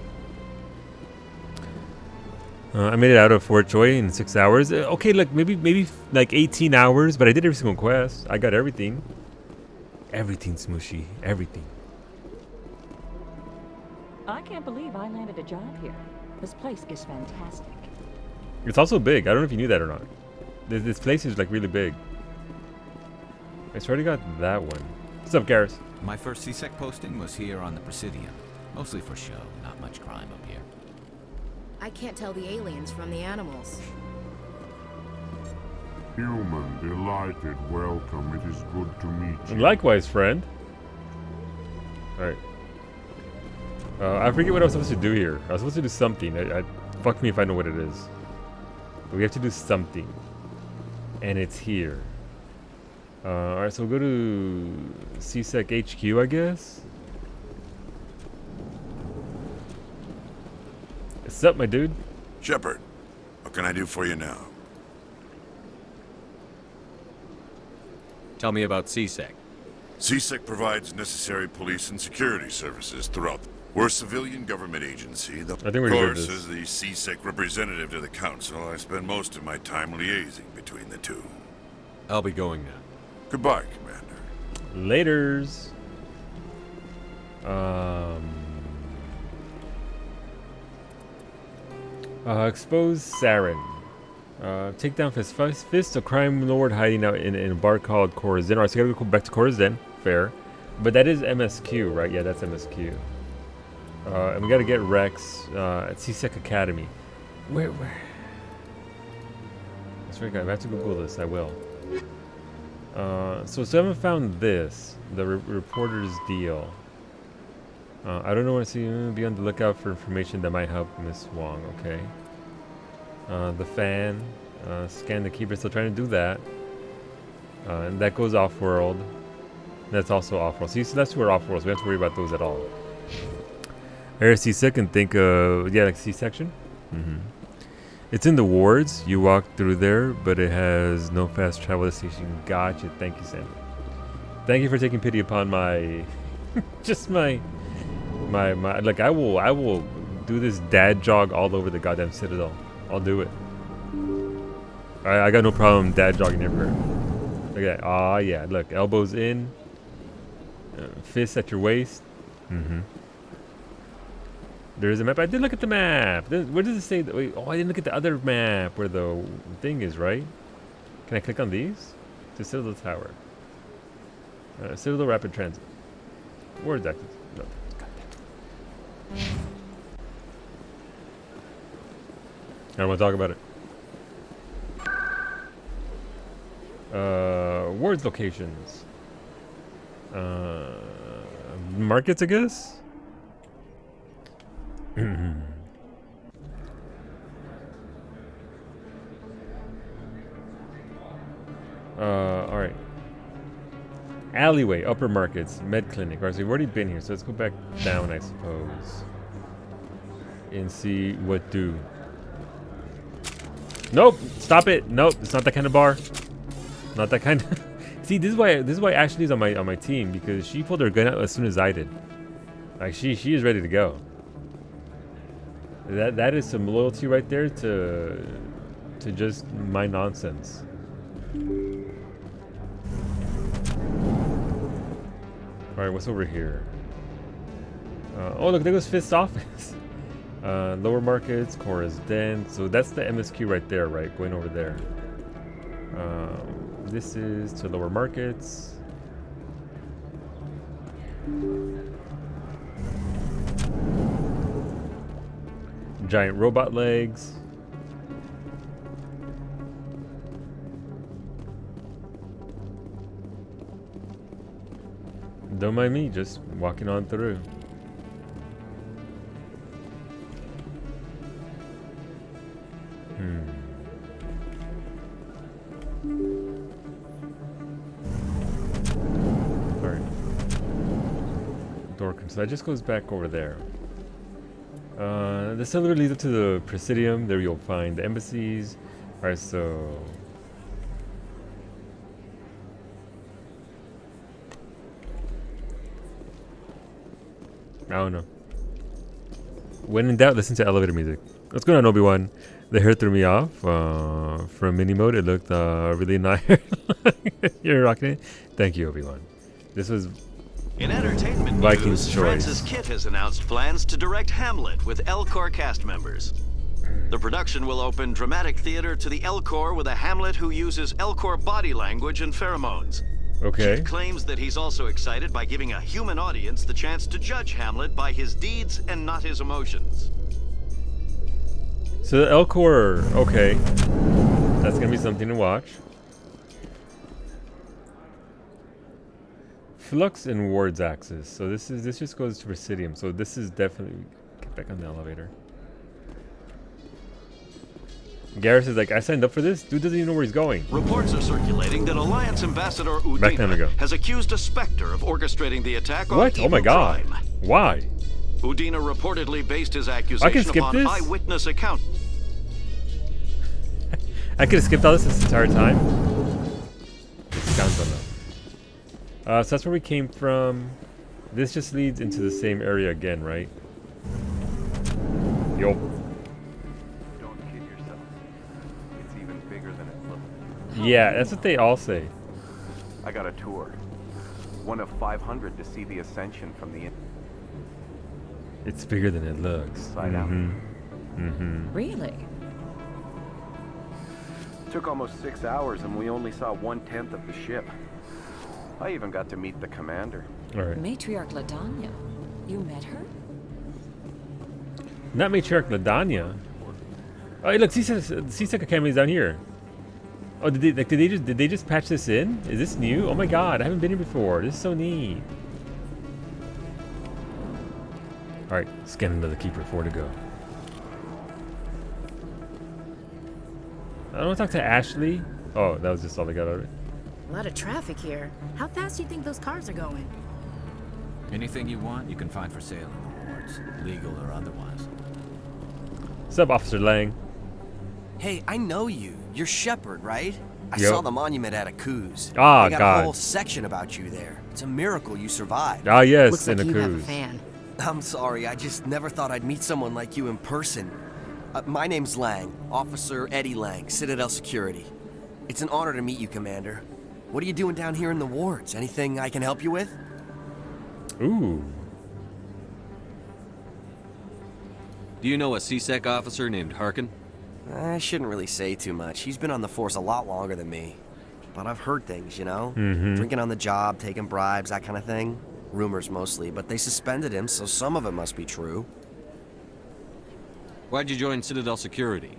I made it out of Fort Joy in 6 hours. Okay, look, maybe like 18 hours, but I did every single quest. I got everything. Everything, Smooshy. Everything. I can't believe I landed a job here. This place is fantastic. It's also big. I don't know if you knew that or not. This place is like really big. I already got that one. What's up, Garrus? My first CSEC posting was here on the Presidium. Mostly for show, not much crime up here. I can't tell the aliens from the animals. Human, delighted, welcome. It is good to meet you. And likewise, friend. Alright. I forget what I was supposed to do here. I was supposed to do something. Fuck me if I know what it is. But we have to do something. and it's here. Alright, so we'll go to C-Sec HQ, I guess. What's up, my dude? Shepard, what can I do for you now? Tell me about C-Sec. C-Sec provides necessary police and security services throughout. We're a civilian government agency. Of course, as the C-Sec representative to the Council, I spend most of my time liaising between the two. I'll be going now. Goodbye, Commander. Laters. Expose Saren. Take down Fist, a crime lord hiding out in a bar called Corazon. Alright, so we gotta go back to Corazon. Fair. But that is MSQ, right? Yeah, that's MSQ. And we gotta get Rex at C-Sec Academy. Where? That's right, guys. I have to Google this. I will. So I haven't found this. The reporter's deal. I don't know what I see. Be on the lookout for information that might help Miss Wong. Okay. The fan. Scan the keeper. Still trying to do that. And that goes off-world. That's also off-world. See, so that's who are off-world. So we don't have to worry about those at all. Area C-Sec and think of, yeah, like C-section. It's in the wards. You walk through there, but it has no fast travel station. Gotcha. Thank you, Sam. Thank you for taking pity upon my, just my. Like I will do this dad jog all over the goddamn Citadel. I'll do it. I got no problem dad jogging everywhere. Okay. Ah, yeah. Look, elbows in. Fists at your waist. There's a map. I did look at the map. Where does it say? Wait, oh, I didn't look at the other map where the thing is, right? Can I click on these? To Citadel Tower. Citadel Rapid Transit. Where's access? No. I don't want to talk about it. Wards locations. Markets, I guess? Alright. Alleyway, upper markets, med clinic. Alright, so we've already been here, so let's go back down, I suppose. And see what do. Nope! Stop it! Nope, it's not that kind of bar. Not that kind of See, this is why Ashley's on my team, because she pulled her gun out as soon as I did. Like she is ready to go. That is some loyalty right there to just my nonsense. Alright, what's over here? Oh look, there goes Fist's office. Lower markets, Cora's Den. So that's the MSQ right there, right? Going over there. This is to lower markets. Giant robot legs. Don't mind me, just walking on through. Alright. Door, so that just goes back over there. The cellar leads up to the Presidium. There you'll find the embassies. Alright, so... I don't know. When in doubt, listen to elevator music. What's going on, Obi-Wan? The hair threw me off. From mini mode, it looked really nice. You're rocking it. Thank you, Obi-Wan. This was in entertainment Viking's news, choice. Francis Kitt has announced plans to direct Hamlet with Elcor cast members. The production will open dramatic theater to the Elcor with a Hamlet who uses Elcor body language and pheromones. Okay. Kitt claims that he's also excited by giving a human audience the chance to judge Hamlet by his deeds and not his emotions. So the Elcor, okay. That's gonna be something to watch. Flux and wards axis. So this just goes to Presidium. So this is definitely get back on the elevator. Garrus is like, I signed up for this? Dude doesn't even know where he's going. Reports are circulating that Alliance Ambassador Back time ago. Udina has accused a Spectre of orchestrating the attack on What? Oh my Eden god. Prime. Why? Udina reportedly based his I can accusation skip upon this? eyewitness account. I could have skipped all this entire time. Sounds enough. So that's where we came from. This just leads into the same area again, right? Yo. Don't kid yourself. It's even bigger than it looks. Yeah, that's what they all say. I got a tour. One of 500 to see the ascension from the It's bigger than it looks. Inside out. Really? Took almost 6 hours and we only saw 1/10 of the ship. I even got to meet the commander. All right. Matriarch Ladanya. You met her? Not Matriarch Ladanya. Oh, hey, look, C-Sec Academy is down here. Oh, did they just patch this in? Is this new? Oh my god, I haven't been here before. This is so neat. All right, scan another keeper. 4 to go. I don't want to talk to Ashley. Oh, that was just all I got out of it. A lot of traffic here. How fast do you think those cars are going? Anything you want, you can find for sale in the wards, legal or otherwise. Sup, Officer Lang? Hey, I know you. You're Shepard, right? I Yep. saw the monument at Akuz. Ah, I got God. a whole section about you there. It's a miracle you survived. Ah, yes, Looks in like you have a Akuz. fan. I'm sorry, I just never thought I'd meet someone like you in person. My name's Lang, Officer Eddie Lang, Citadel Security. It's an honor to meet you, Commander. What are you doing down here in the wards? Anything I can help you with? Ooh. Do you know a C-Sec officer named Harkin? I shouldn't really say too much. He's been on the force a lot longer than me. But I've heard things, you know? Drinking on the job, taking bribes, that kind of thing. Rumors mostly, but they suspended him, so some of it must be true. Why'd you join Citadel Security?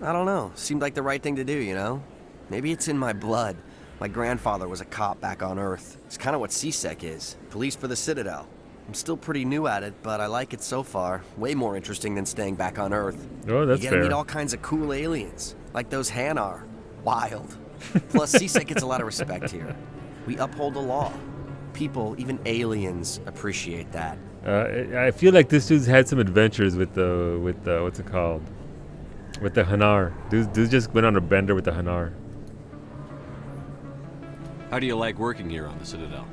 I don't know. Seemed like the right thing to do, you know? Maybe it's in my blood. My grandfather was a cop back on Earth. It's kind of what C-Sec is. Police for the Citadel. I'm still pretty new at it, but I like it so far. Way more interesting than staying back on Earth. Oh, that's you get to fair. meet all kinds of cool aliens, like those Hanar. Wild. Plus, C-Sec gets a lot of respect here. We uphold the law. People, even aliens, appreciate that. I feel like this dude's had some adventures with the what's it called? With the Hanar. Dude just went on a bender with the Hanar. How do you like working here on the Citadel?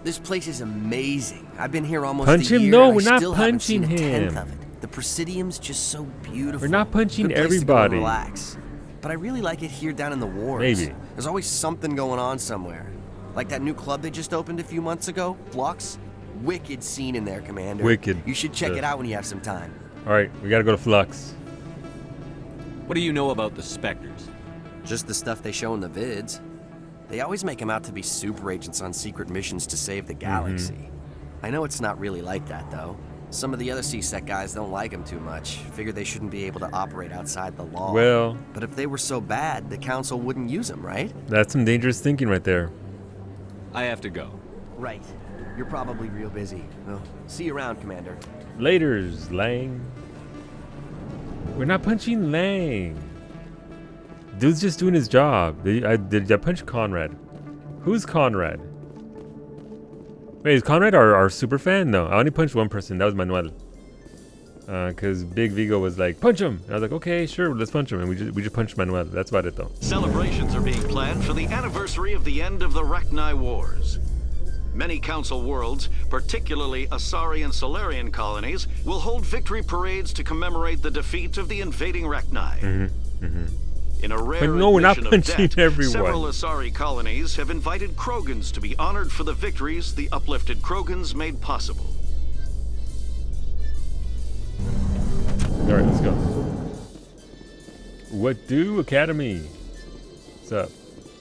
This place is amazing. I've been here almost Punch a him? year. No, and we're I not still haven't seen punching a tenth him. of it. The Presidium's just so beautiful. We're not punching Good place to go and everybody. relax. But I really like it here down in the wards. Maybe. There's always something going on somewhere. Like that new club they just opened a few months ago, Flux. Wicked scene in there, Commander. Wicked. You should check Yeah. it out when you have some time. All right, we gotta go to Flux. What do you know about the Spectres? Just the stuff they show in the vids. They always make them out to be super agents on secret missions to save the galaxy. I know it's not really like that, though. Some of the other C-Sec guys don't like them too much. Figure they shouldn't be able to operate outside the law. Well- But if they were so bad, the Council wouldn't use them, right? That's some dangerous thinking right there. I have to go. Right. You're probably real busy. Well, see you around, Commander. Laters, Lang. We're not punching Lang. Dude's just doing his job. Did I punch Conrad? Who's Conrad? Wait, is Conrad our super fan? No, I only punched one person. That was Manuel. Because Big Vigo was like, punch him. And I was like, okay, sure, let's punch him. And we just punched Manuel. That's about it, though. Celebrations are being planned for the anniversary of the end of the Rachni Wars. Many Council worlds, particularly Asari and Solarian colonies, will hold victory parades to commemorate the defeat of the invading Rachni. In a rare But no, we're not admission of punching debt, everyone. several Asari colonies have invited Krogans to be honored for the victories the uplifted Krogans made possible. All right, let's go. What do Academy? What's up?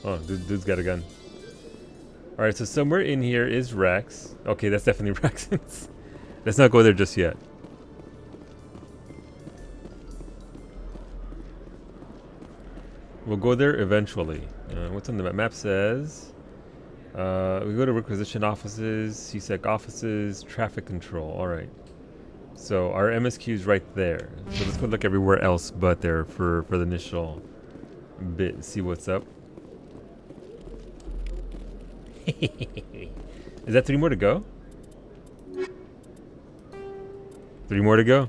Oh, dude's got a gun. All right, so somewhere in here is Rex. Okay, that's definitely Rex. Let's not go there just yet. We'll go there eventually. What's on the map? Map says we go to requisition offices, C-Sec offices, traffic control. All right. So our MSQ is right there. So let's go look everywhere else but there for the initial bit. See what's up. Is that 3 more to go? 3 more to go.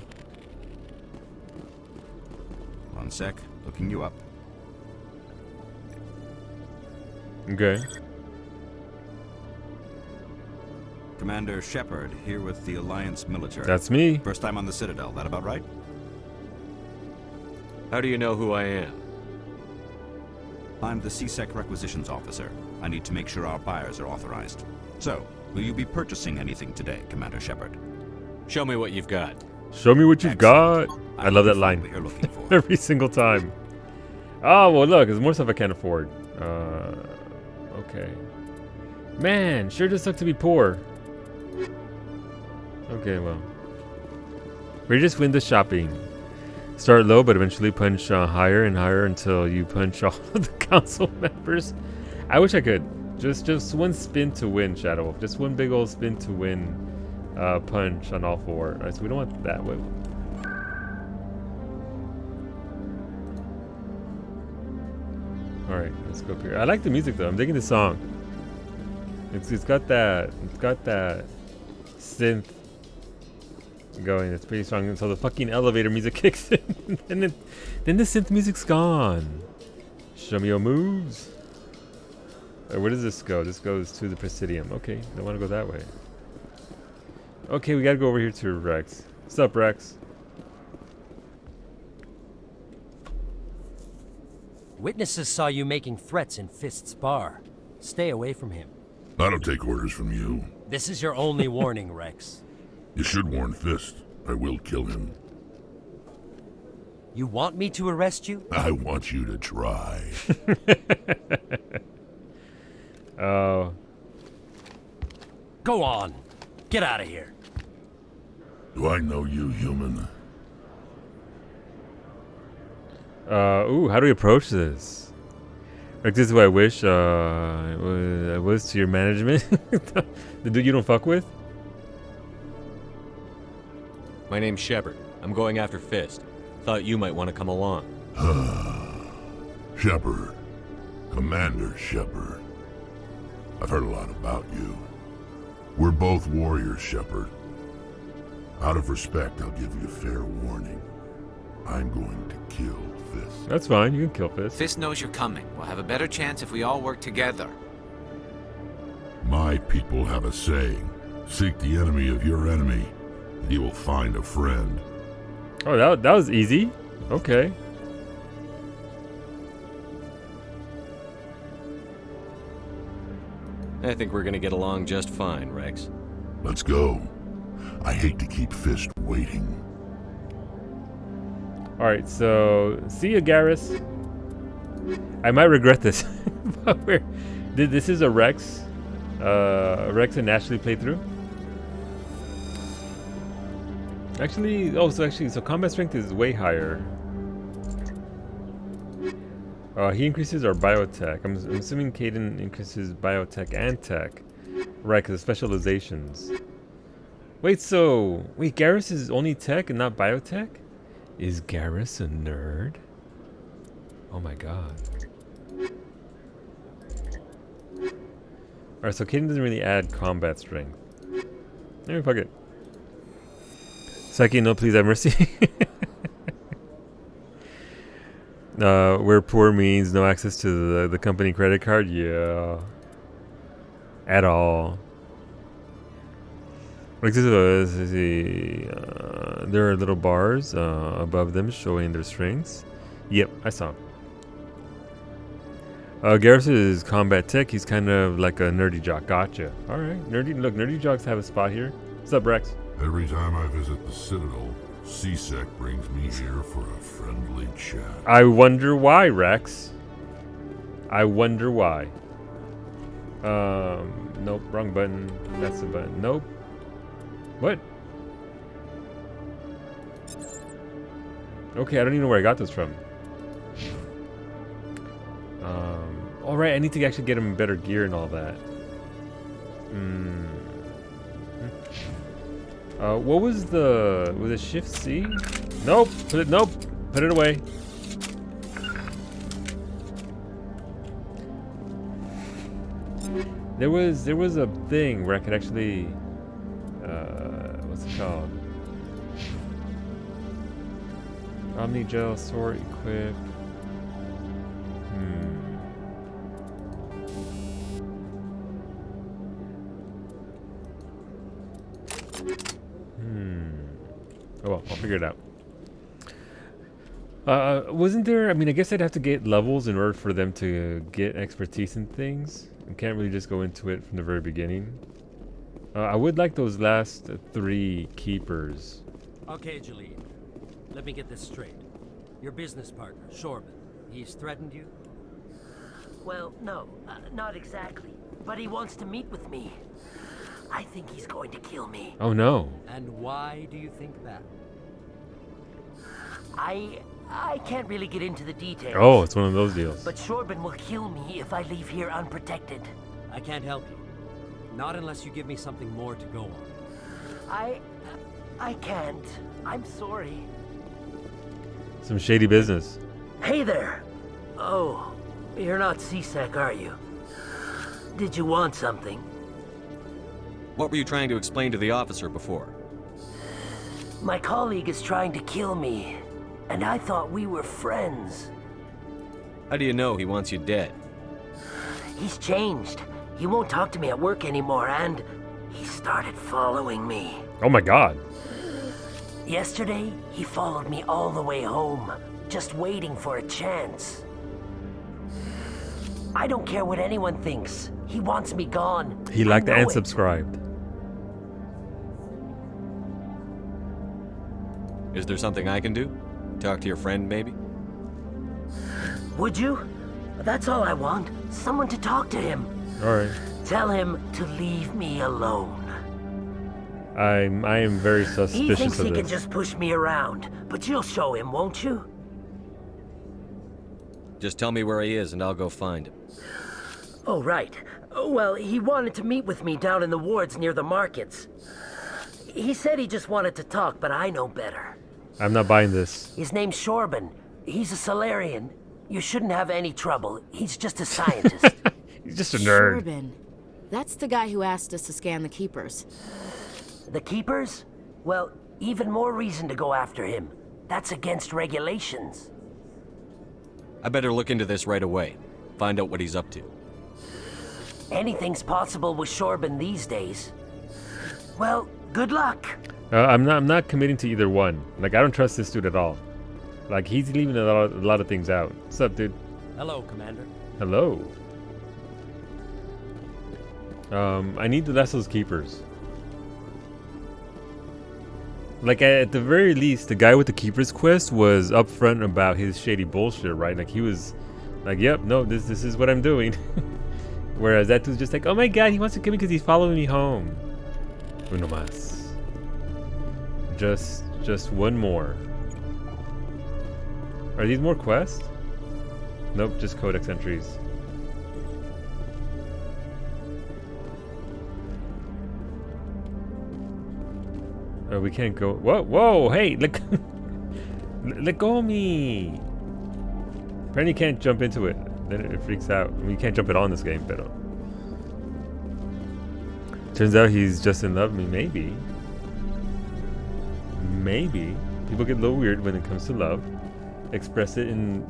One sec. Looking you up. Okay. Commander Shepard, here with the Alliance military. That's me. First time on the Citadel, that about right? How do you know who I am? I'm the CSEC requisitions officer. I need to make sure our buyers are authorized. So, will you be purchasing anything today, Commander Shepard? Show me what you've got. Show me what you've got. I love that line. You're looking for. Every single time. Oh, well, look, there's more stuff I can't afford. Okay. Man, sure does suck to be poor. Okay, well. We just win the shopping. Start low, but eventually punch higher and higher until you punch all of the council members. I wish I could. Just one spin to win, Shadow Wolf. Just one big old spin to win punch on all 4. Alright, so we don't want that way. Alright, let's go up here. I like the music though. I'm digging the song. It's got that synth going. It's pretty strong until the fucking elevator music kicks in. And then the synth music's gone. Show me your moves. Where does this go? This goes to the Presidium. Okay, don't want to go that way. Okay, we gotta go over here to Rex. What's up, Rex? Witnesses saw you making threats in Fist's bar. Stay away from him. I don't take orders from you. This is your only warning, Rex. You should warn Fist. I will kill him. You want me to arrest you? I want you to try. Oh. Go on. Get out of here. Do I know you, human? Ooh, how do we approach this? Like, this is what I wish I was to your management. The dude you don't fuck with? My name's Shepard. I'm going after Fist. Thought you might want to come along. Shepard. Commander Shepard. I've heard a lot about you. We're both warriors, Shepard. Out of respect, I'll give you a fair warning. I'm going to kill Fist. That's fine, you can kill Fist. Fist knows you're coming. We'll have a better chance if we all work together. My people have a saying. Seek the enemy of your enemy, and you will find a friend. Oh, that was easy. Okay. I think we're gonna get along just fine, Rex. Let's go. I hate to keep Fist waiting. Alright, so see ya, Garrus. I might regret this. But this is a Rex and Ashley playthrough. Actually, so combat strength is way higher. He increases our biotech. I'm assuming Kaidan increases biotech and tech. Right, because of specializations. Wait, Garrus is only tech and not biotech? Is Garrus a nerd? Oh my god. Alright, so Kaidan doesn't really add combat strength. Maybe fuck it. Psyche, no, please have mercy. Where poor means no access to the company credit card? Yeah. At all. Like this is there are little bars above them showing their strengths. Yep, I saw. Garrus is combat tech. He's kind of like a nerdy jock. Gotcha. Alright, nerdy jocks have a spot here. What's up, Rex? Every time I visit the Citadel, CSEC brings me here for a friendly chat. I wonder why, Rex. I wonder why. Nope, wrong button. That's the button. Nope. What? Okay, I don't even know where I got this from. Alright, I need to actually get him better gear and all that. What was the... Was it Shift C? Nope. Nope. Put it away. There was a thing where I could actually... what's it called? Omni Gel Sword Equip. Oh well, I'll figure it out. Wasn't there... I mean, I guess I'd have to get levels in order for them to get expertise in things. I can't really just go into it from the very beginning. I would like those last 3 keepers. Okay, Jalid. Let me get this straight. Your business partner, Shorban, he's threatened you? Well, no, not exactly. But he wants to meet with me. I think he's going to kill me. Oh no. And why do you think that? I can't really get into the details. Oh, it's one of those deals. But Shorban will kill me if I leave here unprotected. I can't help you. Not unless you give me something more to go on. I can't. I'm sorry. Some shady business. Hey there. Oh, you're not C-Sec, are you? Did you want something? What were you trying to explain to the officer before? My colleague is trying to kill me, and I thought we were friends. How do you know he wants you dead? He's changed. He won't talk to me at work anymore, and he started following me. Oh my god. Yesterday, he followed me all the way home, just waiting for a chance. I don't care what anyone thinks. He wants me gone. He liked and subscribed. Is there something I can do? Talk to your friend, maybe? Would you? That's all I want. Someone to talk to him. Alright. Tell him to leave me alone. I am very suspicious of this. He thinks he can just push me around, but you'll show him, won't you? Just tell me where he is and I'll go find him. Oh, right. Well, he wanted to meet with me down in the wards near the markets. He said he just wanted to talk, but I know better. I'm not buying this. His name's Shorban. He's a Solarian. You shouldn't have any trouble. He's just a scientist. He's just a nerd. Shorban. That's the guy who asked us to scan the Keepers. The Keepers? Well, even more reason to go after him. That's against regulations. I better look into this right away. Find out what he's up to. Anything's possible with Shorban these days. Well, good luck. I'm not committing to either one. Like, I don't trust this dude at all. Like, he's leaving a lot of things out. What's up, dude? Hello, Commander. Hello. I need the Lesso's Keepers. Like, at the very least, the guy with the Keepers quest was upfront about his shady bullshit, right? Like, he was like, yep, no, this is what I'm doing. Whereas that dude's just like, oh my god, he wants to kill me because he's following me home. Uno más. Just one more. Are these more quests? Nope, just codex entries. Oh, we can't go. Whoa, hey, let go of me. Apparently you can't jump into it. Then it freaks out. I mean, you can't jump it on this game, but turns out he's just in love with me. Maybe. People get a little weird when it comes to love. Express it in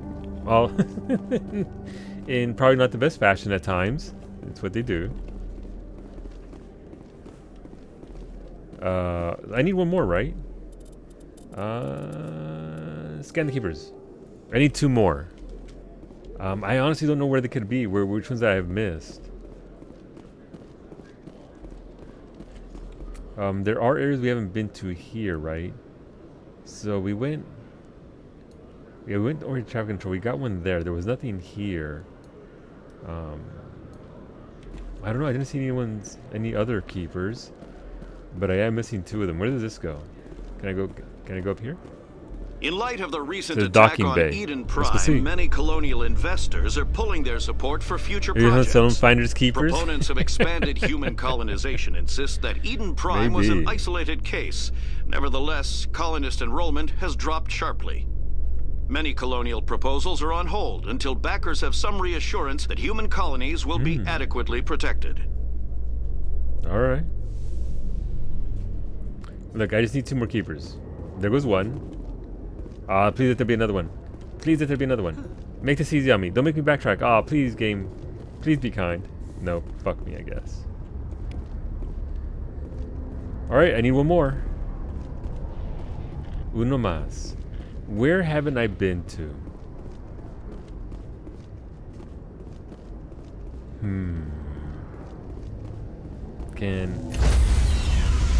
all in probably not the best fashion at times. It's what they do. I need one more, right? Scan the Keepers. I need 2 more. I honestly don't know where they could be. Which ones I have missed. There are areas we haven't been to here, right? So we went... Yeah, we went to Orient Traffic Control. We got one there. There was nothing here. I don't know. I didn't see any other keepers. But I am missing 2 of them. Where does this go? Can I go up here? In light of the recent To the attack docking on bay. Eden Let's go see. Prime, many colonial investors are pulling their support for future Are you gonna projects. sell them finders keepers? Proponents of expanded human colonization insist that Eden Prime was an Maybe. isolated case. Nevertheless, colonist enrollment has dropped sharply. Many colonial proposals are on hold until backers have some reassurance that human colonies will be adequately protected. All right. Look, I just need 2 more keepers. There goes one. Please let there be another one. Please let there be another one. Make this easy on me. Don't make me backtrack. Please, game. Please be kind. No, fuck me, I guess. Alright, I need one more. Uno más. Where haven't I been to?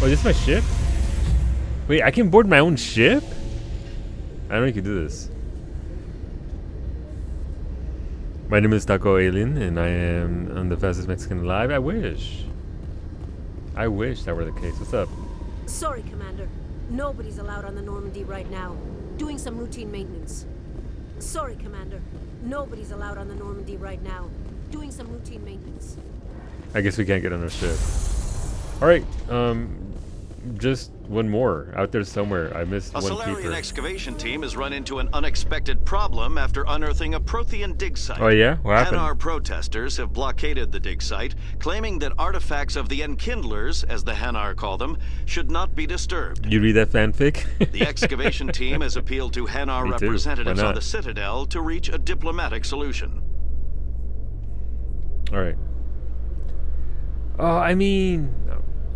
Oh, is this my ship? Wait, I can board my own ship? I don't know you can do this. My name is Taco Alien, and I am the fastest Mexican alive. I wish that were the case. What's up? Sorry, Commander. Nobody's allowed on the Normandy right now. Doing some routine maintenance. Sorry, Commander. Nobody's allowed on the Normandy right now. Doing some routine maintenance. I guess we can't get on a ship. Alright, just one more out there somewhere. I missed A one Solarian keeper. excavation team has run into an unexpected problem after unearthing a Prothean dig site. Oh yeah? What happened? Hanar protesters have blockaded the dig site, claiming that artifacts of the Enkindlers, as the Hanar call them, should not be disturbed. You read that fanfic? The excavation team has appealed to Hanar Me too. representatives Why on not? the Citadel to reach a diplomatic solution. Alright. I mean,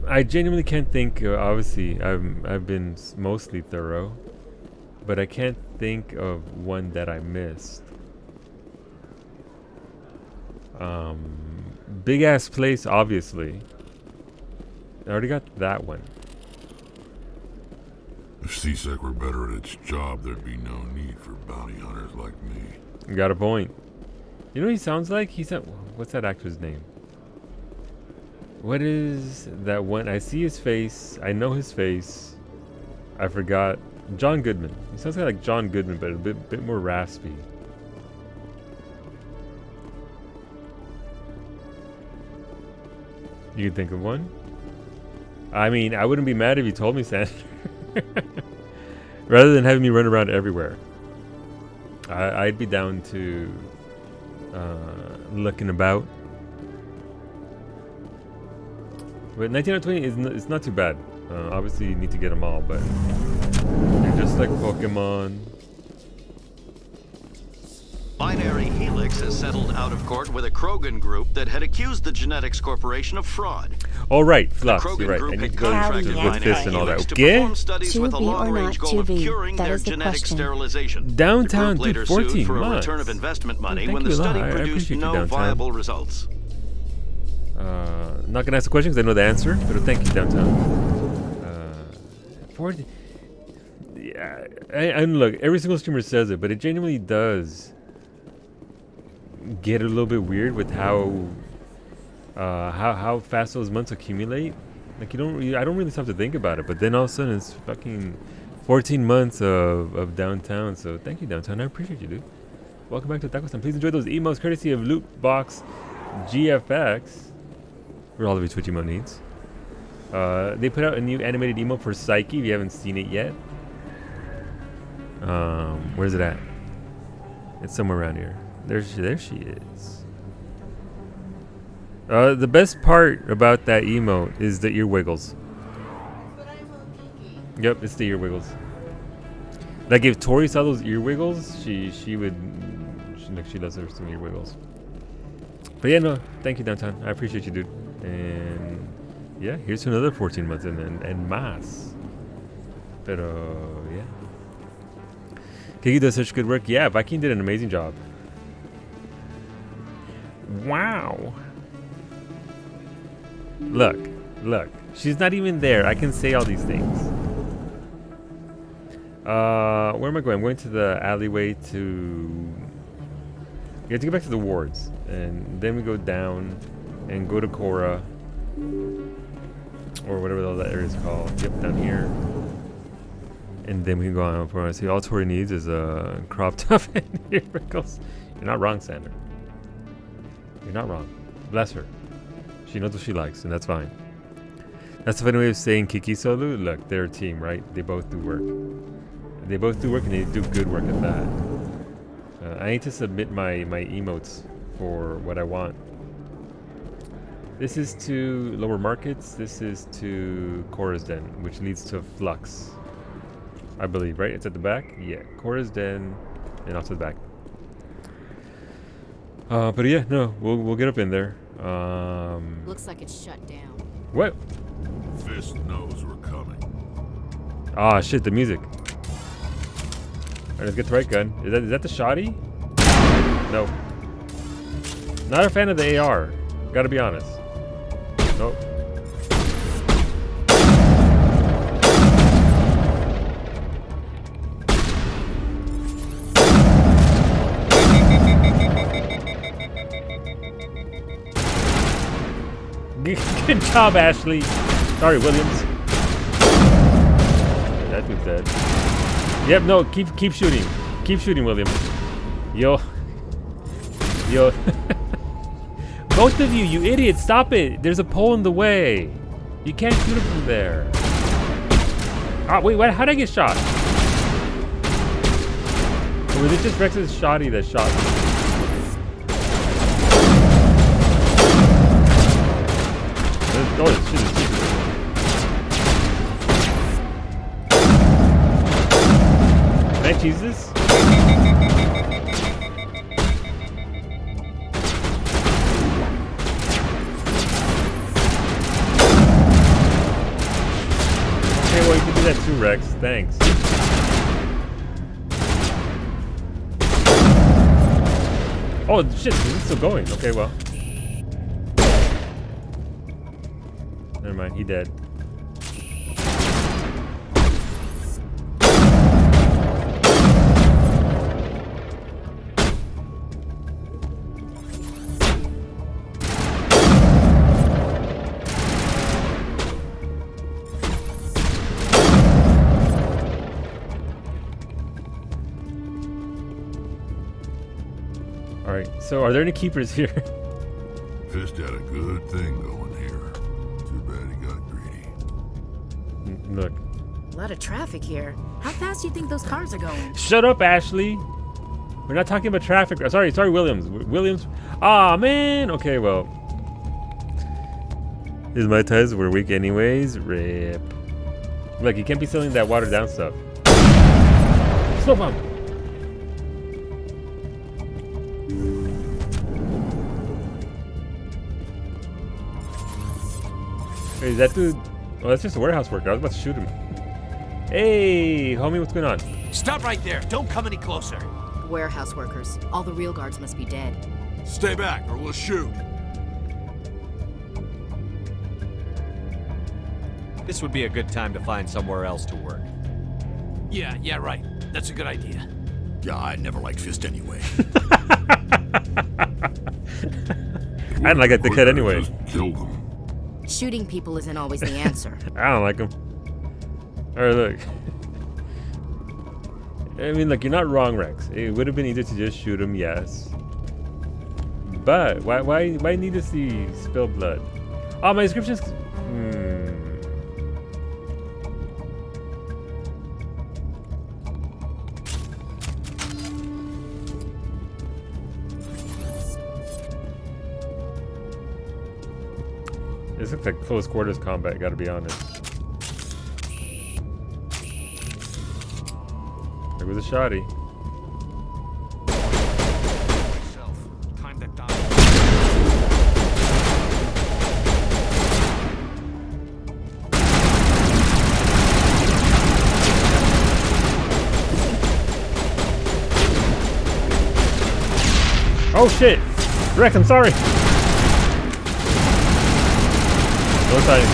I genuinely can't think. Obviously, I've been mostly thorough, but I can't think of one that I missed. Big ass place, obviously. I already got that one. If CSEC were better at its job, there'd be no need for bounty hunters like me. You got a point. You know what he sounds like? What's that actor's name? What is that one? I see his face. I know his face. I forgot. John Goodman. He sounds like John Goodman, but a bit more raspy. You can think of one? I mean, I wouldn't be mad if you told me, Sandra. Rather than having me run around everywhere. I'd be down to looking about. But 1920 is not too bad. Obviously, you need to get them all, but they're just like Pokemon. Binary Helix has settled out of court with a Krogan group that had accused the Genetics Corporation of fraud. All right, Flux, Krogan you're right. group I need had to go contracted with Binary this and all that. Helix to Okay? perform studies with a 2B or long-range not goal of 2B? curing That their is the genetic question. sterilization. Downtown the group later did 14 sued for a months. return of investment money Thank when you the a lot. study I produced appreciate you, no Downtown. viable results. Not gonna ask the question because I know the answer, but thank you, Downtown. 40. Yeah, and look, every single streamer says it, but it genuinely does get a little bit weird with how fast those months accumulate. Like I don't really have to think about it, but then all of a sudden it's fucking 14 months of Downtown. So thank you, Downtown. I appreciate you, dude. Welcome back to Taco Time. Please enjoy those emotes courtesy of Lootbox GFX. For all of your Twitch emote needs. They put out a new animated emote for Psyche. If you haven't seen it yet, where's it at? It's somewhere around here. There she is. The best part about that emote is the ear wiggles. Yep, it's the ear wiggles. Like if Tori saw those ear wiggles, she loves her some ear wiggles. But yeah, no, thank you, Downtown. I appreciate you, dude. And yeah, here's to another 14 months and más. Pero yeah. Kiki does such good work. Yeah, Viking did an amazing job. Wow. Look. She's not even there. I can say all these things. Where am I going? I'm going to the alleyway to... You have to get back to the wards. And then we go down and go to Cora. Or whatever the hell that area is called. Yep, down here. And then we can go on for see all Tori needs is a crop top and miracles. You're not wrong, Sander. You're not wrong. Bless her. She knows what she likes, and that's fine. That's a funny way of saying Kiki Solu. Look, they're a team, right? They both do work. They both do work, and they do good work at that. I need to submit my emotes for what I want. This is to Lower Markets. This is to Cora's Den, which leads to Flux. I believe, right? It's at the back? Yeah, Cora's Den, and off to the back. But yeah, no, we'll get up in there. Looks like it's shut down. What? Fist knows we're coming. Ah, shit, the music. Alright, let's get the right gun. Is that the shotty? No. Not a fan of the AR. Gotta be honest. Nope. Good job, Ashley. Sorry, Williams. That dude's dead. Yep, no, keep shooting. Keep shooting, Williams. Yo. Both of you idiots, stop it. There's a pole in the way. You can't shoot him from there. Ah, wait, what? How'd I get shot? Or was it just Rex's shotty that shot me? Oh, shit, Can I cheese this? Okay, well, you can do that too, Rex. Thanks. Oh, shit, this is still going. Okay, well. Never mind, he dead. Alright, so are there any keepers here? Fist had a good thing going here. Too bad he got greedy. Look. A lot of traffic here. How fast do you think those cars are going? Shut up, Ashley. We're not talking about traffic. Sorry, Williams. Williams. Ah, man. Okay, well. His my ties were weak anyways. Rip. Look, you can't be selling that watered down stuff. Slow bump. Hey, is that dude? Oh, that's just a warehouse worker. I was about to shoot him. Hey, homie, what's going on? Stop right there. Don't come any closer. Warehouse workers. All the real guards must be dead. Stay back or we'll shoot. This would be a good time to find somewhere else to work. Yeah, right. That's a good idea. Yeah, I never liked Fist anyway. I didn't like the kid anyway. Just kill them. Shooting people isn't always the answer. I don't like him. Alright, look. I mean, look, you're not wrong, Rex. It would have been easier to just shoot him, yes. But why need to see spilled blood? Oh, my description's... This looks like close quarters combat, gotta be honest. There was a shotty. Time to die. Oh shit! Rex, I'm sorry! No time.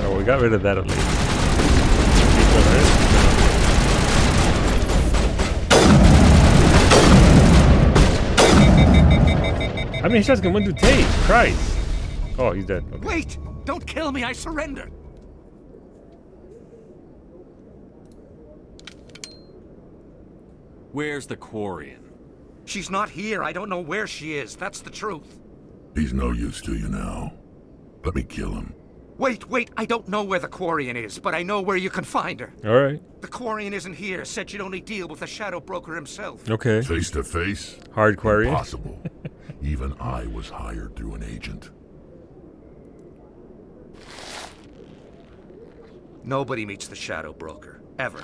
Oh, we got rid of that at least. How many shots can one dude take? Christ. Oh, he's dead. Okay. Wait! Don't kill me, I surrender! Where's the Quarian? She's not here. I don't know where she is. That's the truth. He's no use to you now. Let me kill him. Wait. I don't know where the Quarian is, but I know where you can find her. Alright. The Quarian isn't here. Said you'd only deal with the Shadow Broker himself. Okay. Face to face? Hard Quarian? Impossible. Even I was hired through an agent. Nobody meets the Shadow Broker. Ever.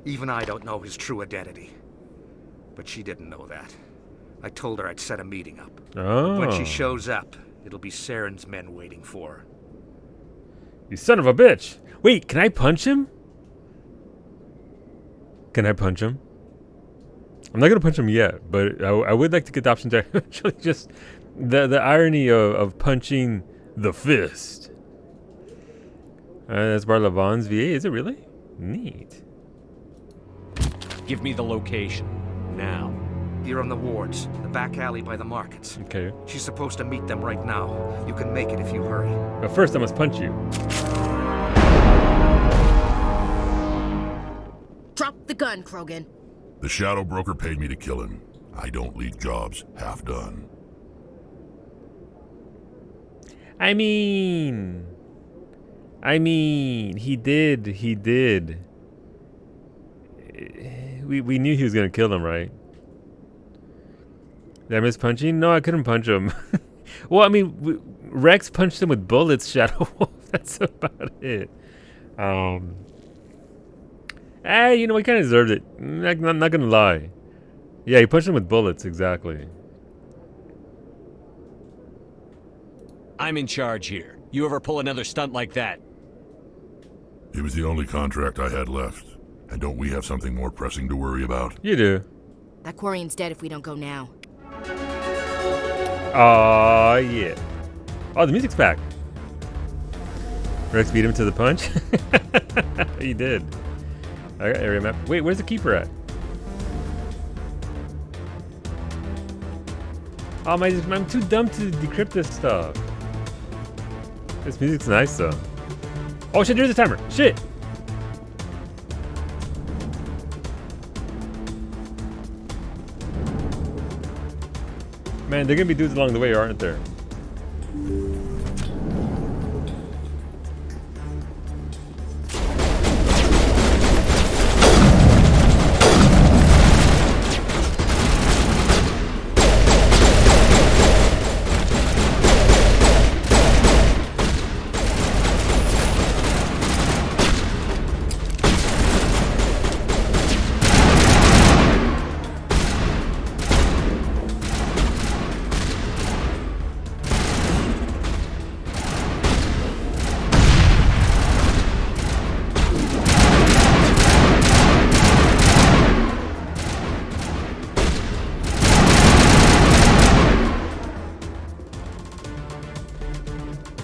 Even I don't know his true identity. But she didn't know that. I told her I'd set a meeting up. Oh. When she shows up, it'll be Saren's men waiting for her. You son of a bitch! Wait, can I punch him? Can I punch him? I'm not gonna punch him yet, but I would like to get the option to actually just the irony of punching the fist. That's Bar Lavon's VA. Is it really? Neat. Give me the location now. Here on the wards, the back alley by the markets. Okay. She's supposed to meet them right now. You can make it if you hurry. But first, I must punch you. Drop the gun, Krogan. The Shadow Broker paid me to kill him. I don't leave jobs half done. I mean, he did. We knew he was gonna kill him, right? Did I miss punching? No, I couldn't punch him. Well, I mean, Rex punched him with bullets, Shadow Wolf. That's about it. You know, he kind of deserved it. I'm not gonna lie. Yeah, he punched him with bullets, exactly. I'm in charge here. You ever pull another stunt like that? It was the only contract I had left. And don't we have something more pressing to worry about? You do. That Quarian's dead if we don't go now. Aw, yeah. Oh, the music's back. Rex beat him to the punch? He did. I got area map. Wait, where's the keeper at? Oh, I'm too dumb to decrypt this stuff. This music's nice, though. Oh, shit, there's a timer. Shit! Man, they're gonna be dudes along the way, aren't there?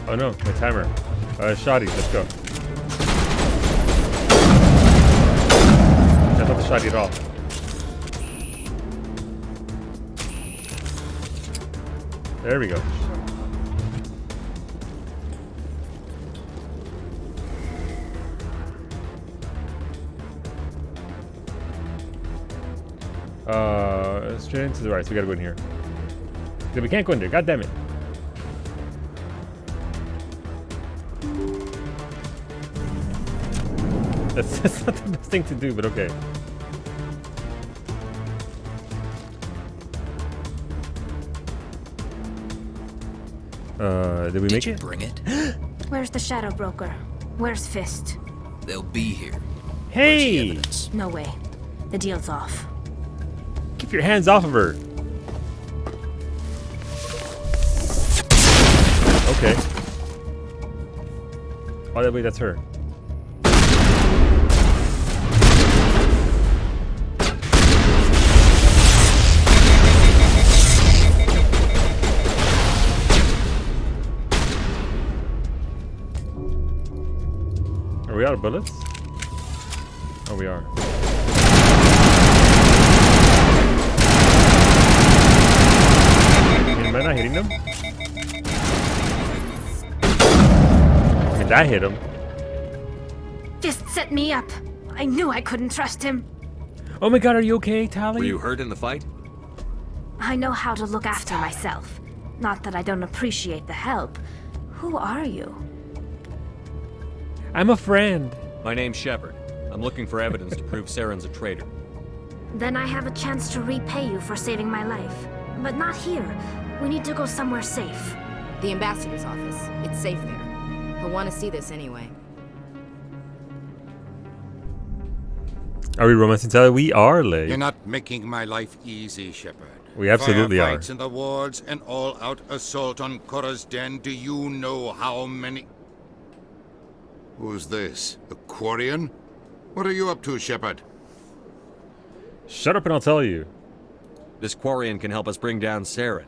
Oh no, my timer. Shoddy, let's go. That's not the shoddy at all. There we go. Straight into the right, so we gotta go in here. We can't go in there, god damn it. That's not the best thing to do, but okay. Did we make it? Bring it? Where's the Shadow Broker? Where's Fist? They'll be here. Hey! No way. The deal's off. Keep your hands off of her. Okay. Oh, wait, that's her. Are we out of bullets? Oh, we are. fighting him? And that hit him. Fist set me up. I knew I couldn't trust him. Oh my god, are you okay, Tali? Were you hurt in the fight? I know how to look after myself. Not that I don't appreciate the help. Who are you? I'm a friend. My name's Shepard. I'm looking for evidence to prove Saren's a traitor. Then I have a chance to repay you for saving my life. But not here. We need to go somewhere safe. The ambassador's office. It's safe there. He'll want to see this anyway. Are we romancing Tali? We are, Leigh. You're not making my life easy, Shepard. We absolutely are. Firefights in the wards, an all-out assault on Korra's den. Do you know how many... Who's this? The Quarian? What are you up to, Shepard? Shut up and I'll tell you. This Quarian can help us bring down Saren.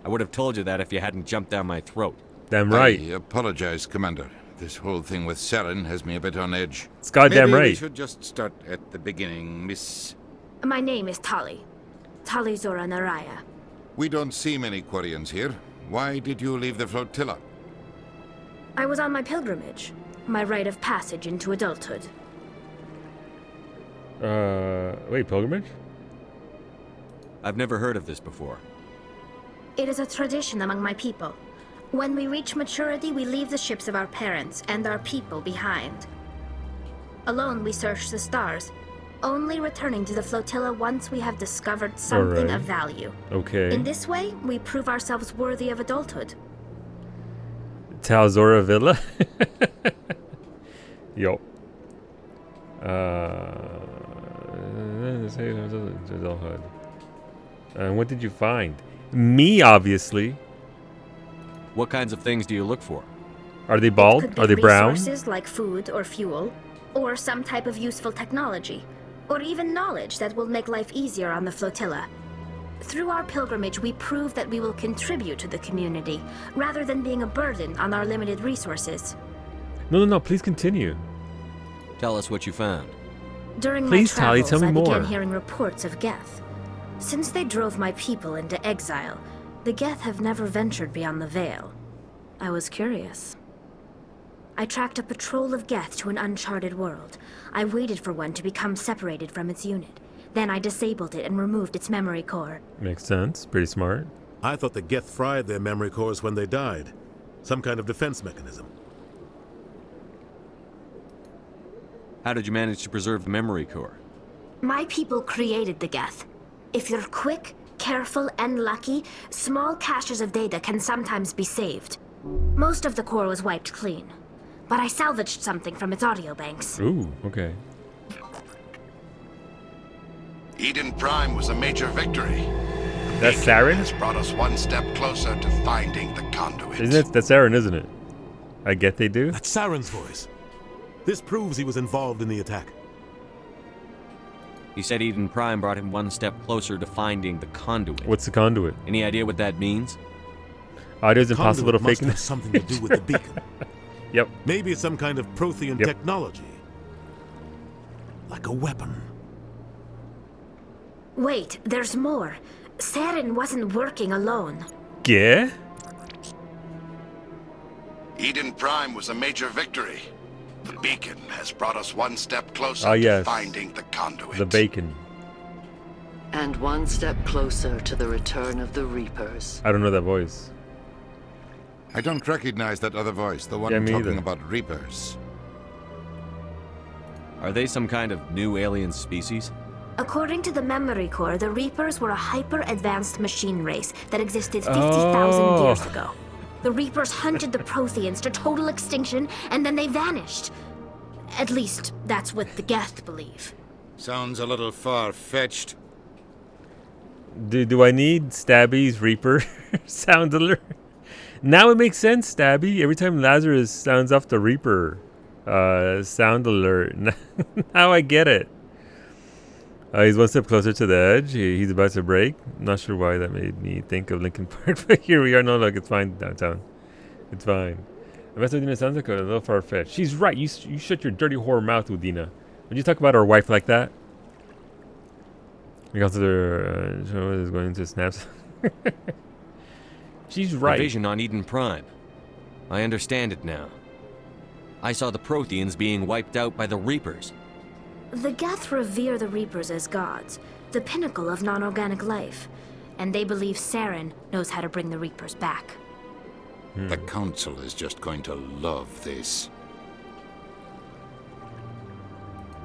I would have told you that if you hadn't jumped down my throat. Damn right. I apologize, Commander. This whole thing with Saren has me a bit on edge. It's goddamn Maybe right. we should just start at the beginning, Miss... My name is Tali. Tali Zora Naraya. We don't see many Quarians here. Why did you leave the flotilla? I was on my pilgrimage. My rite of passage into adulthood. Wait, pilgrimage? I've never heard of this before. It is a tradition among my people. When we reach maturity, we leave the ships of our parents and our people behind. Alone, we search the stars, only returning to the flotilla once we have discovered something of value. Okay. In this way, we prove ourselves worthy of adulthood. Tal Zora Villa? Yo. And what did you find? Me, obviously. What kinds of things do you look for? Are they bald? Could be Are they brown? resources like food or fuel, or some type of useful technology, or even knowledge that will make life easier on the flotilla. Through our pilgrimage, we prove that we will contribute to the community, rather than being a burden on our limited resources. No, please continue. Tell us what you found. During Please, my travels, Tali, tell me I began more. hearing reports of Geth. Since they drove my people into exile, the Geth have never ventured beyond the Veil. I was curious. I tracked a patrol of Geth to an uncharted world. I waited for one to become separated from its unit. Then I disabled it and removed its memory core. Makes sense. Pretty smart. I thought the Geth fried their memory cores when they died. Some kind of defense mechanism. How did you manage to preserve the memory core? My people created the Geth. If you're quick, careful, and lucky, small caches of data can sometimes be saved. Most of the core was wiped clean, but I salvaged something from its audio banks. Ooh, okay. Eden Prime was a major victory. That's Saren? Has brought us one step closer to finding the conduit. Isn't it? That's Saren, isn't it? I get they do. That's Saren's voice. This proves he was involved in the attack. He said Eden Prime brought him one step closer to finding the conduit. What's the conduit? Any idea what that means? Audio's impossible to Conduit fake. must have something to do with the beacon. Yep. Maybe it's some kind of Prothean technology. Like a weapon. Wait, there's more. Saren wasn't working alone. Yeah? Eden Prime was a major victory. The beacon has brought us one step closer Ah, to yes. finding the conduit. The bacon. And one step closer to the return of the Reapers. I don't know that voice. I don't recognize that other voice, the one Yeah, me talking either. about Reapers. Are they some kind of new alien species? According to the memory core, the Reapers were a hyper-advanced machine race that existed 50,000 Oh. years ago. The Reapers hunted the Protheans to total extinction, and then they vanished. At least, that's what the Geth believe. Sounds a little far-fetched. Do I need Stabby's Reaper sound alert? Now it makes sense, Stabby. Every time Lazarus sounds off the Reaper sound alert. Now I get it. He's one step closer to the edge. He's about to break. Not sure why that made me think of Linkin Park, but here we are. No, look, it's fine downtown. It's fine. The rest of Udina sounds like a little far-fetched. She's right. You shut your dirty whore mouth, Udina. Would you talk about our wife like that? We got to the show is going to snaps. She's right. The vision on Eden Prime. I understand it now. I saw the Protheans being wiped out by the Reapers. The Geth revere the Reapers as gods, the pinnacle of non-organic life. And they believe Saren knows how to bring the Reapers back. The Council is just going to love this.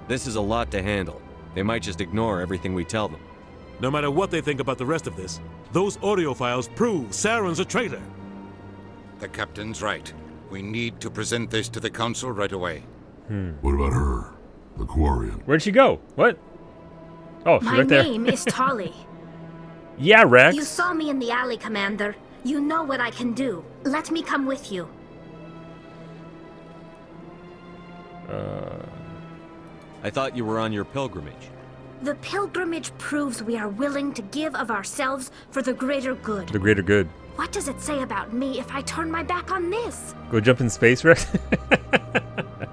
This is a lot to handle. They might just ignore everything we tell them. No matter what they think about the rest of this, those audio files prove Saren's a traitor. The captain's right. We need to present this to the Council right away. What about her? The Quarian. Where'd she go? What? Oh, she's My right there. name is Tali. Yeah, Rex. You saw me in the alley, Commander. You know what I can do. Let me come with you. I thought you were on your pilgrimage. The pilgrimage proves we are willing to give of ourselves for the greater good. The greater good. What does it say about me if I turn my back on this? Go jump in space, Rex?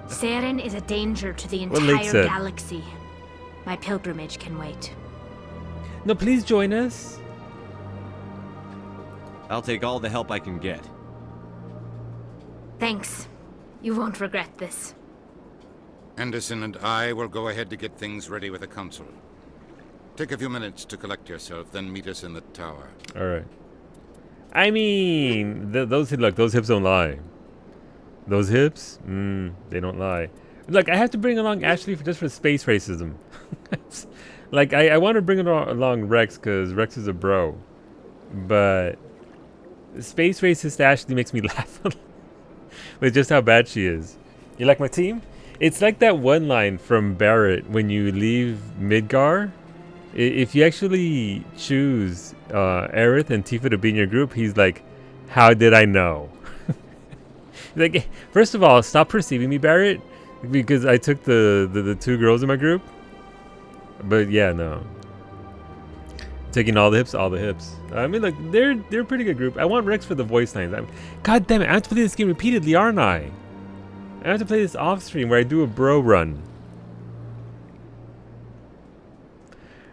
Saren is a danger to the What Lake entire said. galaxy. My pilgrimage can wait. No, please join us. I'll take all the help I can get. Thanks. You won't regret this. Anderson and I will go ahead to get things ready with the Council. Take a few minutes to collect yourself, then meet us in the tower. All right. I mean, those hips don't lie. Those hips, they don't lie. Look, I have to bring along Ashley just for space racism. Like, I want to bring along Rex because Rex is a bro, but space racist Ashley makes me laugh with just how bad she is. You like my team? It's like that one line from Barrett when you leave Midgar. If you actually choose Aerith and Tifa to be in your group, he's like, how did I know? Like, first of all, stop perceiving me, Barrett, because I took the two girls in my group. But yeah, no. Taking all the hips. I mean, look, they're a pretty good group. I want Rex for the voice lines. God damn it, I have to play this game repeatedly, aren't I? I have to play this off stream where I do a bro run.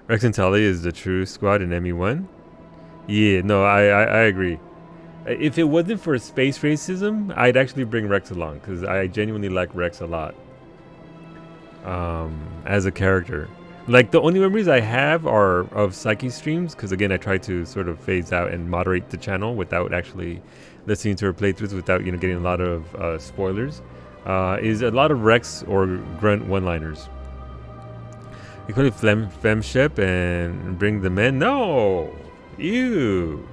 Rex and Tali is the true squad in ME1. Yeah, no, I agree. If it wasn't for space racism, I'd actually bring Rex along because I genuinely like Rex a lot. As a character. Like, the only memories I have are of Psyche streams because, again, I try to sort of phase out and moderate the channel without actually listening to her playthroughs without, getting a lot of spoilers. Is a lot of Rex or Grunt one-liners. You call it Femship and bring the men? No! Ew!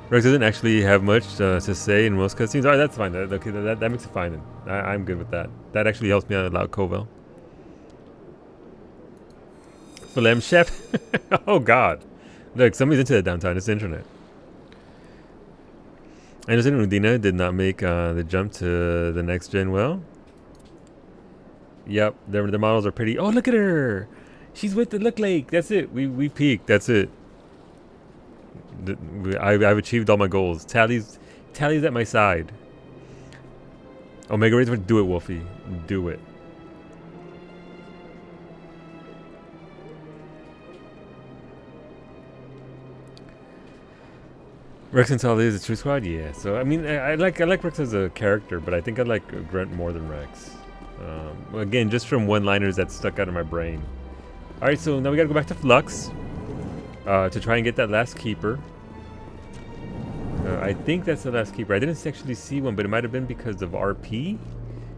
Rex doesn't actually have much to say in most cutscenes. Alright, that's fine. Okay, that makes it fine. I'm good with that. That actually helps me out a lot, Koval. Femship? Oh god. Look, somebody's into that downtown. It's the internet. Anderson and Udina did not make the jump to the next gen well. Yep, their models are pretty. Oh, look at her! She's with the Look Lake. That's it. We peaked. That's it. I've achieved all my goals. Tally's at my side. Omega Rays, do it, Wolfie. Do it. Rex and Tali is a true squad, yeah. So I mean, I like Rex as a character, but I think I like Grunt more than Rex. Again, just from one-liners that stuck out of my brain. All right, so now we gotta go back to Flux to try and get that last keeper. I think that's the last keeper. I didn't actually see one, but it might have been because of RP,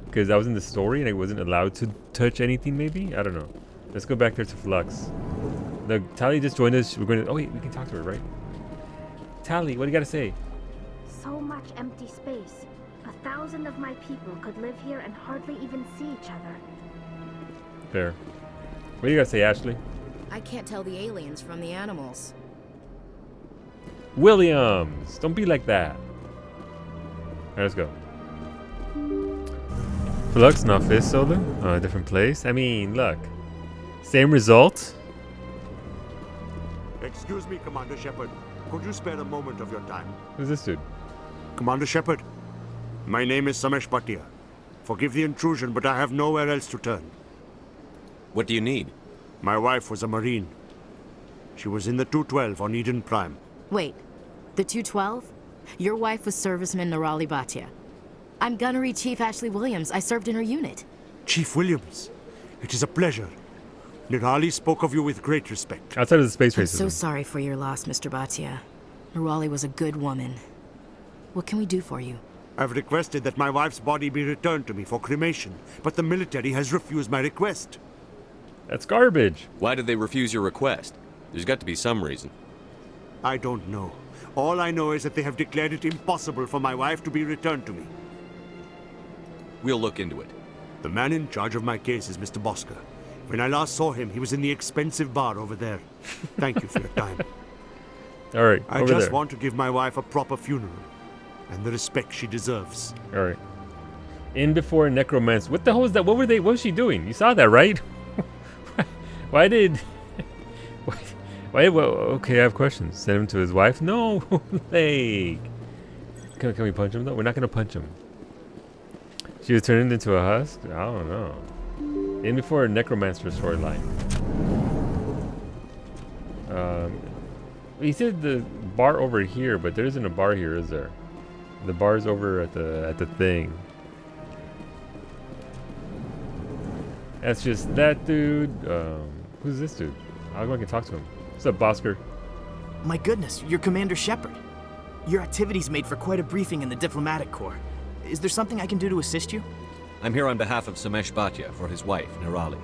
because I was in the story and I wasn't allowed to touch anything. Maybe, I don't know. Let's go back there to Flux. Look, Tali just joined us. We're going to. Oh wait, we can talk to her, right? Tali, what do you got to say? So much empty space. 1,000 of my people could live here and hardly even see each other. Fair. What do you got to say, Ashley? I can't tell the aliens from the animals. Williams! Don't be like that. Alright, let's go. Flux, not Fist Solo. Different place. I mean, look. Same result. Excuse me, Commander Shepard. Could you spare a moment of your time? Who's this dude? Commander Shepard, my name is Samesh Bhatia. Forgive the intrusion, but I have nowhere else to turn. What do you need? My wife was a Marine. She was in the 212 on Eden Prime. Wait, The 212? Your wife was Serviceman Nirali Bhatia. I'm Gunnery Chief Ashley Williams. I served in her unit. Chief Williams, it is a pleasure. Nirali spoke of you with great respect. Outside of the space I'm racism. so sorry for your loss, Mr. Bhatia. Nirali was a good woman. What can we do for you? I've requested that my wife's body be returned to me for cremation, but the military has refused my request. That's garbage. Why did they refuse your request? There's got to be some reason. I don't know. All I know is that they have declared it impossible for my wife to be returned to me. We'll look into it. The man in charge of my case is Mr. Bosker. When I last saw him, he was in the expensive bar over there. Thank you for your time. All right, I over just there. want to give my wife a proper funeral and the respect she deserves. All right. In before necromancer. What the hell was that? What was she doing? You saw that, right? Why did... okay, I have questions. Send him to his wife? No, like... Can we punch him, though? We're not going to punch him. She was turned into a husk? I don't know. In before a necromancer storyline. He said the bar over here, but there isn't a bar here, is there? The bar's over at the thing. That's just that dude. Who's this dude? I'll go and talk to him. What's up, Bosker? My goodness, you're Commander Shepard. Your activities made for quite a briefing in the Diplomatic Corps. Is there something I can do to assist you? I'm here on behalf of Samesh Bhatia for his wife, Nirali.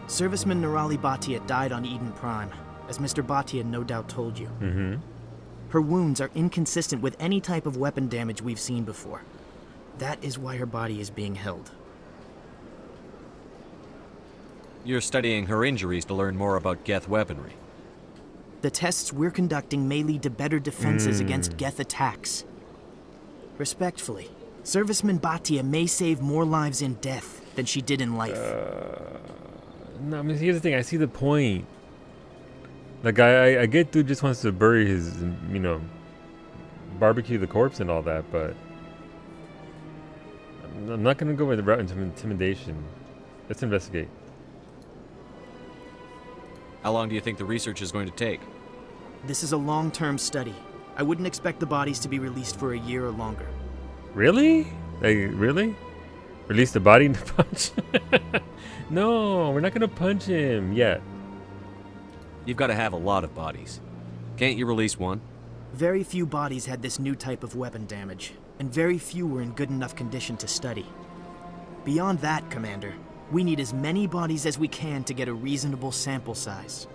Serviceman Nirali Bhatia died on Eden Prime, as Mr. Bhatia no doubt told you. Mm-hmm. Her wounds are inconsistent with any type of weapon damage we've seen before. That is why her body is being held. You're studying her injuries to learn more about Geth weaponry. The tests we're conducting may lead to better defenses against Geth attacks. Respectfully, Serviceman Bhatia may save more lives in death than she did in life. No, I mean, here's the thing. I see the point. Like, I get dude just wants to bury his, you know, barbecue the corpse and all that, but I'm not going to go with the route into intimidation. Let's investigate. How long do you think the research is going to take? This is a long-term study. I wouldn't expect the bodies to be released for a year or longer. Really? Like, really? Release the body to punch? No, we're not going to punch him yet. You've got to have a lot of bodies. Can't you release one? Very few bodies had this new type of weapon damage, and very few were in good enough condition to study. Beyond that, Commander, we need as many bodies as we can to get a reasonable sample size.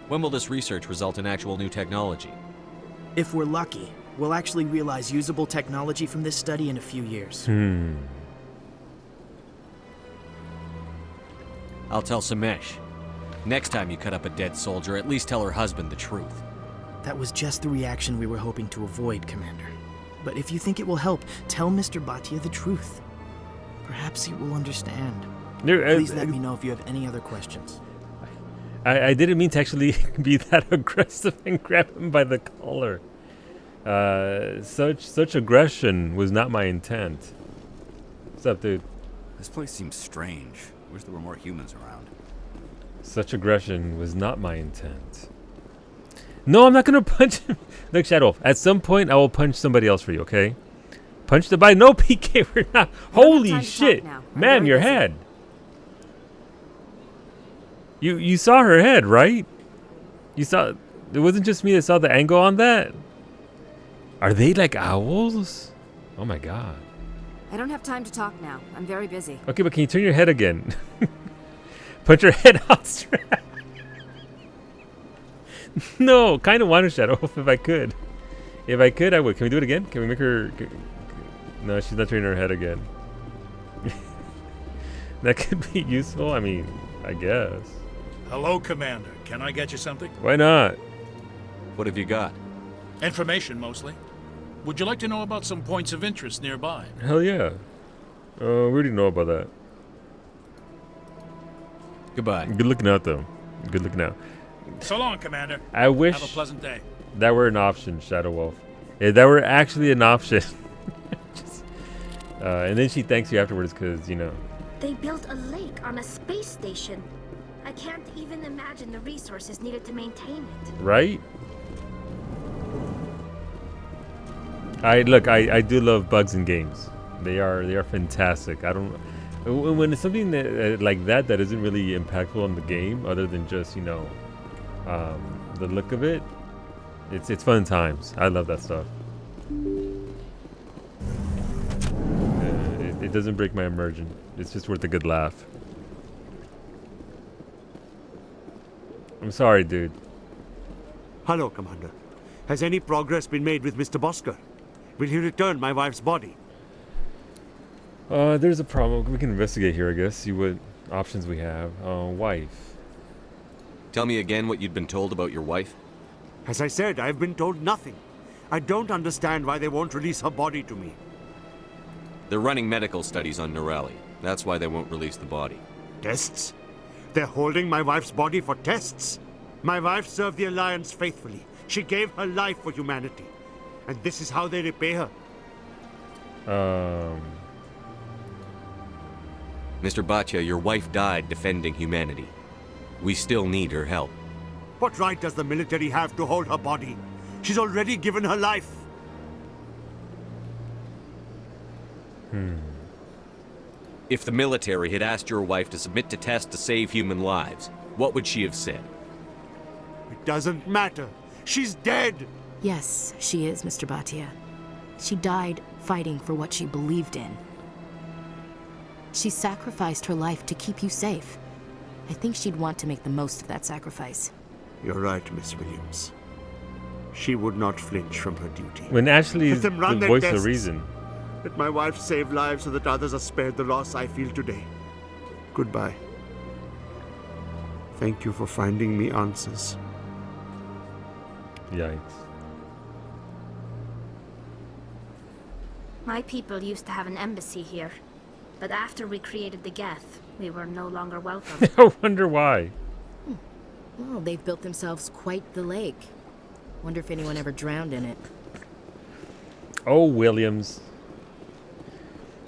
When will this research result in actual new technology? If we're lucky, we'll actually realize usable technology from this study in a few years. I'll tell Samesh. Next time you cut up a dead soldier, at least tell her husband the truth. That was just the reaction we were hoping to avoid, Commander. But if you think it will help, tell Mr. Bhatia the truth. Perhaps he will understand. Please let me know if you have any other questions. I didn't mean to actually be that aggressive and grab him by the collar. Such aggression was not my intent. What's up, dude? This place seems strange. Wish there were more humans around. Such aggression was not my intent. No, I'm not gonna punch him. Look, Shadow, at some point I will punch somebody else for you, okay? Punch the body. No, PK, we're not. Holy shit. Ma'am, your head. You saw her head, right? You saw... It wasn't just me that saw the angle on that. Are they like owls? Oh my god. I don't have time to talk now. I'm very busy. Okay, but can you turn your head again? Put your head out. No, kind of want to Shadow if I could. If I could, I would. Can we do it again? Can we make her... No, she's not turning her head again. That could be useful. I mean, I guess. Hello, Commander. Can I get you something? Why not? What have you got? Information, mostly. Would you like to know about some points of interest nearby? Hell yeah. We already know about that. Goodbye. Good looking out, though. Good looking out. So long, Commander. I wish Have a pleasant day. That were an option, Shadow Wolf. If that were actually an option. And then she thanks you afterwards because, you know. They built a lake on a space station. I can't even imagine the resources needed to maintain it. Right? I do love bugs in games. They are fantastic. I don't when it's something that, like that isn't really impactful on the game, other than just the look of it. It's fun times. I love that stuff. It doesn't break my immersion. It's just worth a good laugh. I'm sorry, dude. Hello, Commander. Has any progress been made with Mr. Bosker? Will he return my wife's body? There's a problem. We can investigate here, I guess. See what options we have. Wife. Tell me again what you'd been told about your wife. As I said, I've been told nothing. I don't understand why they won't release her body to me. They're running medical studies on Norelli. That's why they won't release the body. Tests? They're holding my wife's body for tests? My wife served the Alliance faithfully. She gave her life for humanity. And this is how they repay her. Mr. Bhatia, your wife died defending humanity. We still need her help. What right does the military have to hold her body? She's already given her life. If the military had asked your wife to submit to tests to save human lives, what would she have said? It doesn't matter. She's dead. Yes, she is, Mr. Bhatia. She died fighting for what she believed in. She sacrificed her life to keep you safe. I think she'd want to make the most of that sacrifice. You're right, Miss Williams. She would not flinch from her duty. When Ashley is Let them run the their voice of tests. reason. Let my wife save lives so that others are spared the loss I feel today. Goodbye. Thank you for finding me answers. Yikes. My people used to have an embassy here. But after we created the Geth, we were no longer welcome. I wonder why. Well, they've built themselves quite the lake. Wonder if anyone ever drowned in it. Oh, Williams.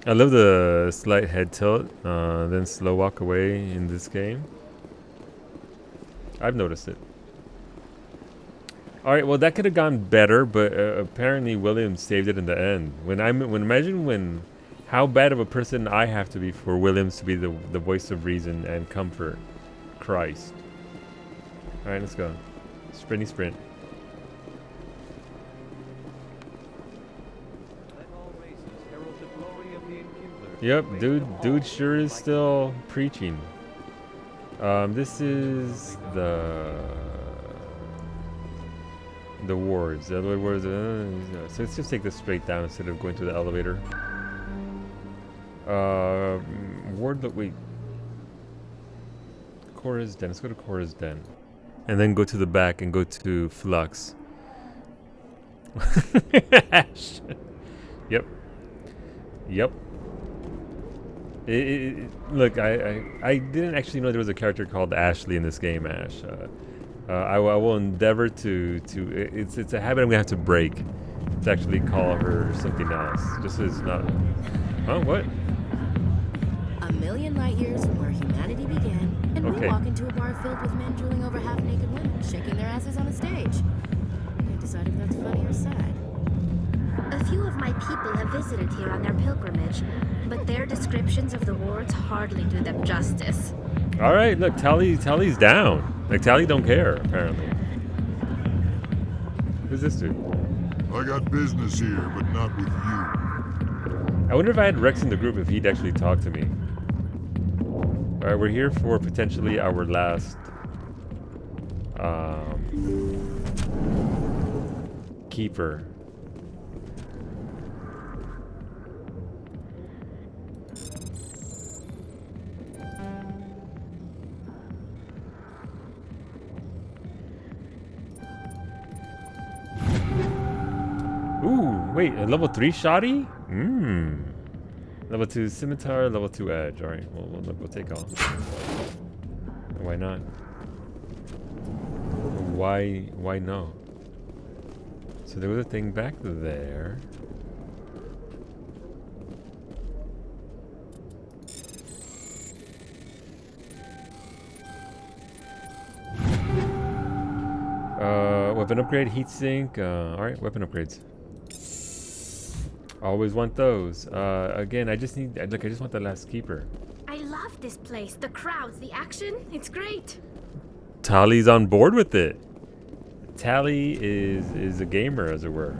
I love the slight head tilt, then slow walk away in this game. I've noticed it. All right, well that could have gone better, but apparently Williams saved it in the end. Imagine how bad of a person I have to be for Williams to be the voice of reason and comfort. Christ. All right, let's go. Sprinty sprint. Yep, dude sure is still preaching. This is the wards. The other wards. So let's just take this straight down instead of going to the elevator. Ward, look, wait. Cora's Den. Let's go to Cora's Den, and then go to the back and go to Flux. Yep. Look, I didn't actually know there was a character called Ashley in this game, Ash. I will endeavor to it's a habit I'm gonna have to break to actually call her something else. Just as not. Huh? What? A million light years from where humanity began, and we walk into a bar filled with men drooling over half-naked women, shaking their asses on a stage. I can't decide if that's funny or sad. A few of my people have visited here on their pilgrimage, but their descriptions of the wards hardly do them justice. All right, look, Tally's down. Like Tally don't care apparently. Who's this dude? I got business here, but not with you. I wonder if I had Rex in the group if he'd actually talk to me. All right, we're here for potentially our last keeper. Ooh, wait, a level 3 shoddy? Level 2 scimitar, level 2 edge. Alright, we'll take off. Why not? Why no? So there was a thing back there. Weapon upgrade, heatsink. Alright, weapon upgrades. Always want those. Again, I just want the last keeper. I love this place. The crowds, the action. It's great. Tali's on board with it. Tali is a gamer, as it were.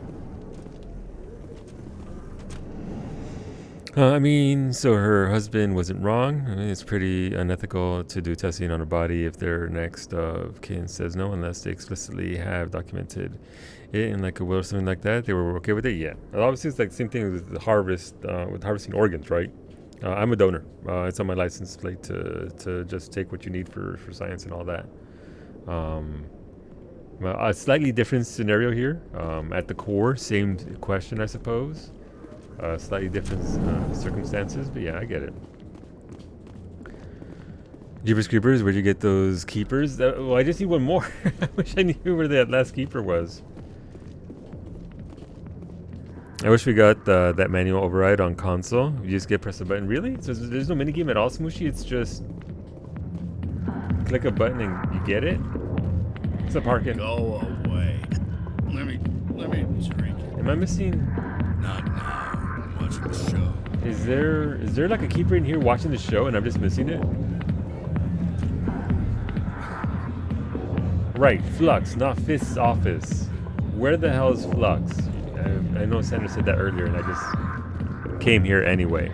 I mean, so her husband wasn't wrong. I mean, it's pretty unethical to do testing on a body if their next of kin says no, unless they explicitly have documented it in like a will or something like that. They were okay with it, yeah. Obviously, it's like the same thing with the with harvesting organs, right? I'm a donor. It's on my license plate to just take what you need for science and all that. Well, a slightly different scenario here. At the core, same question, I suppose. Slightly different circumstances, but yeah, I get it. Jeepers Creepers, where'd you get those keepers? Well, I just need one more. I wish I knew where that last keeper was. I wish we got that manual override on console. You just press a button. Really? So there's no minigame at all, Smooshy? It's just click a button and you get it? What's up, Harkin? Go away. Let me drink it. Am I missing? Not now. I'm watching the show. Is there like a keeper in here watching the show and I'm just missing it? Right, Flux, not Fist's office. Where the hell is Flux? I know Sandra said that earlier and I just came here anyway.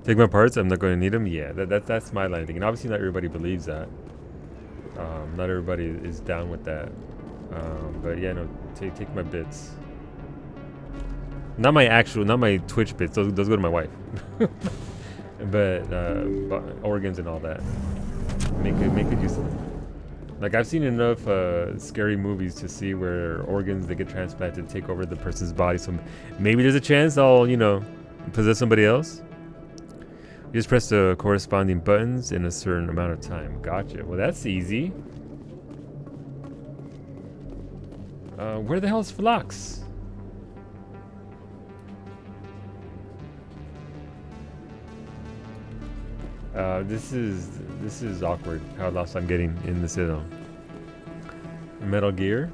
Take my parts, I'm not going to need them? Yeah, that's my line of thinking. Obviously not everybody believes that. Not everybody is down with that. But yeah, no, take my bits. Not my Twitch bits, those go to my wife. but organs and all that. Make it useful. Like, I've seen enough scary movies to see where organs, they get transplanted, take over the person's body. So maybe there's a chance I'll, possess somebody else. You just press the corresponding buttons in a certain amount of time. Gotcha. Well, that's easy. Where the hell is Flux? This is awkward. How lost I'm getting in the Citadel. Metal Gear.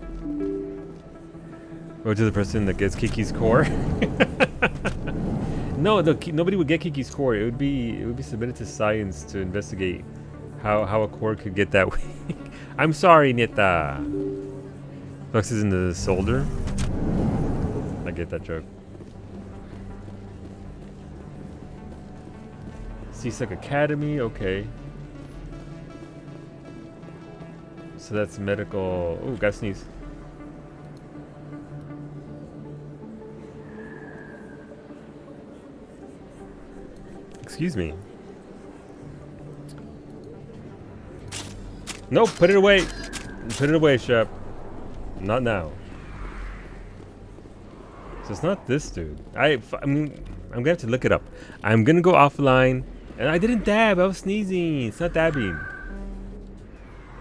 Go to the person that gets Kiki's core. No, nobody would get Kiki's core. It would be submitted to science to investigate how a core could get that way. I'm sorry, Nita. Flux is in the solder. I get that joke. CSEC Academy, okay. So that's medical. Oh, gotta sneeze. Excuse me. Nope, put it away. Put it away, Shep. Not now. So it's not this dude. I mean, I'm gonna have to look it up. I'm gonna go offline. And I didn't dab. I was sneezing. It's not dabbing.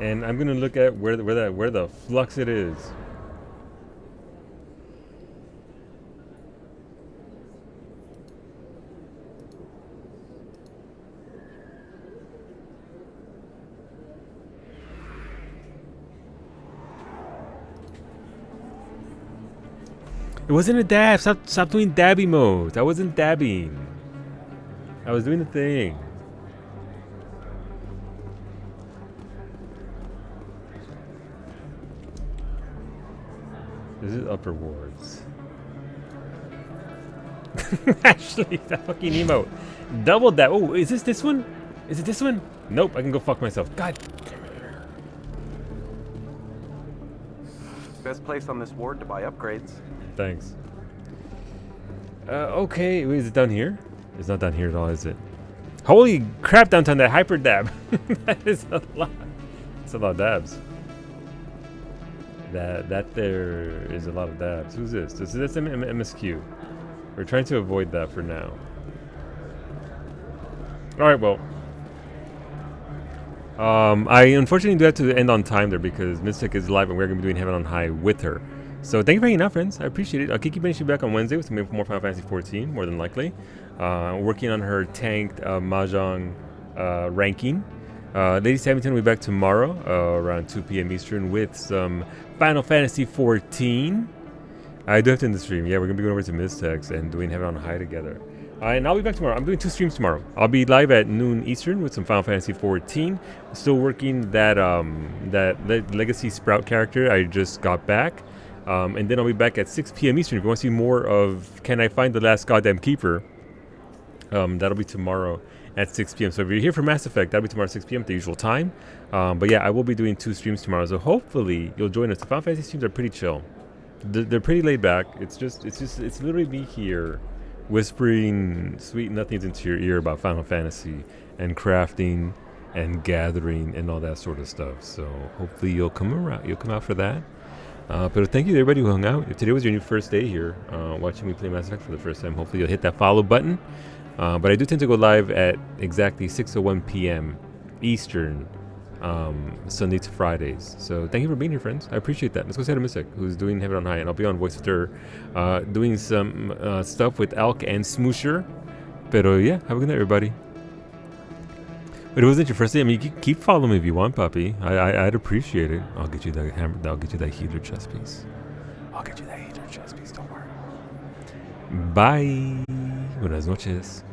And I'm gonna look at where the Flux it is. It wasn't a dab. Stop doing dabby mode. I wasn't dabbing. I was doing the thing. This is upper wards. Actually, that fucking emote. Double that. Oh, is this one? Is it this one? Nope, I can go fuck myself. God. Best place on this ward to buy upgrades. Thanks. Okay, wait, is it down here? It's not down here at all, is it? Holy crap, downtown, that hyper dab. That is a lot. It's a lot of dabs. That there is a lot of dabs. Who's this? This is MSQ. We're trying to avoid that for now. Alright, well. I unfortunately do have to end on time there because Mystic is live and we're going to be doing Heaven on High with her. So thank you for hanging out, friends. I appreciate it. I'll keep you back on Wednesday with some more Final Fantasy 14, more than likely. Working on her tanked Mahjong ranking. Lady Sammington will be back tomorrow around 2 p.m. Eastern with some Final Fantasy 14. I do have to end the stream. Yeah, we're gonna be going over to Mistex and doing Heaven on High together. And I'll be back tomorrow. I'm doing 2 streams tomorrow. I'll be live at noon Eastern with some Final Fantasy 14. Still working that Legacy Sprout character. I just got back. And then I'll be back at 6 p.m. Eastern. If you want to see more of Can I Find the Last Goddamn Keeper, that'll be tomorrow at 6 p.m. So if you're here for Mass Effect, that'll be tomorrow at 6 p.m. at the usual time. But yeah, I will be doing 2 streams tomorrow. So hopefully you'll join us. The Final Fantasy streams are pretty chill. They're pretty laid back. It's literally me here whispering sweet nothings into your ear about Final Fantasy and crafting and gathering and all that sort of stuff. So hopefully you'll come around. You'll come out for that. But thank you to everybody who hung out. If today was your new first day here, watching me play Mass Effect for the first time, hopefully you'll hit that follow button. But I do tend to go live at exactly 6:01 p.m. Eastern, Sunday to Fridays. So thank you for being here, friends. I appreciate that. Let's go say to Mystic, who's doing Heaven on High, and I'll be on Voice with her, doing some stuff with Alk and Smoosher. Pero yeah, have a good night, everybody. But it wasn't your first day. I mean, you can keep following me if you want, puppy. I'd appreciate it. I'll get you that hammer. I'll get you that healer chest piece. I'll get you that healer chest piece. Don't worry. Bye. Buenas noches.